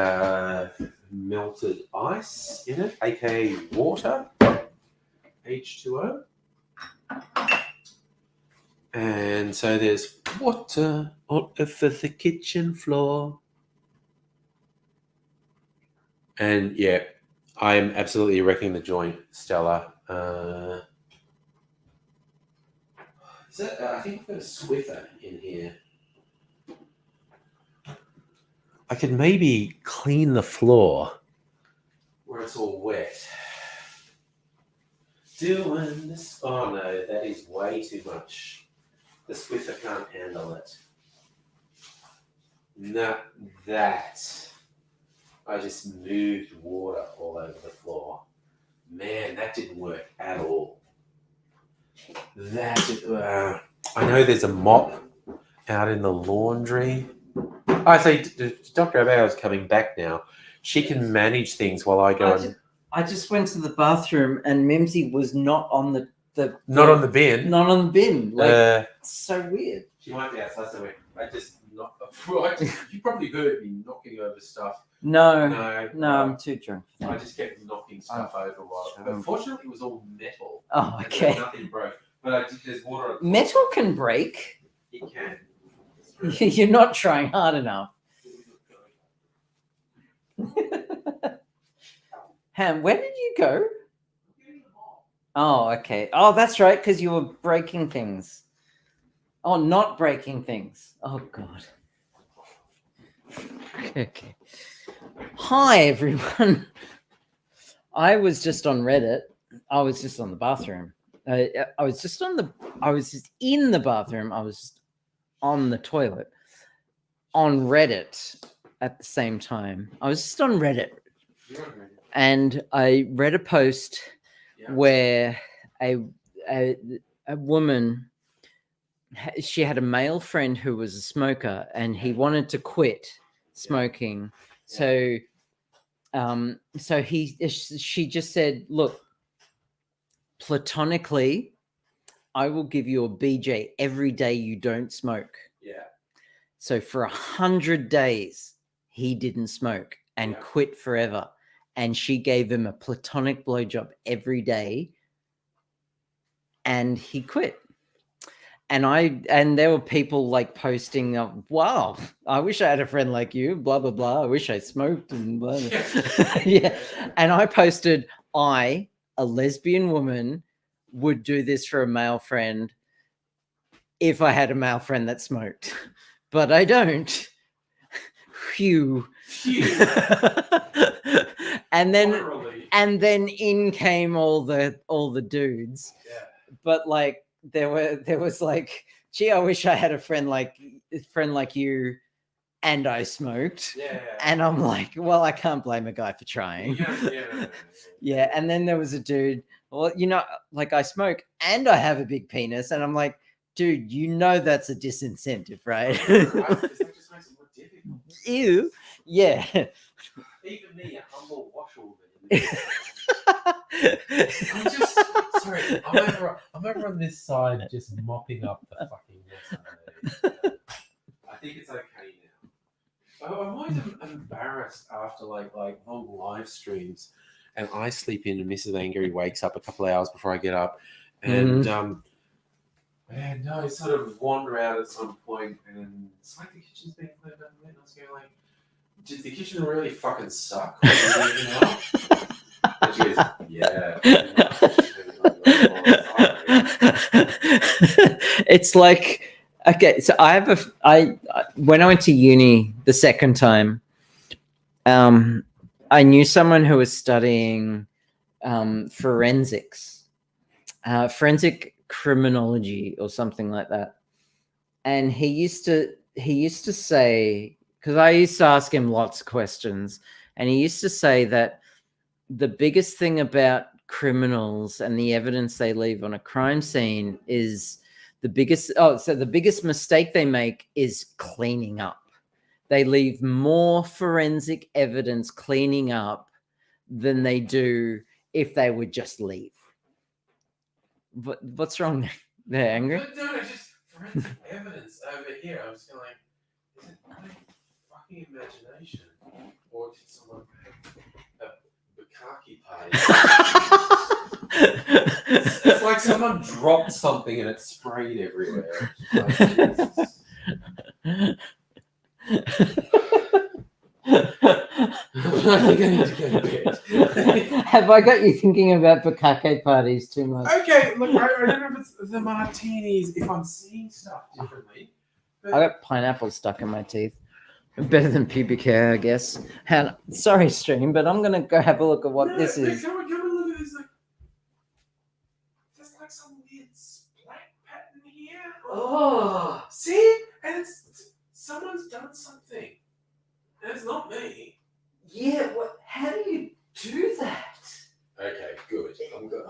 melted ice in it, aka water, H2O. And so there's water all over the kitchen floor. And yeah, I am absolutely wrecking the joint, Stella. Is that, I think I've got a Swiffer in here. I could maybe clean the floor where it's all wet. Doing this. Oh no, that is way too much. The Swiffer can't handle it. Not that. I just moved water all over the floor. Man, that didn't work at all. I know there's a mop out in the laundry. I say Dr. Abel is coming back now. She can manage things while I go. I just went to the bathroom and Mimsy was not on the not on the bin. Not on the bin. Like it's so weird. She might be outside somewhere. I just knocked. You probably heard me knocking over stuff. No, I'm too drunk. I just kept knocking stuff over while. But fortunately, it was all metal. Oh, okay. Nothing broke. But there's water. Metal can break. It can. You're not trying hard enough. Ham, where did you go? Oh, okay. Oh, that's right, because you were breaking things. Oh, not breaking things. Oh, God. Okay. Hi, everyone. I was just on Reddit. I was just on the bathroom. I was just in the bathroom. I was just on the toilet on Reddit at the same time. I was just on Reddit. And I read a post where a woman, she had a male friend who was a smoker and he wanted to quit smoking. So she just said, look, platonically, I will give you a BJ every day you don't smoke. Yeah. So for 100 days, he didn't smoke and quit forever. And she gave him a platonic blowjob every day, and he quit. And there were people like posting, wow, I wish I had a friend like you, blah, blah, blah. I wish I smoked and blah, blah. Yeah. And I posted, a lesbian woman, would do this for a male friend if I had a male friend that smoked, but I don't. Phew. And then in came all the dudes. Yeah. But like there was like, gee, I wish I had a friend like you, and I smoked. Yeah. And I'm like, well, I can't blame a guy for trying. Yeah. And then there was a dude, well, like I smoke and I have a big penis, and I'm like, dude, that's a disincentive, right? That just makes it more difficult. Ew. Yeah. Even me, a humble washerwoman. I'm over on this side just mopping up the fucking mess. I think it's okay now. I'm always embarrassed after like long live streams, and I sleep in, and Mrs. Angry wakes up a couple of hours before I get up, and I sort of wander out at some point, and it's like the kitchen's being cleaned up, and I was going like, did the kitchen really fucking suck? And she goes, yeah. It's like, okay, so when I went to uni the second time, I knew someone who was studying forensics, forensic criminology or something like that. And he used to say, because I used to ask him lots of questions, and he used to say that the biggest thing about criminals and the evidence they leave on a crime scene is the biggest mistake they make is cleaning up. They leave more forensic evidence cleaning up than they do if they would just leave. What's wrong there, Angry? No, just forensic evidence over here. I was kind of like, is it my fucking imagination, or did someone have a bukkake party? It's like someone dropped something and it sprayed everywhere. Like, Jesus. I think I need to go to bed. Have I got you thinking about bukkake parties too much? Okay, look, I don't know if it's the martinis, if I'm seeing stuff differently. But I got pineapple stuck in my teeth. Better than pubic hair, I guess. And sorry, stream, but I'm gonna go have a look at what this but is. Come on, look at this. Like, there's like some weird splat pattern here. Oh, See? And it's someone's done something. And it's not me. yeah. What? How do you do that? Okay, good. I'm good.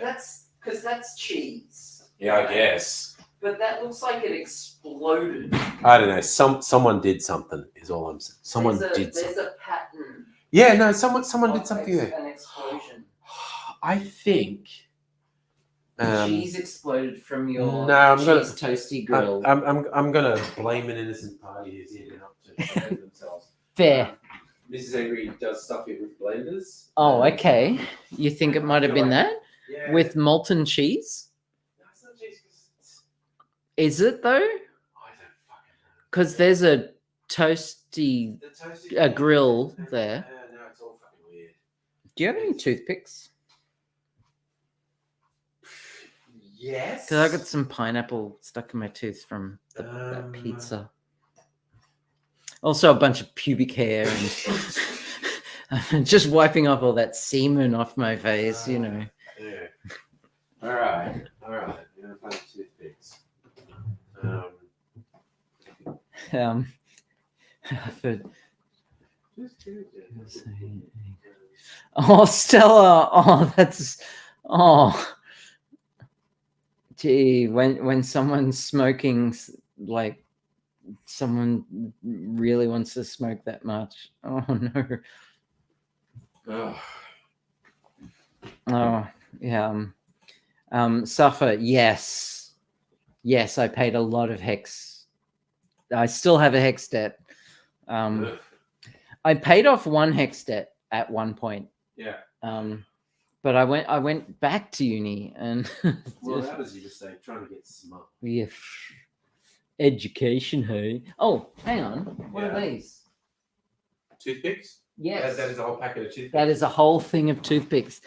That's because that's cheese. Yeah, I guess. But that looks like it exploded. I don't know. Someone did something. Is all I'm saying. Someone did something. There's a pattern. Yeah, no. Someone did something there. An explosion. I think. Cheese exploded from your No, I'm gonna- toasty grill. I'm gonna blame an innocent party who's here not to save themselves. Fair. Mrs. Angry does stuff it with blenders. Oh, okay. You think it might have been that Yeah. with molten cheese? No, it's not cheese, 'cause it's- Is it though? I don't fucking know. Because there's a toasty. The toasty a grill there. No, it's all fucking weird. Do you have any toothpicks? Yes. Because I got some pineapple stuck in my tooth from that Um, pizza. Also, a bunch of pubic hair and just wiping off all that semen off my face, you know. Yeah. All right. We're gonna find toothpicks. For- oh, Stella! Oh, that's gee. When someone's smoking, like someone really wants to smoke that much. Oh no. Oh. Oh yeah. Suffer. Yes. I paid a lot of hex. I still have a hex debt. Ugh. I paid off one hex debt at one point. Yeah. But I went back to uni and Well, how does you just say trying to get smart? yeah, education. Hey. Oh, hang on. What are Yeah. these? Toothpicks? Yes. That is a whole packet of toothpicks. That is a whole thing of toothpicks.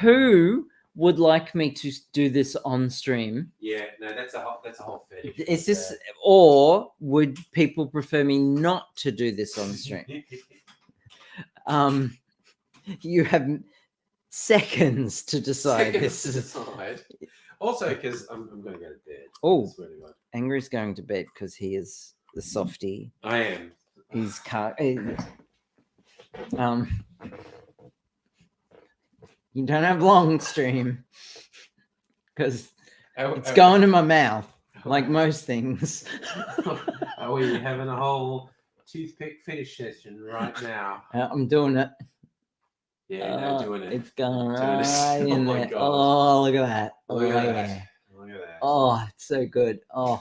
Who would like me to do this on stream? Yeah. No, that's a whole fetish. Is this, or would people prefer me not to do this on stream? You have seconds to decide. This is Also, because I'm going to go to bed. Oh. I swear to God. Angry's going to bed because he is the softie. I am. He's you don't have long stream because it's going in my mouth like most things. Are we having a whole toothpick finish session right now? I'm doing it. Yeah, no, doing it. It's going Doing it. right Oh in my there. God. Oh, look at that. Look oh, at yeah. that. Look at that. Oh, it's so good. Oh,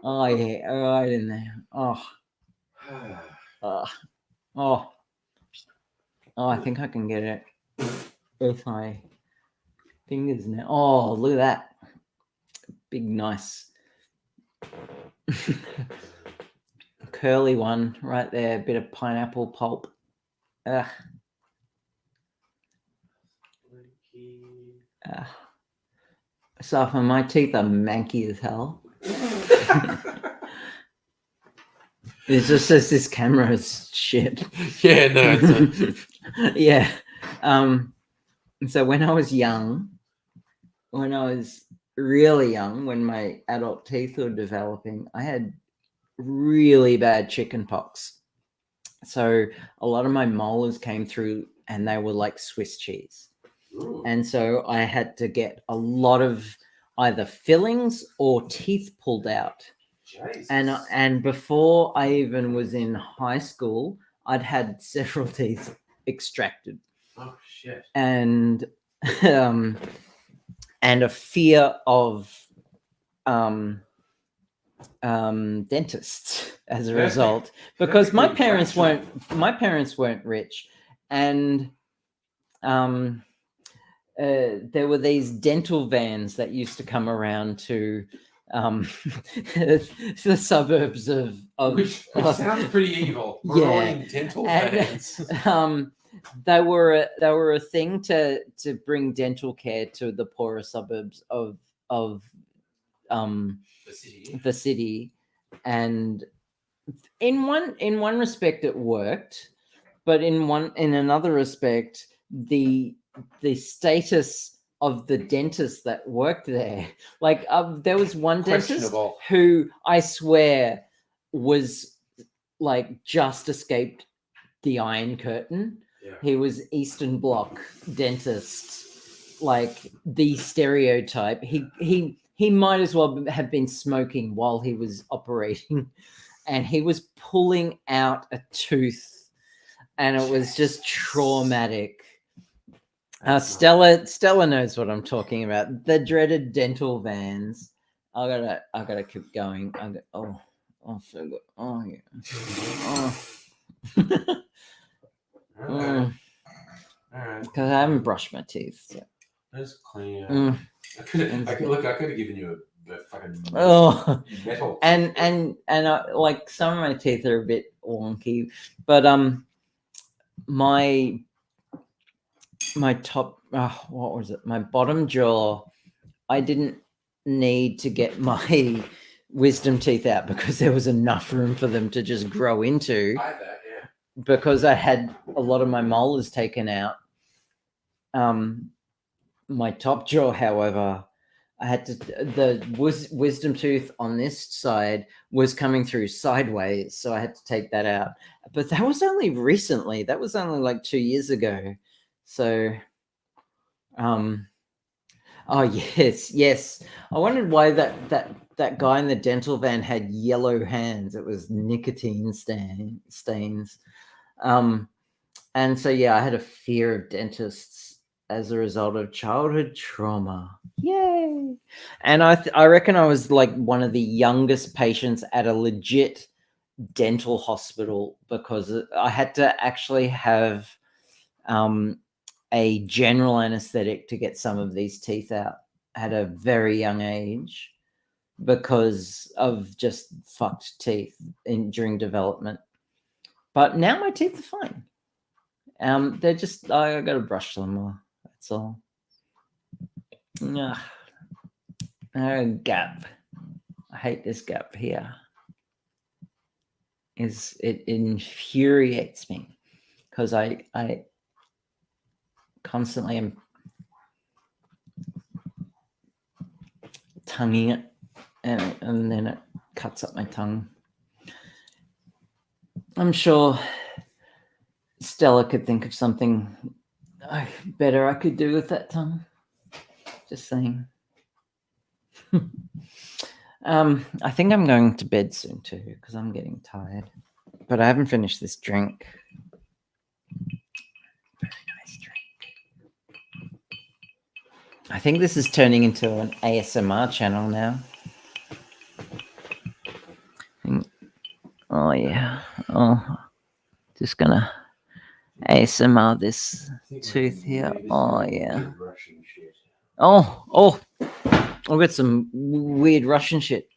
oh yeah, right in there. Oh, oh, oh. I think I can get it with my fingers now. Oh, look at that. Big, nice. Curly one right there. Bit of pineapple pulp. Ugh. So for my teeth are manky as hell. It just says this camera is shit. Yeah, no. It's Yeah. So when I was young, when I was really young, when my adult teeth were developing, I had really bad chicken pox. So a lot of my molars came through and they were like Swiss cheese. Ooh. And so I had to get a lot of either fillings or teeth pulled out. Jesus. And before I even was in high school, I'd had several teeth extracted, Oh shit. and and a fear of dentists as a result, because my parents weren't rich, and there were these dental vans that used to come around to the suburbs of Which sounds pretty evil. Yeah. Rolling dental And, fans. they were a thing to bring dental care to the poorer suburbs of the city, and in one respect it worked, but in another respect the status of the dentist that worked there, like there was one dentist Questionable. who I swear was like just escaped the Iron Curtain. Yeah. He was Eastern Bloc dentist, like the stereotype. He might as well have been smoking while he was operating, and he was pulling out a tooth, and it was just traumatic. Stella knows what I'm talking about. The dreaded dental vans. I gotta keep going. Oh, yeah. All right. Because I haven't brushed my teeth. So. That's clean. Mm. I could have given you a fucking Oh, metal. and like some of my teeth are a bit wonky, but my top, what was it? My bottom jaw, I didn't need to get my wisdom teeth out because there was enough room for them to just grow into. I had that, yeah. Because I had a lot of my molars taken out. My top jaw, however, I had to, the wisdom tooth on this side was coming through sideways, so I had to take that out. But that was only recently. That was only like 2 years ago. So, oh yes. I wondered why that guy in the dental van had yellow hands. It was nicotine stains. And so yeah, I had a fear of dentists as a result of childhood trauma. Yay! And I reckon I was like one of the youngest patients at a legit dental hospital because I had to actually have a general anesthetic to get some of these teeth out at a very young age because of just fucked teeth during development. But now my teeth are fine. They're just, I got to brush them more. That's all. Gap. I hate this gap here. It infuriates me because I constantly am tonguing it and then it cuts up my tongue. I'm sure Stella could think of something better I could do with that tongue. Just saying. I think I'm going to bed soon too because I'm getting tired. But I haven't finished this drink. Very nice drink. I think this is turning into an ASMR channel now. Oh yeah. Oh, just gonna ASMR this tooth here. Oh yeah. Oh, I've got some weird Russian shit.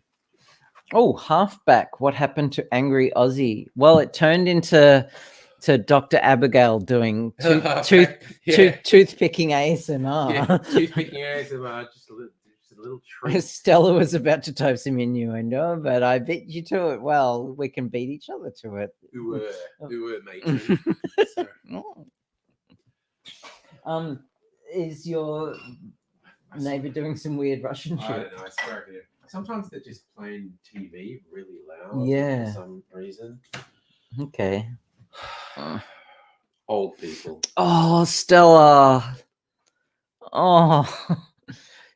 Oh, Halfback. What happened to Angry Aussie? Well, it turned into Dr. Abigail doing toothpicking ASMR. Yeah, toothpicking ASMR, just a little treat. Stella was about to type some innuendo, but I beat you to it. Well, we can beat each other to it. Who were matey. So. Is your neighbor doing some weird Russian shit? I don't know. I swear to you. Sometimes they're just playing TV really loud. Yeah. For some reason. Okay. Old people. Oh, Stella. Oh,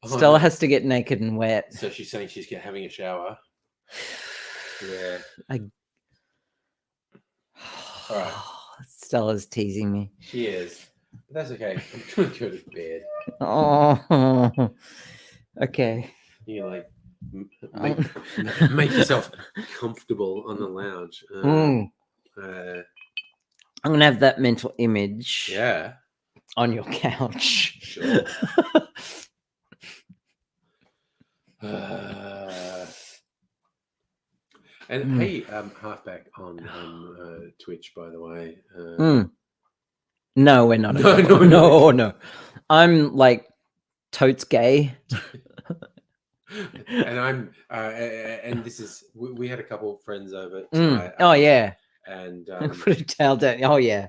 Stella no. has to get naked and wet. So she's saying she's having a shower. Yeah. All right. Stella's teasing me. She is. But that's okay. I'm going to go to bed. Oh, okay. You like Um, make yourself comfortable on the lounge. Mm. I'm gonna have that mental image Yeah. on your couch. Sure. And Mm. hey, halfback on Twitch, by the way. Mm. No, we're not. No, No, no, no, no. no. I'm like totes gay. And I'm and this is we had a couple of friends over Mm. tonight. Oh yeah. And Put a towel down. Oh yeah.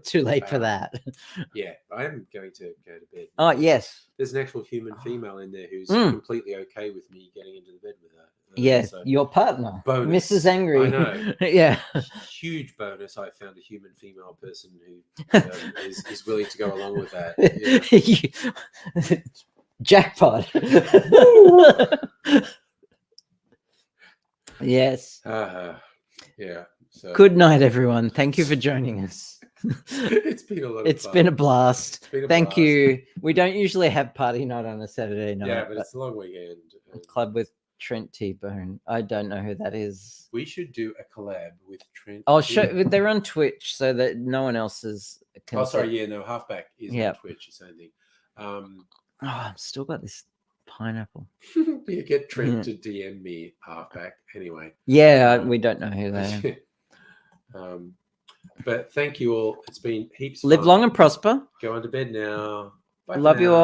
Too late for that. yeah, I'm going to go to bed. Oh yes. There's an actual human female in there who's Mm. completely okay with me getting into the bed with her. Yes, so your partner, bonus. Mrs. Angry. I know. Yeah. Huge bonus. I found a human female person who is willing to go along with that. Yeah. Jackpot. Yes. Yeah. So Good night, everyone. Thank you for joining us. it's been a lot. It's of been a fun. blast. It's been a Thank blast. you. We don't usually have party night on a Saturday night. Yeah, but it's a long weekend. and Club with Trent T-Bone. I don't know who that is. We should do a collab with Trent. I'll show. They're on Twitch, so that no one else is. Oh, sorry. Yeah, no. Halfback is Yeah. on Twitch. It's only. Oh, I've still got this pineapple. You get Trent Yeah. to DM me halfback anyway. Yeah, we don't know who they are. But thank you all. It's been heaps. Live fun. long and prosper. Go on to bed now. Bye for Love you now. all.